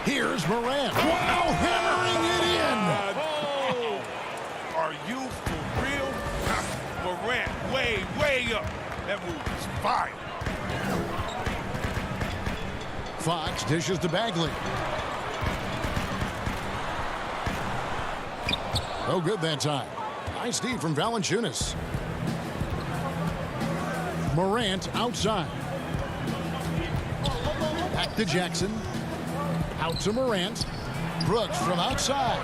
Here's Morant. Wow, hammering it in. Oh, are you for real? Morant, way up. That move is fire. Fox dishes to Bagley. No good that time. Nice D from Valanciunas. Morant outside. Back to Jackson. Out to Morant. Brooks from outside.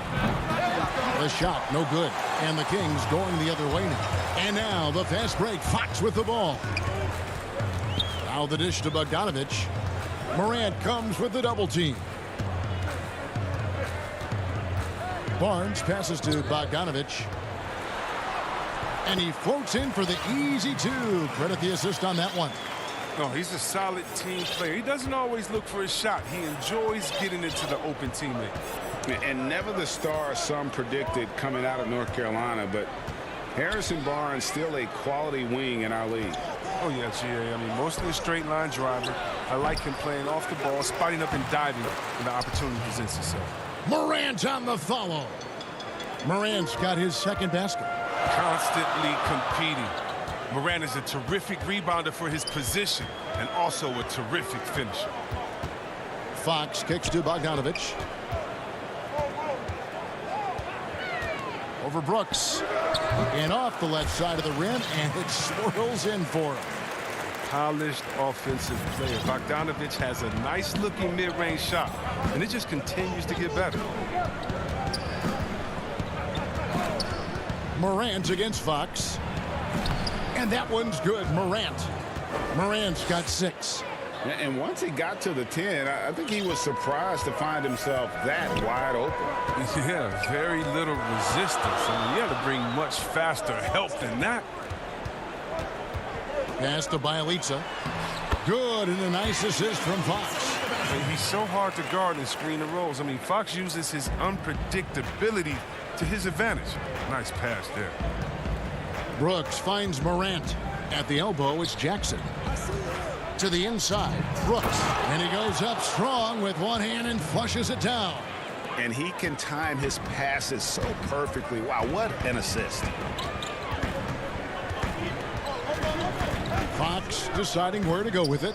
The shot, no good. And the Kings going the other way now. And now the fast break. Fox with the ball. Now the dish to Bogdanovich. Morant comes with the double team. Barnes passes to Bogdanovich. And he floats in for the easy 2. Credit the assist on that one. No, he's a solid team player. He doesn't always look for a shot. He enjoys getting into the open teammate. And never the star some predicted coming out of North Carolina, but Harrison Barnes still a quality wing in our league. Oh, yeah, GA. I mean, mostly a straight line driver. I like him playing off the ball, spotting up and diving when the opportunity presents itself. Morant on the follow. Morant's got his second basket. Constantly competing. Morant is a terrific rebounder for his position and also a terrific finisher. Fox kicks to Bogdanovich. Over Brooks. And off the left side of the rim, and it swirls in for him. Polished offensive player. Bogdanovich has a nice-looking mid-range shot, and it just continues to get better. Morant against Fox. And that one's good. Morant's got 6. And once he got to the 10, I think he was surprised to find himself that wide open. Yeah, very little resistance. I mean, you have to bring much faster help than that. Pass to Bielitsa. Good, and a nice assist from Fox. And he's so hard to guard and screen the rolls. I mean, Fox uses his unpredictability to his advantage. Nice pass there. Brooks finds Morant. At the elbow, it's Jackson. To the inside, Brooks. And he goes up strong with one hand and flushes it down. And he can time his passes so perfectly. Wow, what an assist. Fox deciding where to go with it.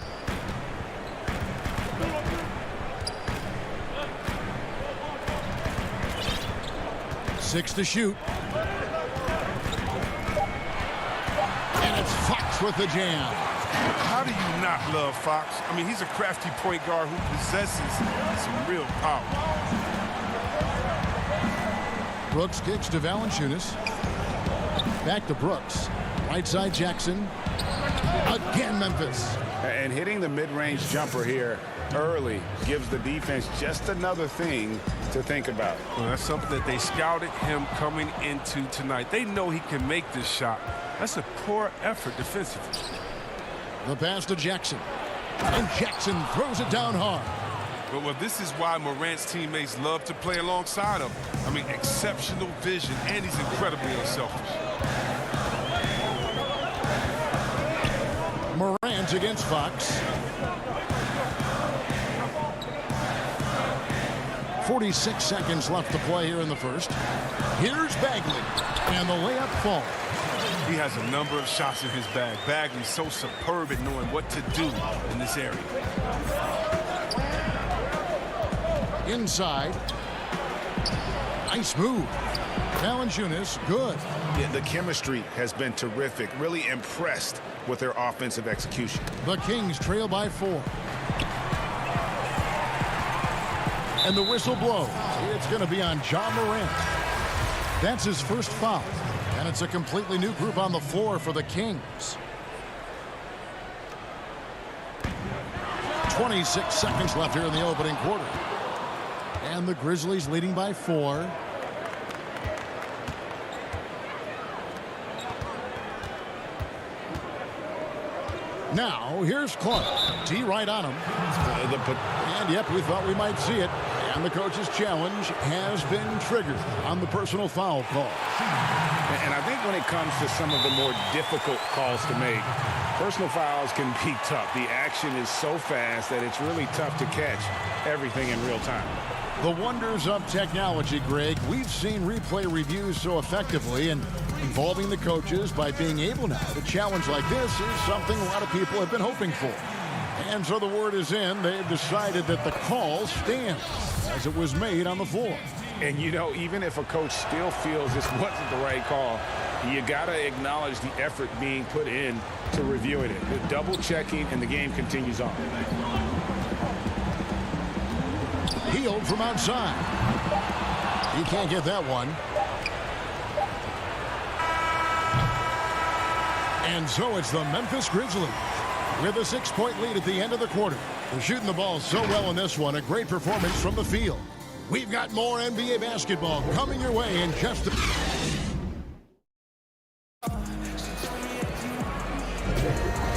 Six to shoot. And it's Fox with the jam. How do you not love Fox? I mean, he's a crafty point guard who possesses some real power. Brooks kicks to Valanciunas. Back to Brooks. Right side Jackson. Again Memphis. And hitting the mid-range jumper here early gives the defense just another thing to think about. Well, that's something that they scouted him coming into tonight. They know he can make this shot. That's a poor effort defensively. The pass to Jackson. And Jackson throws it down hard. Well, this is why Morant's teammates love to play alongside him. I mean, exceptional vision, and he's incredibly unselfish. Morant against Fox. 46 seconds left to play here in the first. Here's Bagley. And the layup falls. He has a number of shots in his bag. Bagley's so superb at knowing what to do in this area. Inside. Nice move. Valanciunas, good. Yeah, the chemistry has been terrific. Really impressed with their offensive execution. The Kings trail by 4. And the whistle blows. It's going to be on Ja Morant. That's his first foul. And it's a completely new group on the floor for the Kings. 26 seconds left here in the opening quarter. And the Grizzlies leading by 4. Now, here's Clark. T right on him. And, yep, we thought we might see it. And the coach's challenge has been triggered on the personal foul call. And I think when it comes to some of the more difficult calls to make, personal fouls can be tough. The action is so fast that it's really tough to catch everything in real time. The wonders of technology, Greg. We've seen replay reviews so effectively, and involving the coaches by being able now to challenge like this is something a lot of people have been hoping for. And so the word is in. They've decided that the call stands as it was made on the floor. And, you know, even if a coach still feels this wasn't the right call, you got to acknowledge the effort being put in to reviewing it. The double checking, and the game continues on. Healed from outside. He can't get that one. And so it's the Memphis Grizzlies with a 6-point lead at the end of the quarter. They're shooting the ball so well in this one. A great performance from the field. We've got more NBA basketball coming your way in just a...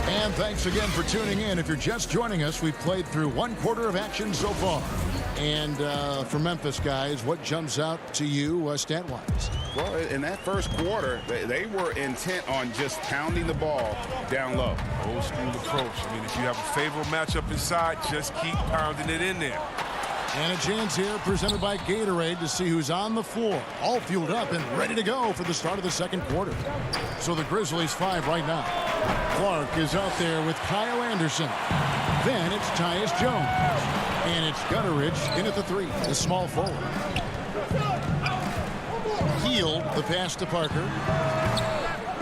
And thanks again for tuning in. If you're just joining us, we've played through 1 quarter of action so far. And for Memphis, guys, what jumps out to you stat-wise? Well, in that first quarter, they were intent on just pounding the ball down low. Old school approach. I mean, if you have a favorable matchup inside, just keep pounding it in there. And a chance here presented by Gatorade to see who's on the floor. All fueled up and ready to go for the start of the second quarter. So the Grizzlies 5 right now. Clark is out there with Kyle Anderson. Then it's Tyus Jones. And it's Gutteridge in at the 3, the small forward. Healed the pass to Parker.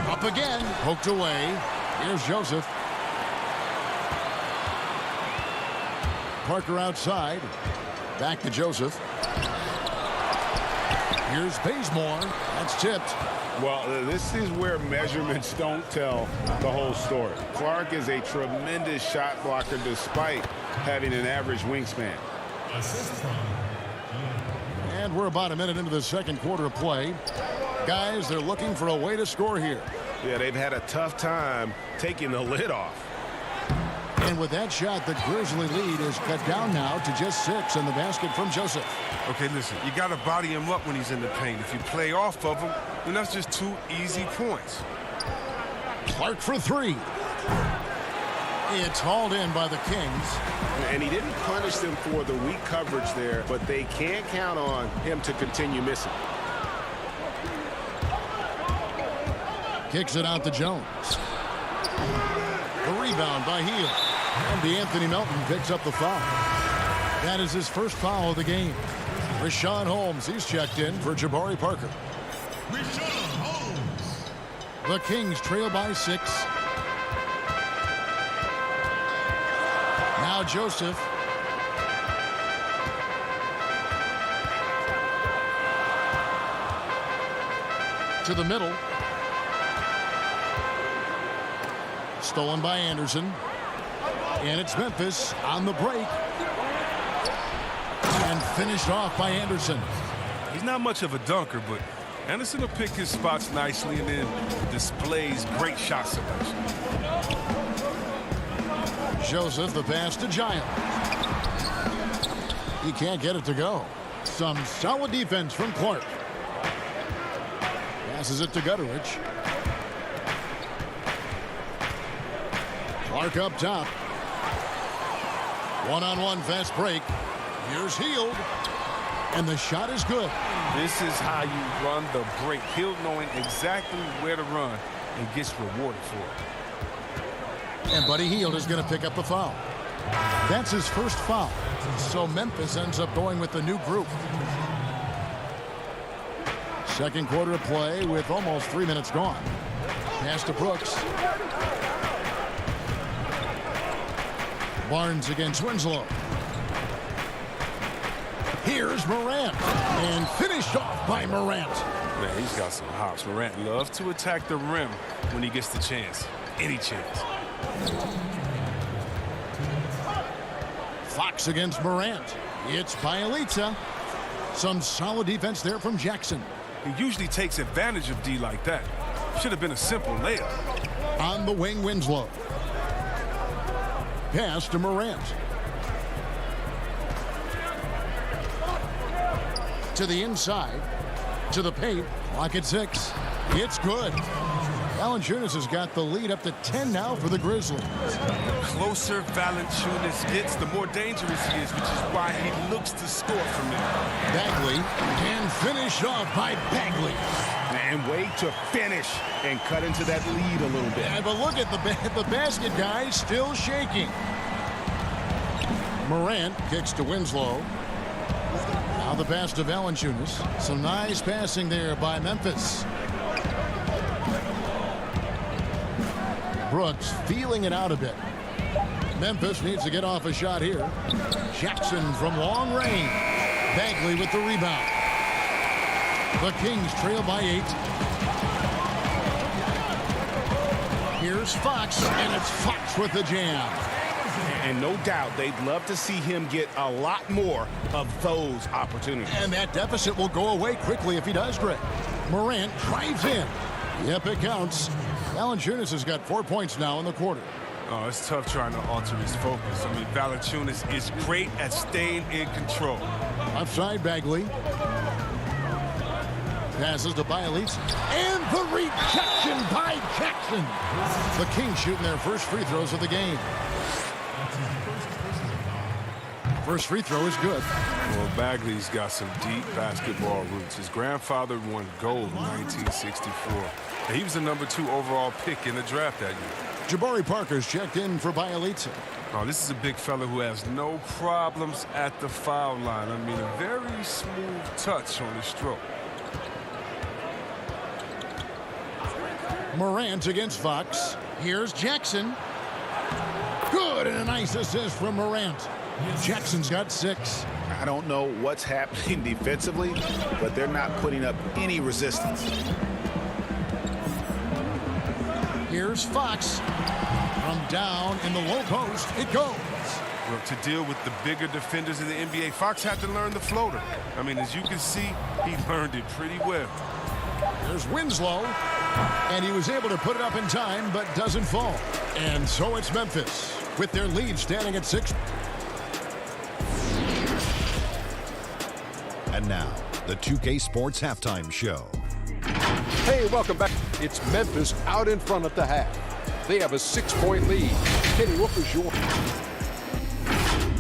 Up again, poked away. Here's Joseph. Parker outside. Back to Joseph. Here's Bazemore. That's tipped. Well, this is where measurements don't tell the whole story. Clark is a tremendous shot blocker despite having an average wingspan. And we're about a minute into the second quarter of play. Guys, they're looking for a way to score here. Yeah, they've had a tough time taking the lid off. And with that shot, the Grizzly lead is cut down now to just 6 in the basket from Joseph. Okay, listen, you got to body him up when he's in the paint. If you play off of him, then that's just 2 easy points. Clark for 3. It's hauled in by the Kings. And he didn't punish them for the weak coverage there, but they can't count on him to continue missing. Kicks it out to Jones. The rebound by Hield. And DeAnthony Melton picks up the foul. That is his first foul of the game. Rashawn Holmes, he's checked in for Jabari Parker. Rashawn Holmes. The Kings trail by 6. Now Joseph. To the middle. Stolen by Anderson. And it's Memphis on the break. And finished off by Anderson. He's not much of a dunker, but Anderson will pick his spots nicely and then displays great shot selection. Joseph, the pass to Giant. He can't get it to go. Some solid defense from Clark. Passes it to Gutteridge. Clark up top. One-on-one fast break. Here's Hield. And the shot is good. This is how you run the break. Hield knowing exactly where to run and gets rewarded for it. And Buddy Hield is going to pick up the foul. That's his first foul. So Memphis ends up going with the new group. Second quarter of play with almost 3 minutes gone. Pass to Brooks. Barnes against Winslow. Here's Morant. And finished off by Morant. Man, he's got some hops. Morant loves to attack the rim when he gets the chance. Any chance. Fox against Morant. It's Bielitsa. Some solid defense there from Jackson. He usually takes advantage of D like that. Should have been a simple layup. On the wing, Winslow. Pass to Morant. To the inside. To the paint. Clock at 6. It's good. Valanciunas has got the lead up to 10 now for the Grizzlies. The closer Valanciunas gets, the more dangerous he is, which is why he looks to score from it. Bagley, and finished off by Bagley. And wait to finish and cut into that lead a little bit. Yeah, but look at the basket, guys, still shaking. Morant kicks to Winslow. Now the pass to Valanciunas. Some nice passing there by Memphis. Brooks feeling it out a bit. Memphis needs to get off a shot here. Jackson from long range. Bagley with the rebound. The Kings trail by 8. Here's Fox, and it's Fox with the jam. And no doubt they'd love to see him get a lot more of those opportunities. And that deficit will go away quickly if he does, Greg. Morant drives in. Yep, it counts. Valanciunas has got 4 points now in the quarter. Oh, it's tough trying to alter his focus. I mean, Valanciunas is great at staying in control. Outside Bagley. Passes to Bielitsa. And the rejection by Jackson. The Kings shooting their first free throws of the game. First free throw is good. Well, Bagley's got some deep basketball roots. His grandfather won gold in 1964. And he was the #2 overall pick in the draft that year. Jabari Parker's checked in for Bielitsa. Oh, this is a big fella who has no problems at the foul line. I mean, a very smooth touch on his stroke. Morant against Fox. Here's Jackson. Good, and a nice assist from Morant. Jackson's got 6. I don't know what's happening defensively, but they're not putting up any resistance. Here's Fox. From down in the low post, it goes. Well, to deal with the bigger defenders in the NBA, Fox had to learn the floater. I mean, as you can see, he learned it pretty well. There's Winslow, and he was able to put it up in time, but doesn't fall. And so it's Memphis, with their lead standing at 6. And now, the 2K Sports Halftime Show. Hey, welcome back. It's Memphis out in front at the half. They have a 6-point lead. Kenny, what was your...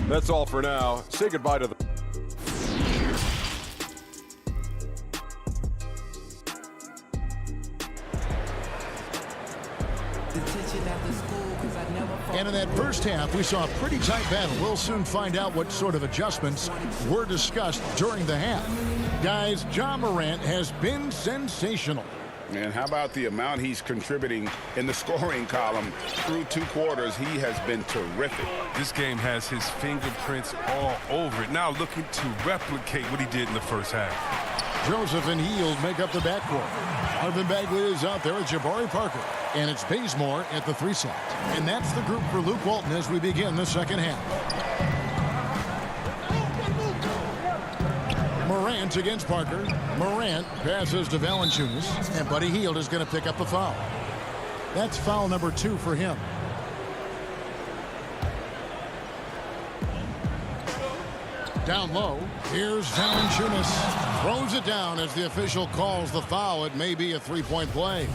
That's all for now. Say goodbye to the... And in that first half, we saw a pretty tight battle. We'll soon find out what sort of adjustments were discussed during the half. Guys, Ja Morant has been sensational. And how about the amount he's contributing in the scoring column through 2 quarters? He has been terrific. This game has his fingerprints all over it. Now looking to replicate what he did in the first half. Joseph and Hield make up the backcourt. Marvin Bagley is out there with Jabari Parker. And it's Bazemore at the 3 slot. And that's the group for Luke Walton as we begin the second half. Morant against Parker. Morant passes to Valanciunas. And Buddy Hield is going to pick up the foul. That's foul number 2 for him. Down low. Here's Valanciunas. Throws it down as the official calls the foul. It may be a 3-point play.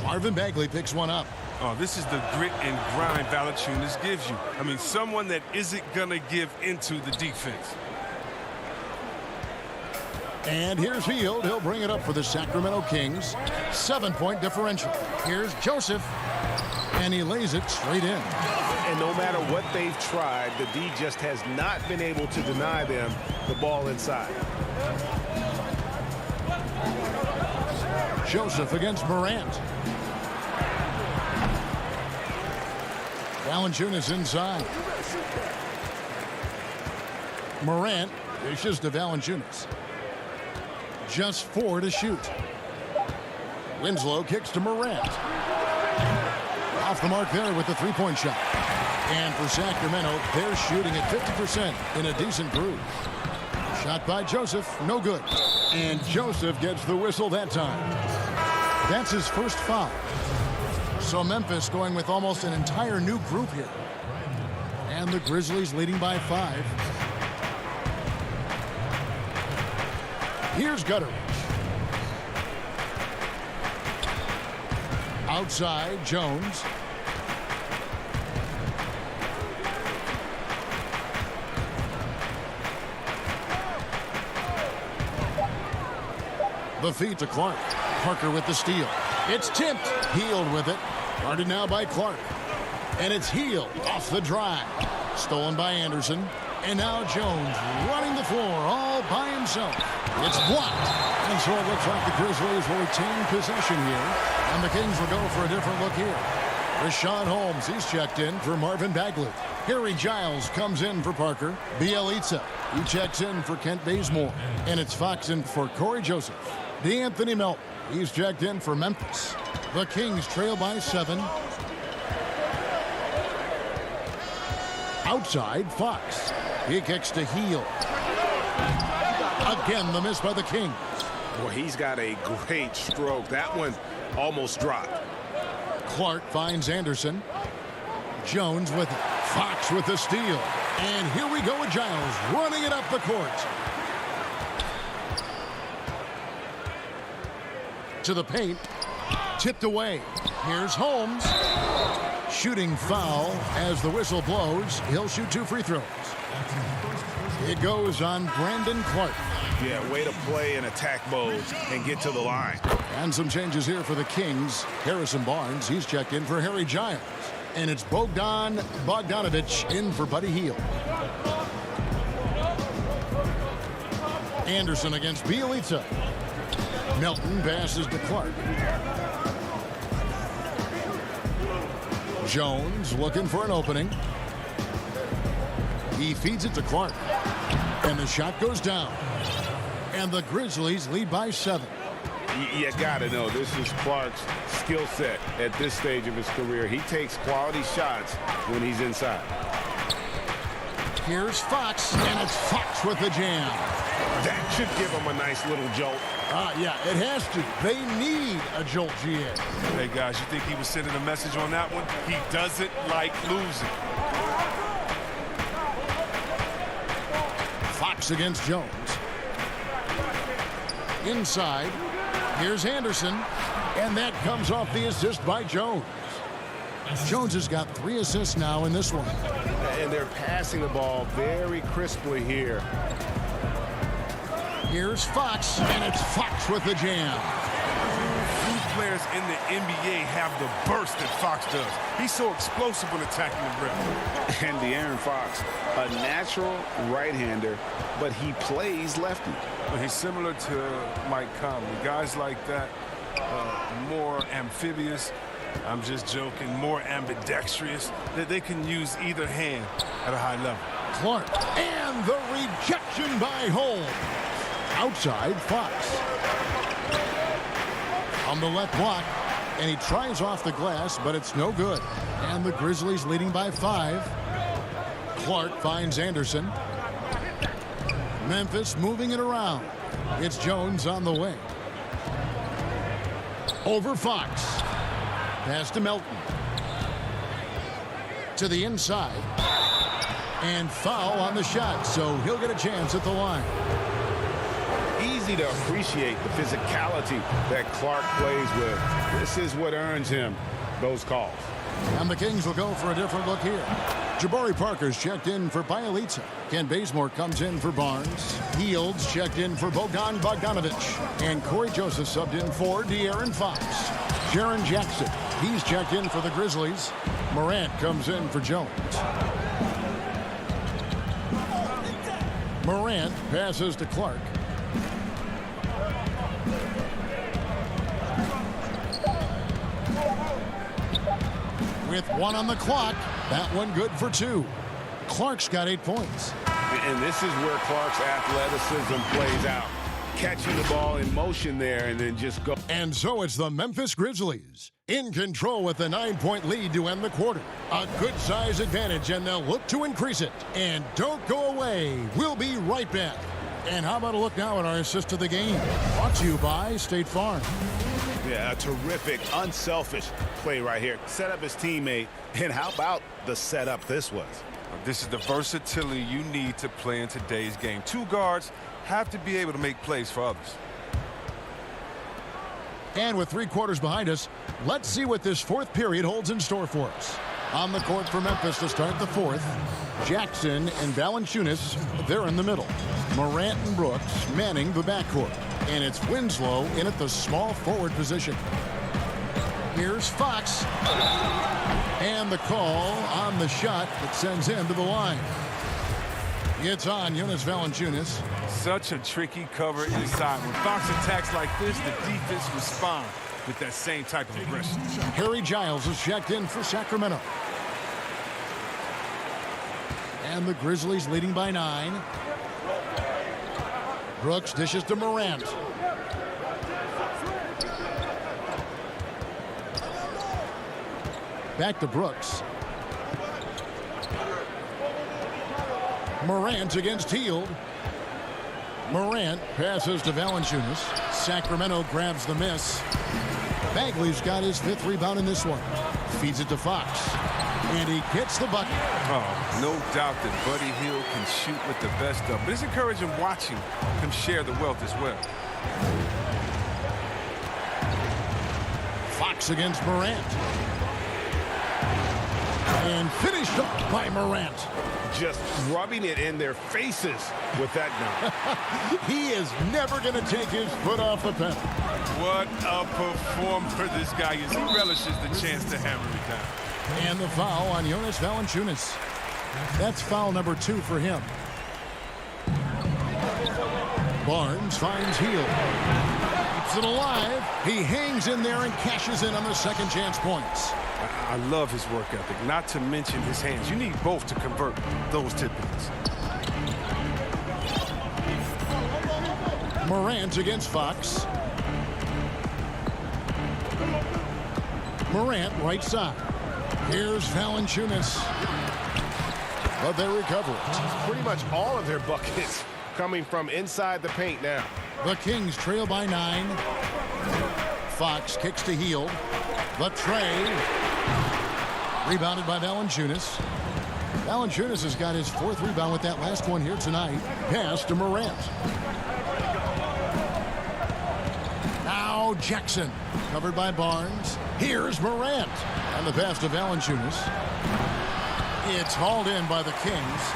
Marvin Bagley picks one up. Oh, this is the grit and grind Valanciunas gives you. I mean, someone that isn't going to give into the defense. And here's Hield. He'll bring it up for the Sacramento Kings. 7-point differential. Here's Joseph. And he lays it straight in. And no matter what they've tried, the D just has not been able to deny them the ball inside. Joseph against Morant. Valanciunas inside. Morant dishes to Valanciunas. Just 4 to shoot. Winslow kicks to Morant. Off the mark there with the three-point shot. And for Sacramento, they're shooting at 50% in a decent groove. Shot by Joseph, no good. And Joseph gets the whistle that time. That's his first foul. So Memphis going with almost an entire new group here. And the Grizzlies leading by 5. Here's Gutteridge. Outside, Jones. The feed to Clark. Parker with the steal. It's tipped. Healed with it. Guarded now by Clark. And it's Healed off the drive. Stolen by Anderson. And now Jones running the floor all by himself. It's blocked. And so it looks like the Grizzlies will retain possession here. And the Kings will go for a different look here. Rashawn Holmes, he's checked in for Marvin Bagley. Harry Giles comes in for Parker. Bielitsa, he checks in for Kent Bazemore. And it's Fox in for Corey Joseph. DeAnthony Melton, he's checked in for Memphis. The Kings trail by 7. Outside, Fox. He kicks to Heel. Again, the miss by the Kings. Well, he's got a great stroke. That one almost dropped. Clark finds Anderson. Jones with it. Fox with the steal. And here we go with Giles running it up the court. To the paint. Tipped away. Here's Holmes. Shooting foul as the whistle blows. He'll shoot 2 free throws. It goes on Brandon Clark. Yeah, way to play in attack mode and get to the line. And some changes here for the Kings. Harrison Barnes, he's checked in for Harry Giles. And it's Bogdan Bogdanovic in for Buddy Hield. Anderson against Bielitsa. Melton passes to Clark. Jones looking for an opening. He feeds it to Clark. And the shot goes down. And the Grizzlies lead by 7. You got to know, this is Clark's skill set at this stage of his career. He takes quality shots when he's inside. Here's Fox, and it's Fox with the jam. That should give him a nice little jolt. Yeah, it has to. They need a jolt, GA. Hey, guys, you think he was sending a message on that one? He doesn't like losing. Fox against Jones. Inside, here's Anderson, and that comes off the assist by Jones. Jones has got 3 assists now in this one. And they're passing the ball very crisply here. Here's Fox, and it's Fox with the jam. Few players in the NBA have the burst that Fox does. He's so explosive when attacking the rim. And De'Aaron Fox, a natural right-hander, but he plays lefty. He's similar to Mike Conley. Guys like that, more amphibious. I'm just joking. More ambidextrous. That they can use either hand at a high level. Clark, and the rejection by Holmes. Outside, Fox. On the left block, and he tries off the glass, but it's no good. And the Grizzlies leading by 5. Clark finds Anderson. Memphis moving it around. It's Jones on the wing. Over Fox. Pass to Melton. To the inside. And foul on the shot, so he'll get a chance at the line. Easy to appreciate the physicality that Clark plays with. This is what earns him those calls. And the Kings will go for a different look here. Jabari Parker's checked in for Bielitsa. Ken Bazemore comes in for Barnes. Fields checked in for Bogdan Bogdanovic. And Corey Joseph subbed in for De'Aaron Fox. Jaren Jackson, he's checked in for the Grizzlies. Morant comes in for Jones. Morant passes to Clark. With 1 on the clock, that one good for 2. Clark's got 8 points. And this is where Clark's athleticism plays out. Catching the ball in motion there and then just go. And so it's the Memphis Grizzlies in control with a 9-point lead to end the quarter. A good size advantage, and they'll look to increase it. And don't go away. We'll be right back. And how about a look now at our assist of the game? Brought to you by State Farm. Yeah, a terrific, unselfish play right here. Set up his teammate. And how about the setup this was? This is the versatility you need to play in today's game. 2 guards have to be able to make plays for others. And with 3 quarters behind us, let's see what this 4th period holds in store for us. On the court for Memphis to start the 4th, Jackson and Valanciunas, they're in the middle. Morant and Brooks manning the backcourt. And it's Winslow in at the small forward position. Here's Fox. And the call on the shot that sends him to the line. It's on Jonas Valanciunas. Such a tricky cover inside. When Fox attacks like this, the defense responds with that same type of aggression. Harry Giles is checked in for Sacramento. And the Grizzlies leading by 9. Brooks dishes to Morant. Back to Brooks. Morant against Hield. Morant passes to Valanciunas. Sacramento grabs the miss. Bagley's got his 5th rebound in this one. Feeds it to Fox. And he gets the bucket. Oh, no doubt that Buddy Hield can shoot with the best of. But it's encouraging watching him share the wealth as well. Fox against Morant. And finished up by Morant. Just rubbing it in their faces with that dunk. He is never going to take his foot off the pedal. What a performer this guy is. He relishes the chance to hammer it down. And the foul on Jonas Valanciunas. That's foul number 2 for him. Barnes finds Hield. Keeps it alive. He hangs in there and cashes in on the second chance points. I love his work ethic, not to mention his hands. You need both to convert those tip-ins. Morant against Fox. Morant right side. Here's Valanciunas. But they recover it. Pretty much all of their buckets coming from inside the paint now. The Kings trail by 9. Fox kicks to Hield. The tray. Rebounded by Valanciunas. Valanciunas has got his 4th rebound with that last one here tonight. Pass to Morant. Now Jackson. Covered by Barnes. Here's Morant. And the pass to Valanciunas. It's hauled in by the Kings.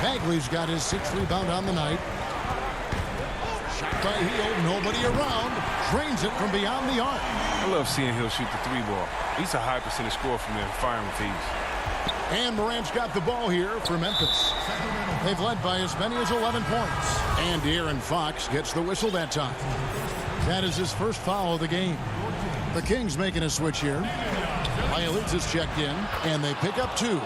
Bagley's got his 6th rebound on the night. Shot by Hield. Nobody around. Drains it from beyond the arc. I love seeing Hill shoot the 3-ball. He's a high percentage scorer from there, firing with ease. And Morant's got the ball here for Memphis. They've led by as many as 11 points. And De'Aaron Fox gets the whistle that time. That is his first foul of the game. The Kings making a switch here. Bielitz is checked in, and they pick up 2.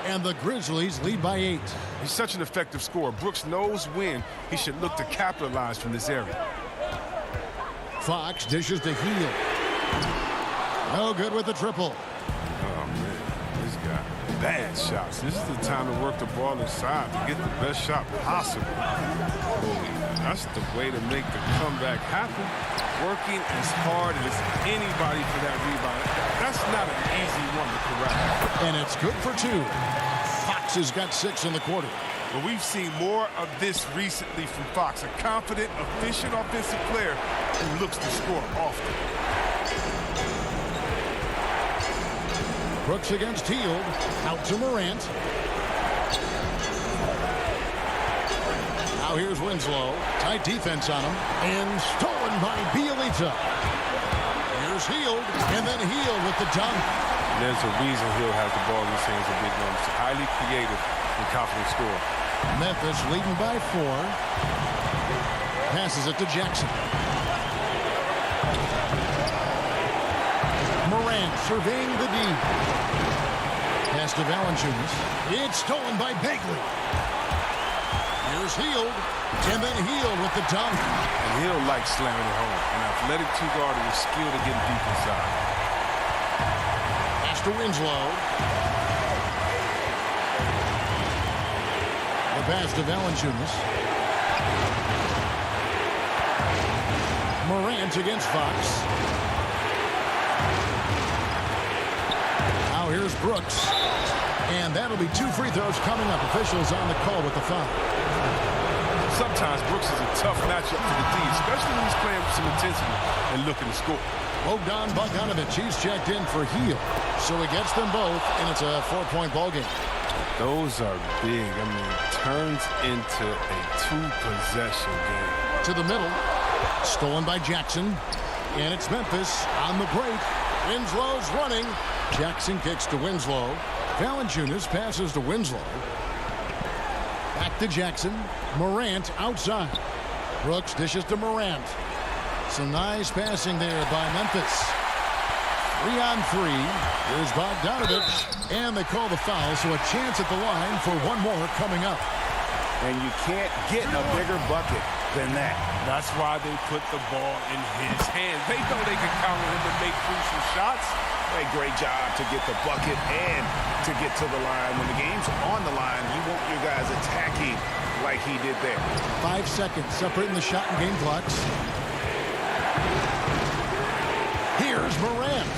And the Grizzlies lead by 8. He's such an effective scorer. Brooks knows when he should look to capitalize from this area. Fox dishes to Hield. No good with the triple. Oh, man. This guy. Bad shots. This is the time to work the ball inside to get the best shot possible. That's the way to make the comeback happen. Working as hard as anybody for that rebound. That's not an easy one to correct. And it's good for 2. Fox has got 6 in the quarter. But we've seen more of this recently from Fox. A confident, efficient offensive player who looks to score often. Brooks against Hield. Out to Morant. Now here's Winslow. Tight defense on him. And stolen by Bielitz. Here's Hield. And then Hield with the dunk. There's a reason Hield has the ball in his hands in big moments. Highly creative and confident scorer. Memphis leading by 4. Passes it to Jackson. Morant surveying the D. pass to Valanciunas. It's stolen by Bagley. Here's Hield. And then Hield with the dunk. And Hield likes slamming it home. An athletic two-guard with skill to get deep inside. Pass to Winslow. The pass to Valanciunas. Morant against Fox. Now here's Brooks. And that'll be 2 free throws coming up. Officials on the call with the foul. Sometimes Brooks is a tough matchup for the D, especially when he's playing with some intensity and looking to score. Bogdan Bogdanovic, he's checked in for Hield. So he gets them both, and it's a 4-point ball game. Those are big. I mean, it turns into a 2-possession game. To the middle. Stolen by Jackson. And it's Memphis on the break. Winslow's running. Jackson kicks to Winslow. Valanciunas passes to Winslow. Back to Jackson. Morant outside. Brooks dishes to Morant. Some nice passing there by Memphis. 3-on-3. Here's Bogdanovic. And they call the foul, so a chance at the line for one more coming up. And you can't get a bigger bucket than that. That's why they put the ball in his hands. They know they can count on him to make crucial shots. A great job to get the bucket and to get to the line. When the game's on the line, you want your guys attacking like he did there. 5 seconds separating the shot and game clocks. Here's Morant.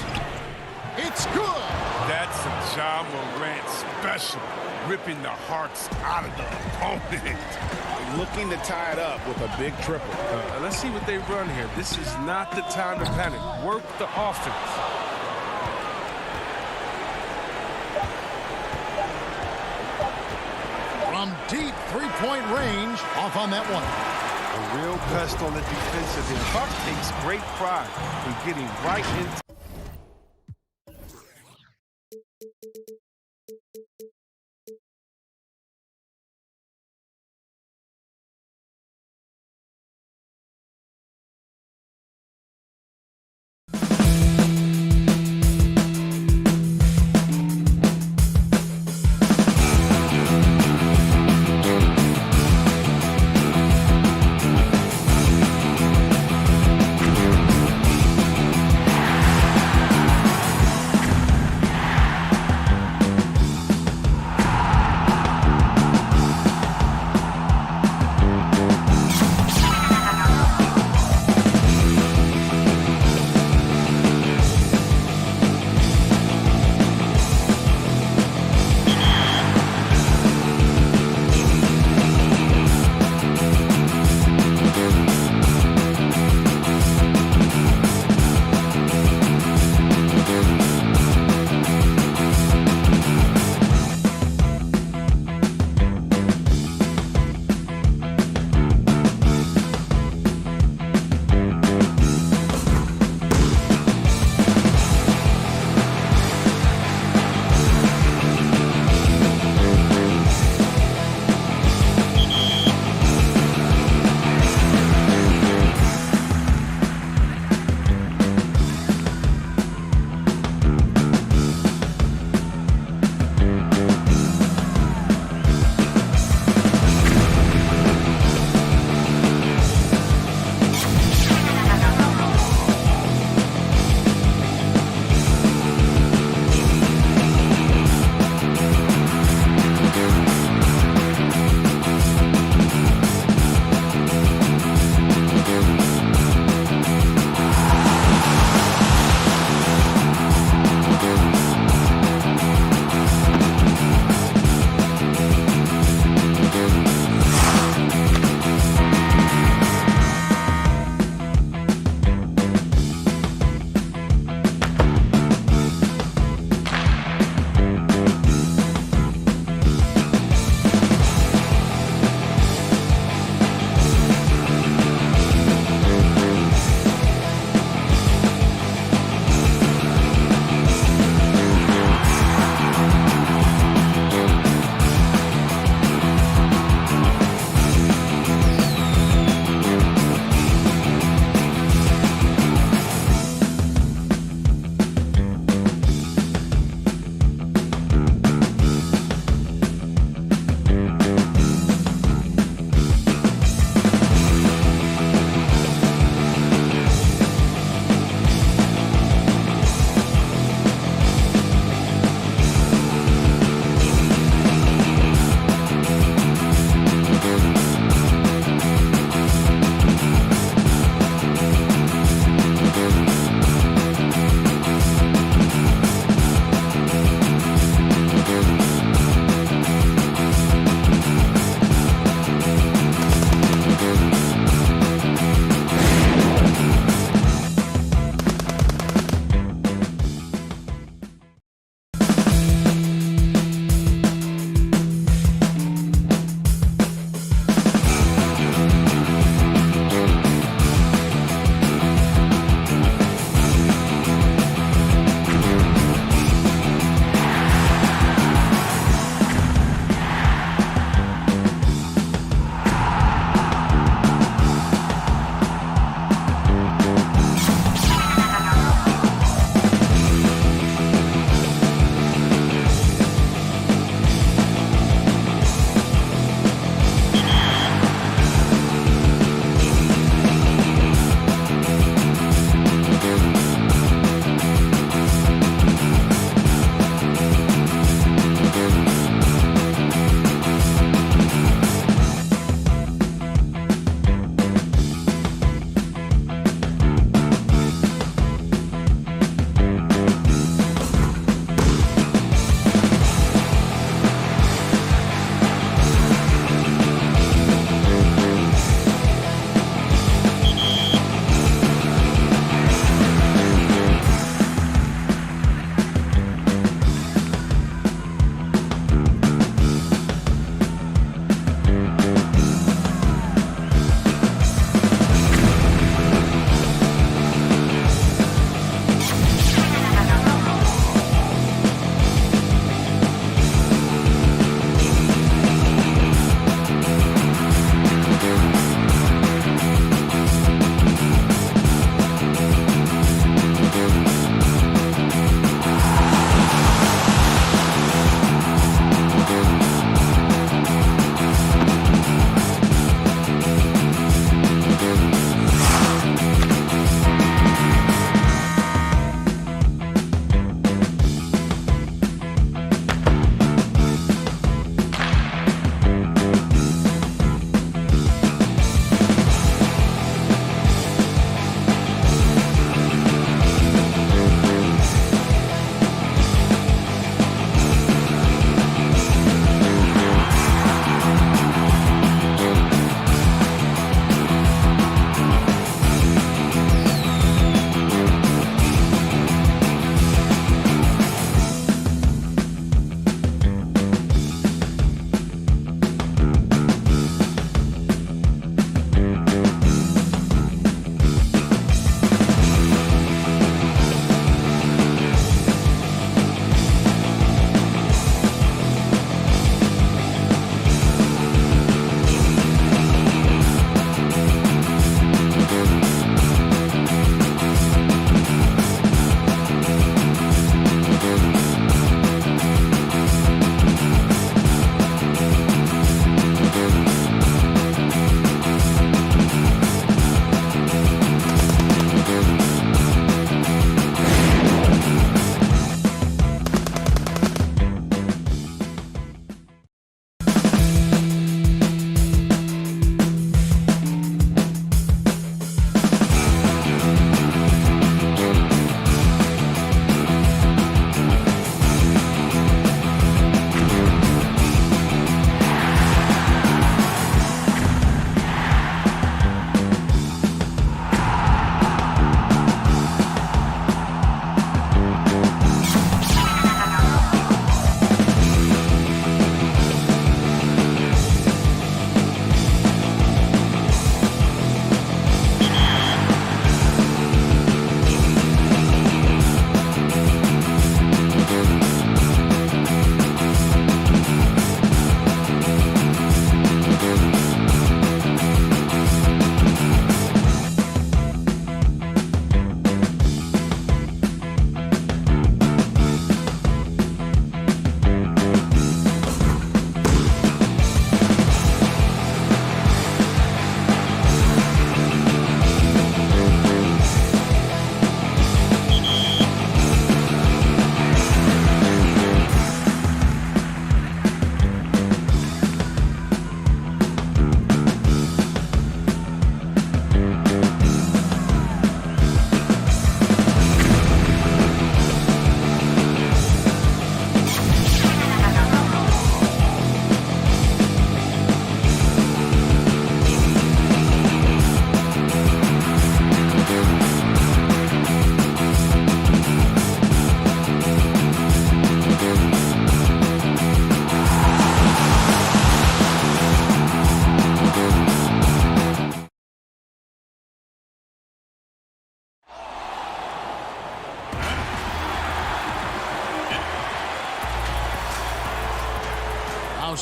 It's good. That's a Ja Morant special. Ripping the hearts out of the opponent. Looking to tie it up with a big triple. Let's see what they run here. This is not the time to panic. Work the offense. From deep 3-point range, off on that one. A real pest on the defensive end. Buck takes great pride in getting right into.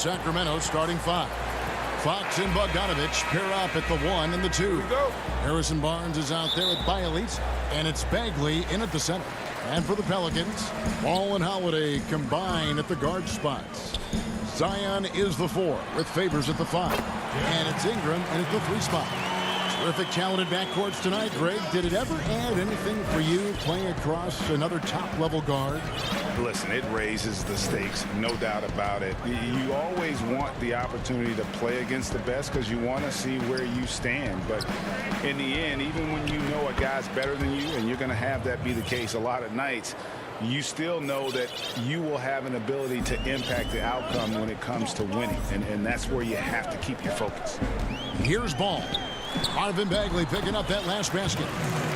Sacramento's starting 5. Fox and Bogdanovich pair up at the 1 and the 2. Harrison Barnes is out there at Bielitz, and it's Bagley in at the center. And for the Pelicans, Ball and Holiday combine at the guard spots. Zion is the 4 with Favors at the 5. And it's Ingram at the 3 spot. Terrific talented backcourts tonight, Greg. Did it ever add anything for you playing across another top-level guard? Listen, it raises the stakes, no doubt about it. You always want the opportunity to play against the best because you want to see where you stand. But in the end, even when you know a guy's better than you, and you're going to have that be the case a lot of nights, you still know that you will have an ability to impact the outcome when it comes to winning. And that's where you have to keep your focus. Here's Ball. Marvin Bagley picking up that last basket.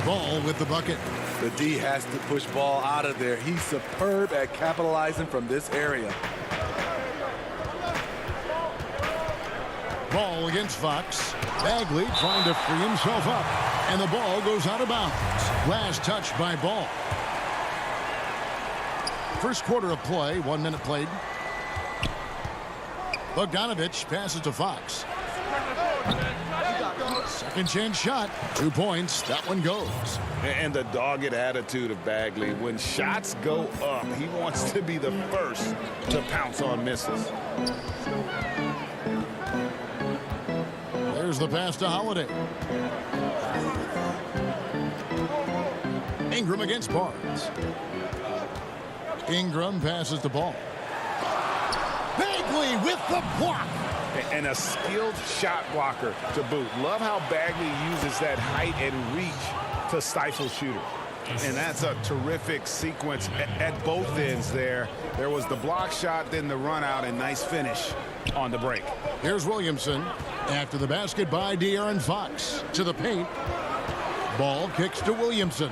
Ball with the bucket. The D has to push Ball out of there. He's superb at capitalizing from this area. Ball against Fox. Bagley trying to free himself up. And the ball goes out of bounds. Last touch by Ball. First quarter of play, 1 minute played. Bogdanovich passes to Fox. Second chance shot. 2 points. That one goes. And the dogged attitude of Bagley. When shots go up, he wants to be the first to pounce on misses. There's the pass to Holiday. Ingram against Barnes. Ingram passes the ball. Bagley with the block. And a skilled shot blocker to boot. Love how Bagley uses that height and reach to stifle shooters. And that's a terrific sequence at both ends there. There was the block shot, then the run out, and nice finish on the break. Here's Williamson after the basket by De'Aaron Fox to the paint. Ball kicks to Williamson.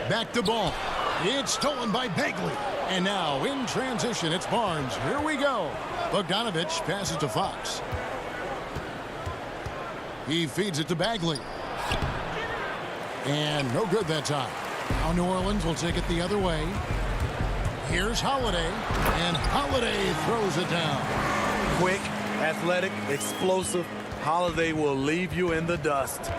Back to Ball. It's stolen by Bagley. And now in transition, it's Barnes. Here we go. Bogdanovich passes to Fox. He feeds it to Bagley. And no good that time. Now New Orleans will take it the other way. Here's Holiday. And Holiday throws it down. Quick, athletic, explosive. Holiday will leave you in the dust.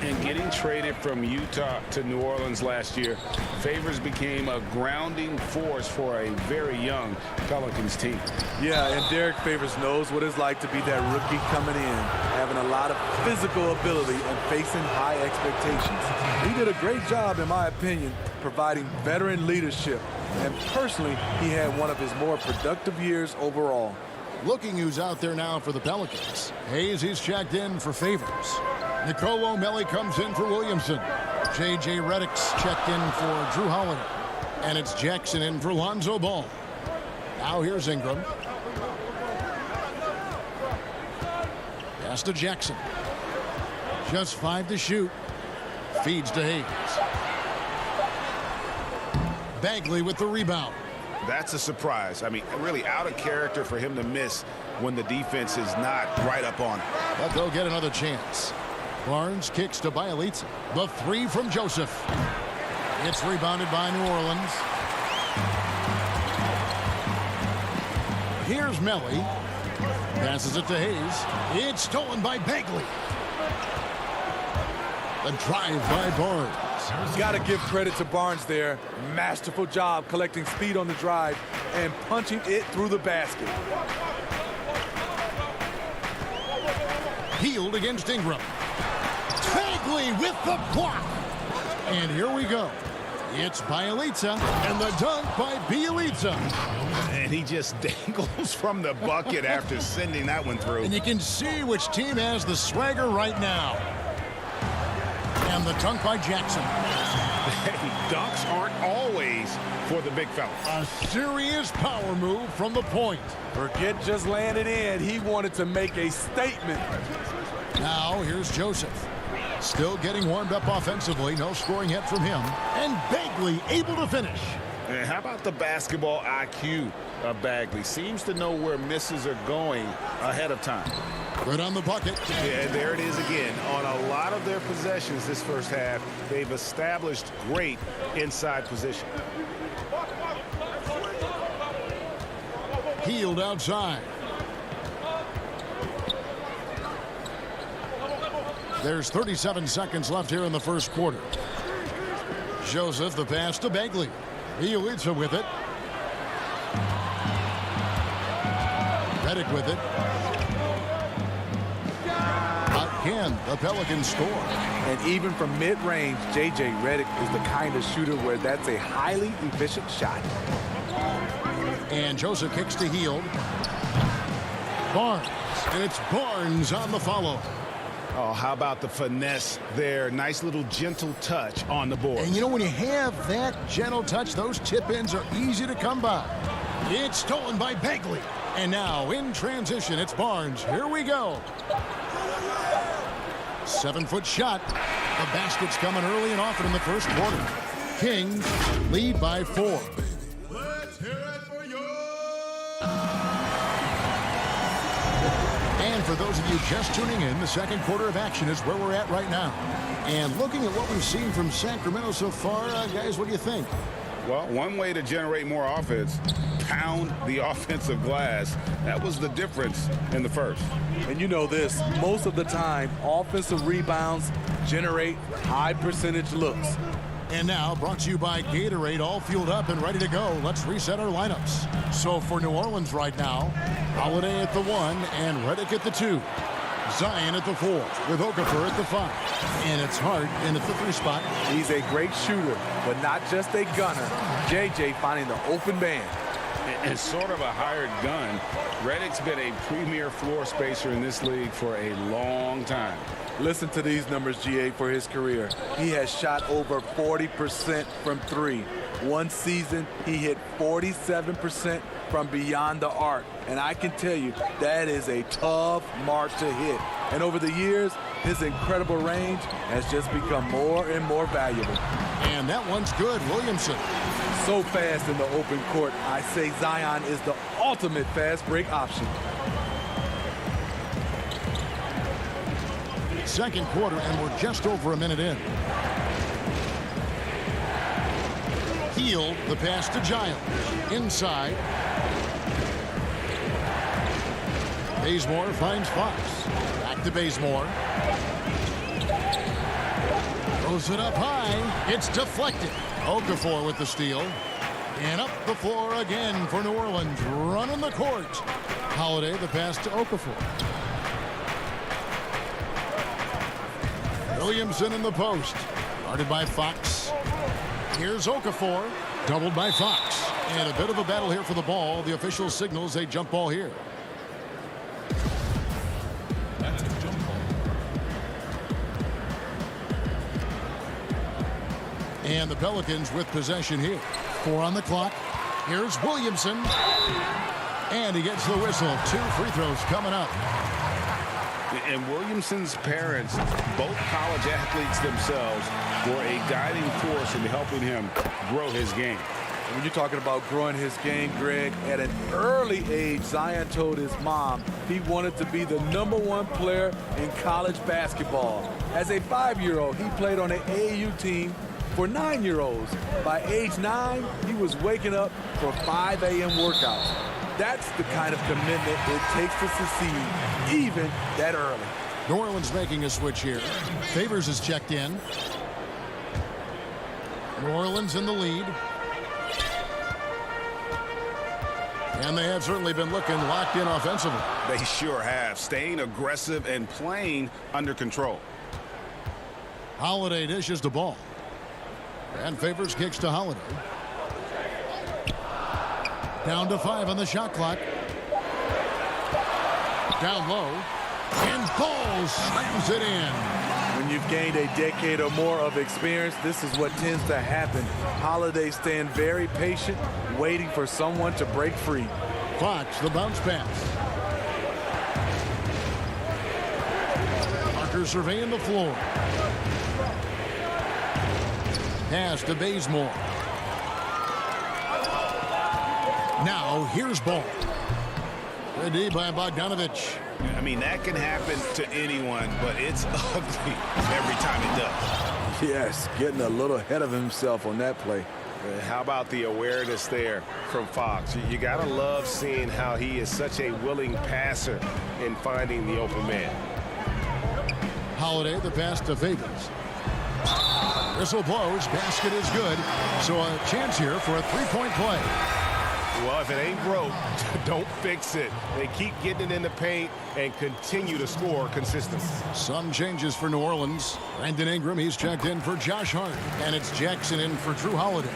And getting traded from Utah to New Orleans last year, Favors became a grounding force for a very young Pelicans team. Yeah, and Derek Favors knows what it's like to be that rookie coming in, having a lot of physical ability and facing high expectations. He did a great job, in my opinion, providing veteran leadership. And personally, he had one of his more productive years overall. Looking who's out there now for the Pelicans. Hayes, he's checked in for Favors. Nicolo Melli comes in for Williamson. J.J. Redick's checked in for Drew Holiday. And it's Jackson in for Lonzo Ball. Now here's Ingram. Pass to Jackson. Just 5 to shoot. Feeds to Hayes. Bagley with the rebound. That's a surprise. I mean, really out of character for him to miss when the defense is not right up on it. But they'll get another chance. Barnes kicks to Bielitz. The 3 from Joseph. It's rebounded by New Orleans. Here's Melli. Passes it to Hayes. It's stolen by Bagley. The drive by Barnes. Got to give credit to Barnes there. Masterful job collecting speed on the drive and punching it through the basket. Healed against Ingram. Bagley with the block. And here we go. It's Bielitsa and the dunk by Bielitsa. And he just dangles from the bucket after sending that one through. And you can see which team has the swagger right now. And the dunk by Jackson. Hey, dunks aren't always for the big fella. A serious power move from the point. Forget just laying it in. He wanted to make a statement. Now here's Joseph. Still getting warmed up offensively. No scoring hit from him. And Bagley able to finish. And how about the basketball IQ of Bagley? Seems to know where misses are going ahead of time. Good on the bucket. Yeah, there it is again. On a lot of their possessions this first half, they've established great inside position. Healed outside. There's 37 seconds left here in the first quarter. Joseph, the pass to Bagley. He leads him with it. Redick with it. Again, the Pelicans score. And even from mid-range, J.J. Redick is the kind of shooter where that's a highly efficient shot. And Joseph kicks to Hield. Barnes. It's Barnes on the follow. Oh, how about the finesse there? Nice little gentle touch on the board. And you know, when you have that gentle touch, those tip-ins are easy to come by. It's stolen by Bagley. And now in transition, it's Barnes. Here we go. 7-foot shot. The basket's coming early and often in the first quarter. Kings lead by 4. Let's hear it for you. And for those of you just tuning in, the second quarter of action is where we're at right now. And looking at what we've seen from Sacramento so far, guys, what do you think? Well, one way to generate more offense, pound the offensive glass. That was the difference in the first. And you know this, most of the time, offensive rebounds generate high percentage looks. And now, brought to you by Gatorade, all fueled up and ready to go. Let's reset our lineups. So for New Orleans right now, Holiday at the 1 and Redick at the 2. Zion at the 4 with Okafor at the 5. And it's Hart in at the 3 spot. He's a great shooter, but not just a gunner. J.J. finding the open man. And sort of a hired gun. Redick's been a premier floor spacer in this league for a long time. Listen to these numbers, GA, for his career. He has shot over 40% from 3. One season, he hit 47% from beyond the arc. And I can tell you, that is a tough mark to hit. And over the years, his incredible range has just become more and more valuable. And that one's good. Williamson. So fast in the open court, I say Zion is the ultimate fast break option. Second quarter, and we're just over a minute in. Hield, the pass to Giles. Inside. Bazemore finds Fox. Back to Bazemore. Throws it up high. It's deflected. Okafor with the steal. And up the floor again for New Orleans. Running the court. Holiday, the pass to Okafor. Williamson in the post. Guarded by Fox. Here's Okafor. Doubled by Fox. And a bit of a battle here for the ball. The official signals a jump ball here. That's a jump ball. And the Pelicans with possession here. 4 on the clock. Here's Williamson. And he gets the whistle. 2 free throws coming up. And Williamson's parents, both college athletes themselves, were a guiding force in helping him grow his game. When you're talking about growing his game, Greg, at an early age, Zion told his mom he wanted to be the #1 player in college basketball. As a 5-year-old, he played on an AAU team for 9-year-olds. By age 9, he was waking up for 5 a.m. workouts. That's the kind of commitment it takes to succeed, even that early. New Orleans making a switch here. Favors is checked in. New Orleans in the lead. And they have certainly been looking locked in offensively. They sure have, staying aggressive and playing under control. Holiday dishes the ball. And Favors kicks to Holiday. Down to 5 on the shot clock. Down low. And Ball slams it in. When you've gained a decade or more of experience, this is what tends to happen. Holiday staying very patient, waiting for someone to break free. Fox, the bounce pass. Parker surveying the floor. Pass to Bazemore. Now, here's Ball. Good D by Bogdanovich. I mean, that can happen to anyone, but it's ugly every time it does. Yes, getting a little ahead of himself on that play. How about the awareness there from Fox? You got to love seeing how he is such a willing passer in finding the open man. Holiday, the pass to Favors. Whistle blows. Basket is good. So a chance here for a three-point play. Well, if it ain't broke, don't fix it. They keep getting it in the paint and continue to score consistently. Some changes for New Orleans. Brandon Ingram, he's checked in for Josh Hart. And it's Jackson in for Drew Holiday.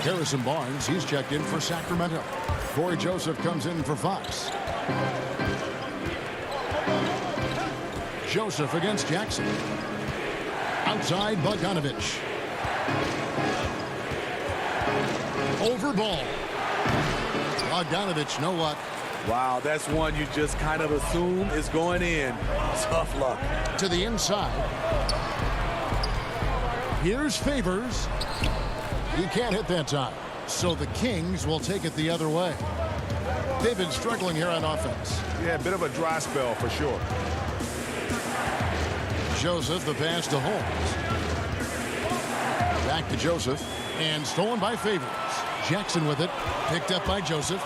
Harrison Barnes, he's checked in for Sacramento. Corey Joseph comes in for Fox. Joseph against Jackson. Outside, Bogdanovich. Over ball. Bogdanovich, no luck. Wow, that's one you just kind of assume is going in. Tough luck. To the inside. Here's Favors. He can't hit that time. So the Kings will take it the other way. They've been struggling here on offense. Yeah, a bit of a dry spell for sure. Joseph, the pass to Holmes. Back to Joseph. And stolen by Favors. Jackson with it. Picked up by Joseph.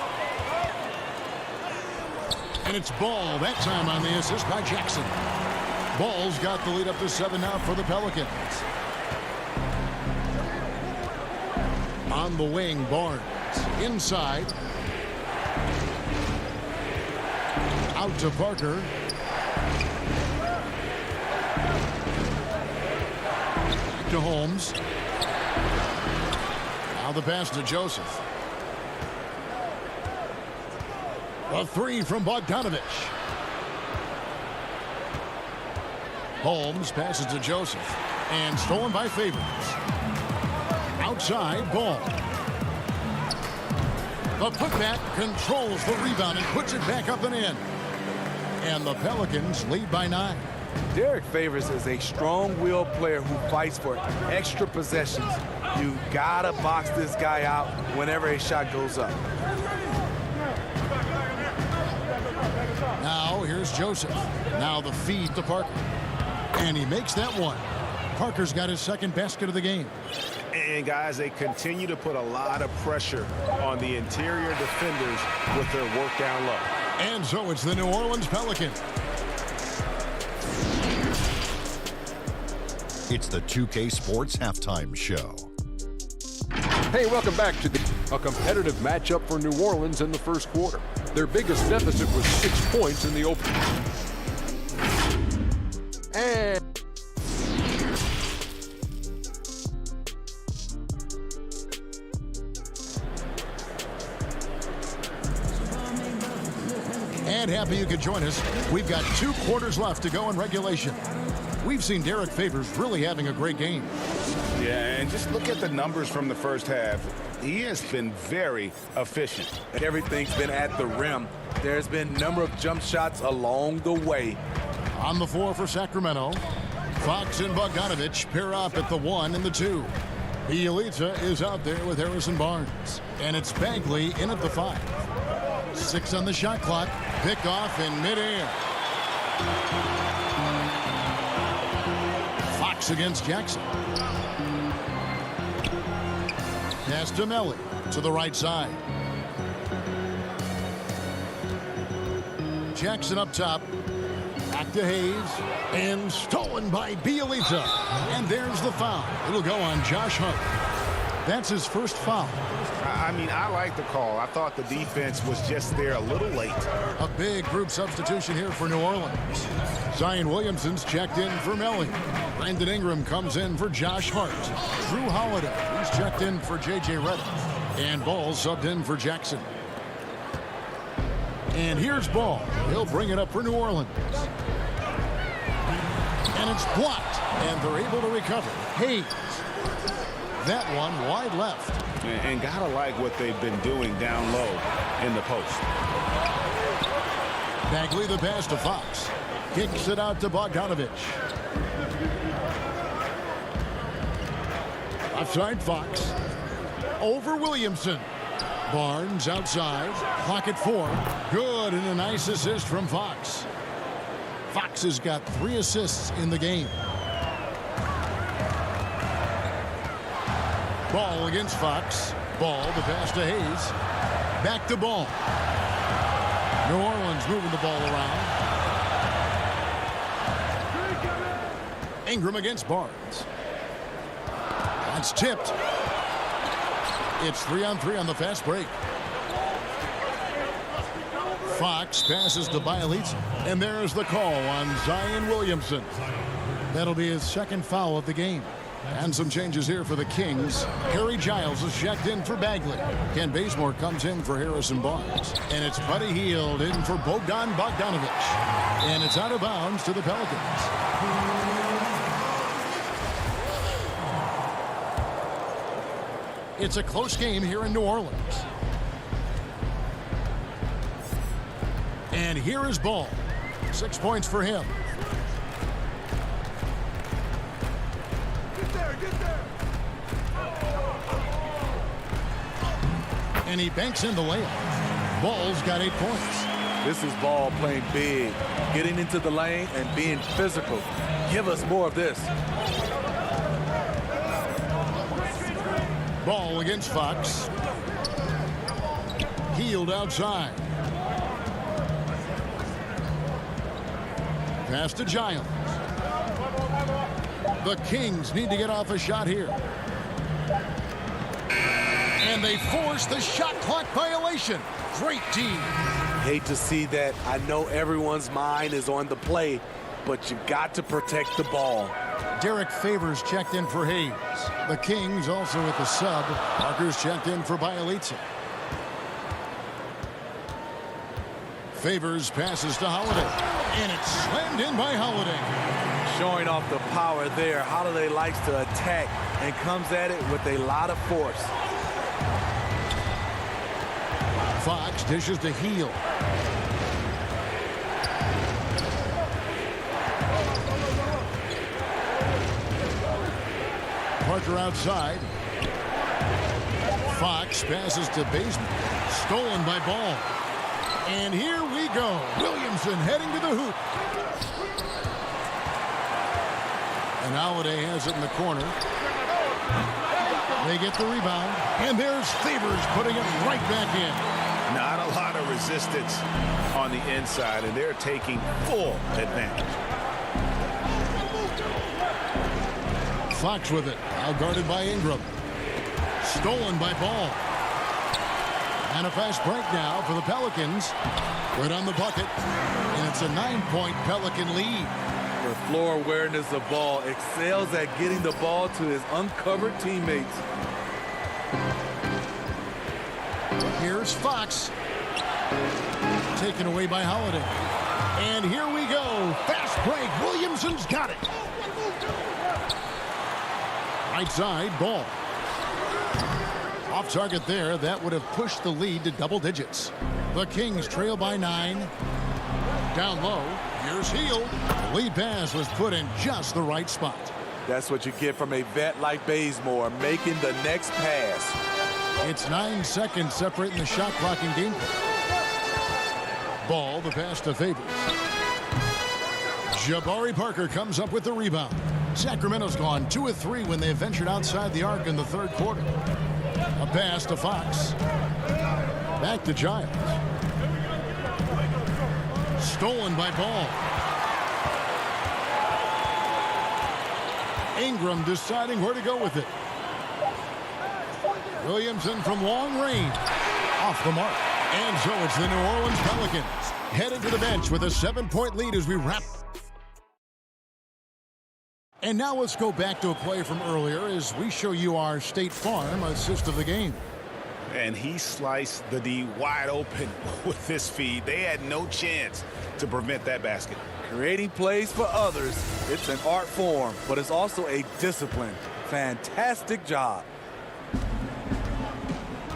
And it's Ball that time on the assist by Jackson. Ball's got the lead up to 7 now for the Pelicans. On the wing, Barnes. Inside. Out to Parker. Back to Holmes. Now the pass to Joseph. A three from Bogdanovich. Holmes passes to Joseph. And stolen by Favors. Outside, Ball. The putback controls the rebound and puts it back up and in. And the Pelicans lead by 9. Derek Favors is a strong-willed player who fights for extra possessions. You gotta box this guy out whenever a shot goes up. Now here's Joseph. Now the feed to Parker. And he makes that one. Parker's got his second basket of the game. And guys, they continue to put a lot of pressure on the interior defenders with their work down low. And so it's the New Orleans Pelicans. It's the 2K Sports Halftime Show. Hey, welcome back to a competitive matchup for New Orleans in the first quarter. Their biggest deficit was 6 points in the opener. And happy you could join us. We've got 2 quarters left to go in regulation. We've seen Derek Favors really having a great game. Yeah, and just look at the numbers from the first half. He has been very efficient. Everything's been at the rim. There's been a number of jump shots along the way. On the floor for Sacramento, Fox and Bogdanovich pair up at the 1 and the 2. Bielitsa is out there with Harrison Barnes. And it's Bagley in at the 5. 6 on the shot clock. Pick off in midair. Fox against Jackson. Pass to Melly to the right side. Jackson up top. Back to Hayes. And stolen by Bielitsa. And there's the foul. It'll go on Josh Hart. That's his first foul. I mean, I like the call. I thought the defense was just there a little late. A big group substitution here for New Orleans. Zion Williamson's checked in for Melly. Brandon Ingram comes in for Josh Hart. Drew Holiday, he's checked in for J.J. Redick. And Ball subbed in for Jackson. And here's Ball. He'll bring it up for New Orleans. And it's blocked. And they're able to recover. Hayes. That one wide left. And gotta like what they've been doing down low in the post. Bagley the pass to Fox. Kicks it out to Bogdanovich. Outside Fox. Over Williamson. Barnes outside. Clock at 4. Good, and a nice assist from Fox. Fox has got 3 assists in the game. Ball against Fox. Ball, the pass to Hayes. Back to Ball. New Orleans moving the ball around. Ingram against Barnes. That's tipped. It's 3-on-3 on the fast break. Fox passes to Bielitsa. And there's the call on Zion Williamson. That'll be his second foul of the game. And some changes here for the Kings. Harry Giles is checked in for Bagley. Ken Bazemore comes in for Harrison Barnes. And it's Buddy Hield in for Bogdan Bogdanovic. And it's out of bounds to the Pelicans. It's a close game here in New Orleans. And here is Ball. 6 points for him. And he banks in the layup. Ball's got 8 points. This is Ball playing big, getting into the lane and being physical. Give us more of this. Ball against Fox. Hield outside. Pass to Giles. The Kings need to get off a shot here. And they force the shot clock violation. Great D. Hate to see that. I know everyone's mind is on the play, but you got to protect the ball. Derek Favors checked in for Hayes. The Kings also with the sub. Parker's checked in for Bielitsa. Favors passes to Holiday. And it's slammed in by Holiday. Showing off the power there. Holiday likes to attack and comes at it with a lot of force. Fox dishes to Hield. Parker outside. Fox passes to Bazemore. Stolen by Ball. And here we go. Williamson heading to the hoop. And Holiday has it in the corner. They get the rebound. And there's Favors putting it right back in. Not a lot of resistance on the inside, and they're taking full advantage. Fox with it. Now guarded by Ingram. Stolen by Ball. And a fast break now for the Pelicans. Right on the bucket. And it's a 9-point Pelican lead. The floor awareness of Ball excels at getting the ball to his uncovered teammates. Here's Fox. Taken away by Holiday. And here we go. Fast break. Williamson's got it. Right side, Ball. Off target there. That would have pushed the lead to double digits. The Kings trail by 9. Down low. Here's Hield. The lead pass was put in just the right spot. That's what you get from a vet like Bazemore, making the next pass. It's 9 seconds separating the shot clock and game. Ball, the pass to Favors. Jabari Parker comes up with the rebound. Sacramento's gone 2 of 3 when they ventured outside the arc in the third quarter. A pass to Fox. Back to Giles. Stolen by Ball. Ingram deciding where to go with it. Williamson from long range. Off the mark. And so it's the New Orleans Pelicans headed to the bench with a 7-point lead as we wrap. And now let's go back to a play from earlier as we show you our State Farm assist of the game. And he sliced the D wide open with this feed. They had no chance to prevent that basket. Creating plays for others, it's an art form, but it's also a discipline. Fantastic job.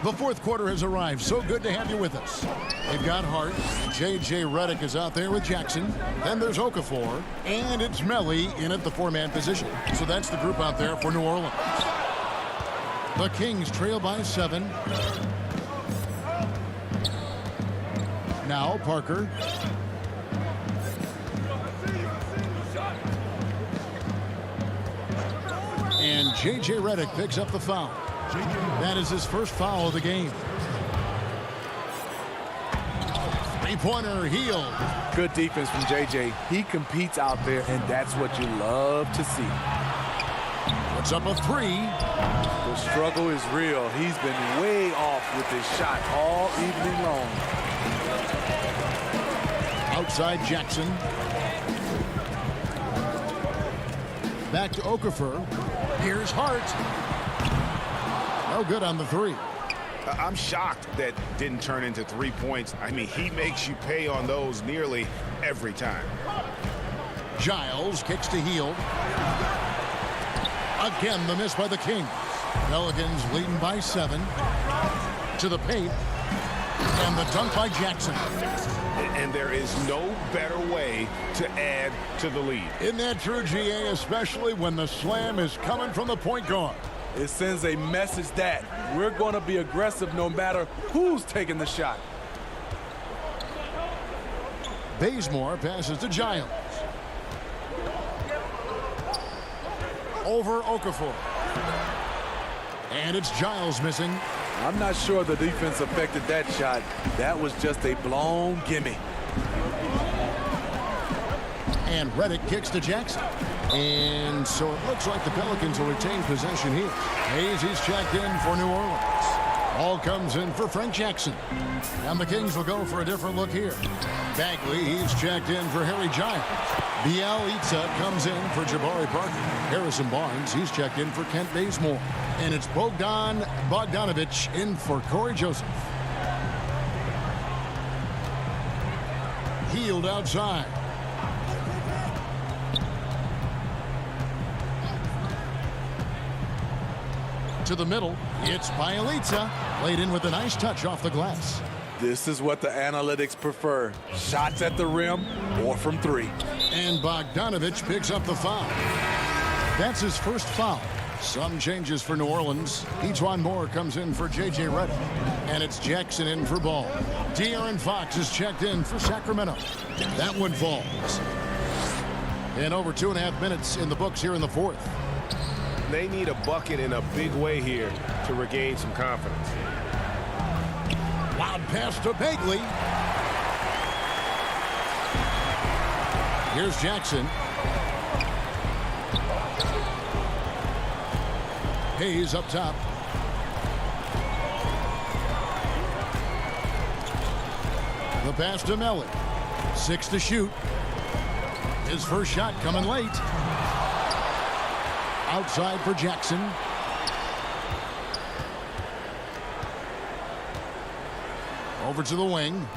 The fourth quarter has arrived. So good to have you with us. They've got Hart. J.J. Redick is out there with Jackson. Then there's Okafor. And it's Melly in at the 4-man position. So that's the group out there for New Orleans. The Kings trail by 7. Now Parker. And J.J. Redick picks up the foul. That is his first foul of the game. Three-pointer, Hield. Good defense from J.J. He competes out there, and that's what you love to see. Puts up a three. The struggle is real. He's been way off with his shot all evening long. Outside Jackson. Back to Okafor. Here's Hart. No good on the three. I'm shocked that didn't turn into 3 points. I mean, he makes you pay on those nearly every time. Giles kicks to Hield. Again, the miss by the Kings. Pelicans leading by 7. To the paint. And the dunk by Jackson. And there is no better way to add to the lead. Isn't that true, GA, especially when the slam is coming from the point guard? It sends a message that we're going to be aggressive no matter who's taking the shot. Bazemore passes to Giles. Over Okafor. And it's Giles missing. I'm not sure the defense affected that shot. That was just a blown gimme. And Redick kicks to Jackson. And so it looks like the Pelicans will retain possession here. Hayes, he's checked in for New Orleans. Ball comes in for Frank Jackson. And the Kings will go for a different look here. Bagley, he's checked in for Harry Giles. Bielitsa comes in for Jabari Parker. Harrison Barnes, he's checked in for Kent Bazemore. And it's Bogdanovich in for Corey Joseph. Hield outside. To the middle, it's Bielitsa. Played in with a nice touch off the glass. This is what the analytics prefer. Shots at the rim or from 3. And Bogdanovich picks up the foul. That's his first foul. Some changes for New Orleans. Etuan Moore comes in for J.J. Redick. And it's Jackson in for Ball. De'Aaron Fox is checked in for Sacramento. That one falls. And over 2.5 minutes in the books here in the fourth. They need a bucket in a big way here to regain some confidence. Loud pass to Bagley. Here's Jackson. Hayes up top. The pass to Melly. 6 to shoot. His first shot coming late. Outside for Jackson. Over to the wing.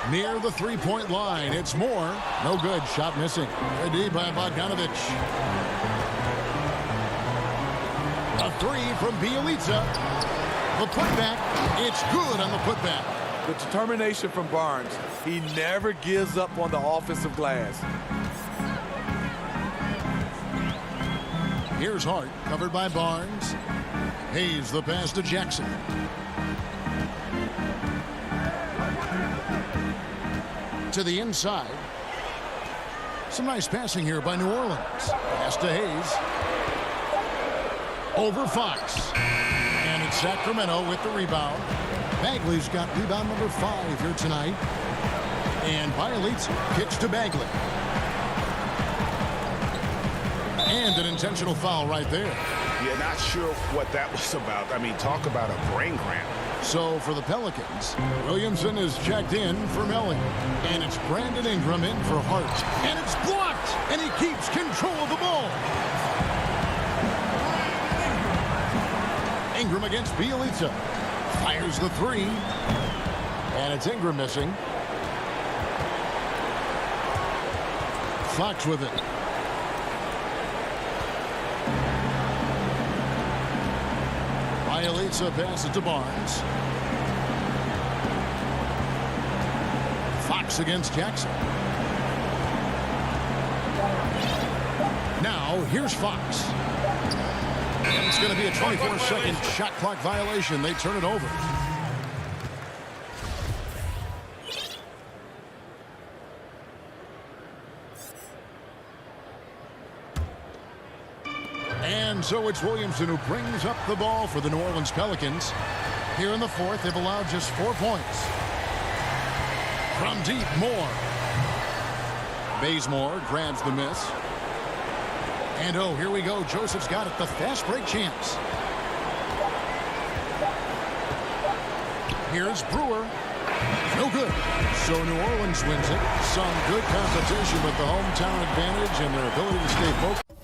Near the three-point line. It's Moore. No good. Shot missing. Ready by Bogdanovich. A three from Bielitsa. The putback. It's good on the putback. The determination from Barnes. He never gives up on the offensive glass. Here's Hart, covered by Barnes. Hayes, the pass to Jackson. To the inside. Some nice passing here by New Orleans. Pass to Hayes. Over Fox. And it's Sacramento with the rebound. Bagley's got rebound number 5 here tonight. And Bielitsa kicks to Bagley. And an intentional foul right there. Yeah, not sure what that was about. I mean, talk about a brain cramp. So for the Pelicans, Williamson is checked in for Melly. And it's Brandon Ingram in for Hart. And it's blocked. And he keeps control of the ball. Ingram against Bielitsa. Fires the three. And it's Ingram missing. Fox with it. Bielitsa passes to Barnes. Fox against Jackson. Now, here's Fox. And it's going to be a 24-second shot clock violation. They turn it over. And And so it's Williamson who brings up the ball for the New Orleans Pelicans. Here in the fourth, they've allowed just 4 points. From deep, Moore. Bazemore grabs the miss. And oh, here we go. Joseph's got it. The fast break chance. Here's Brewer. No good. So New Orleans wins it. Some good competition, but the hometown advantage and their ability to stay focused.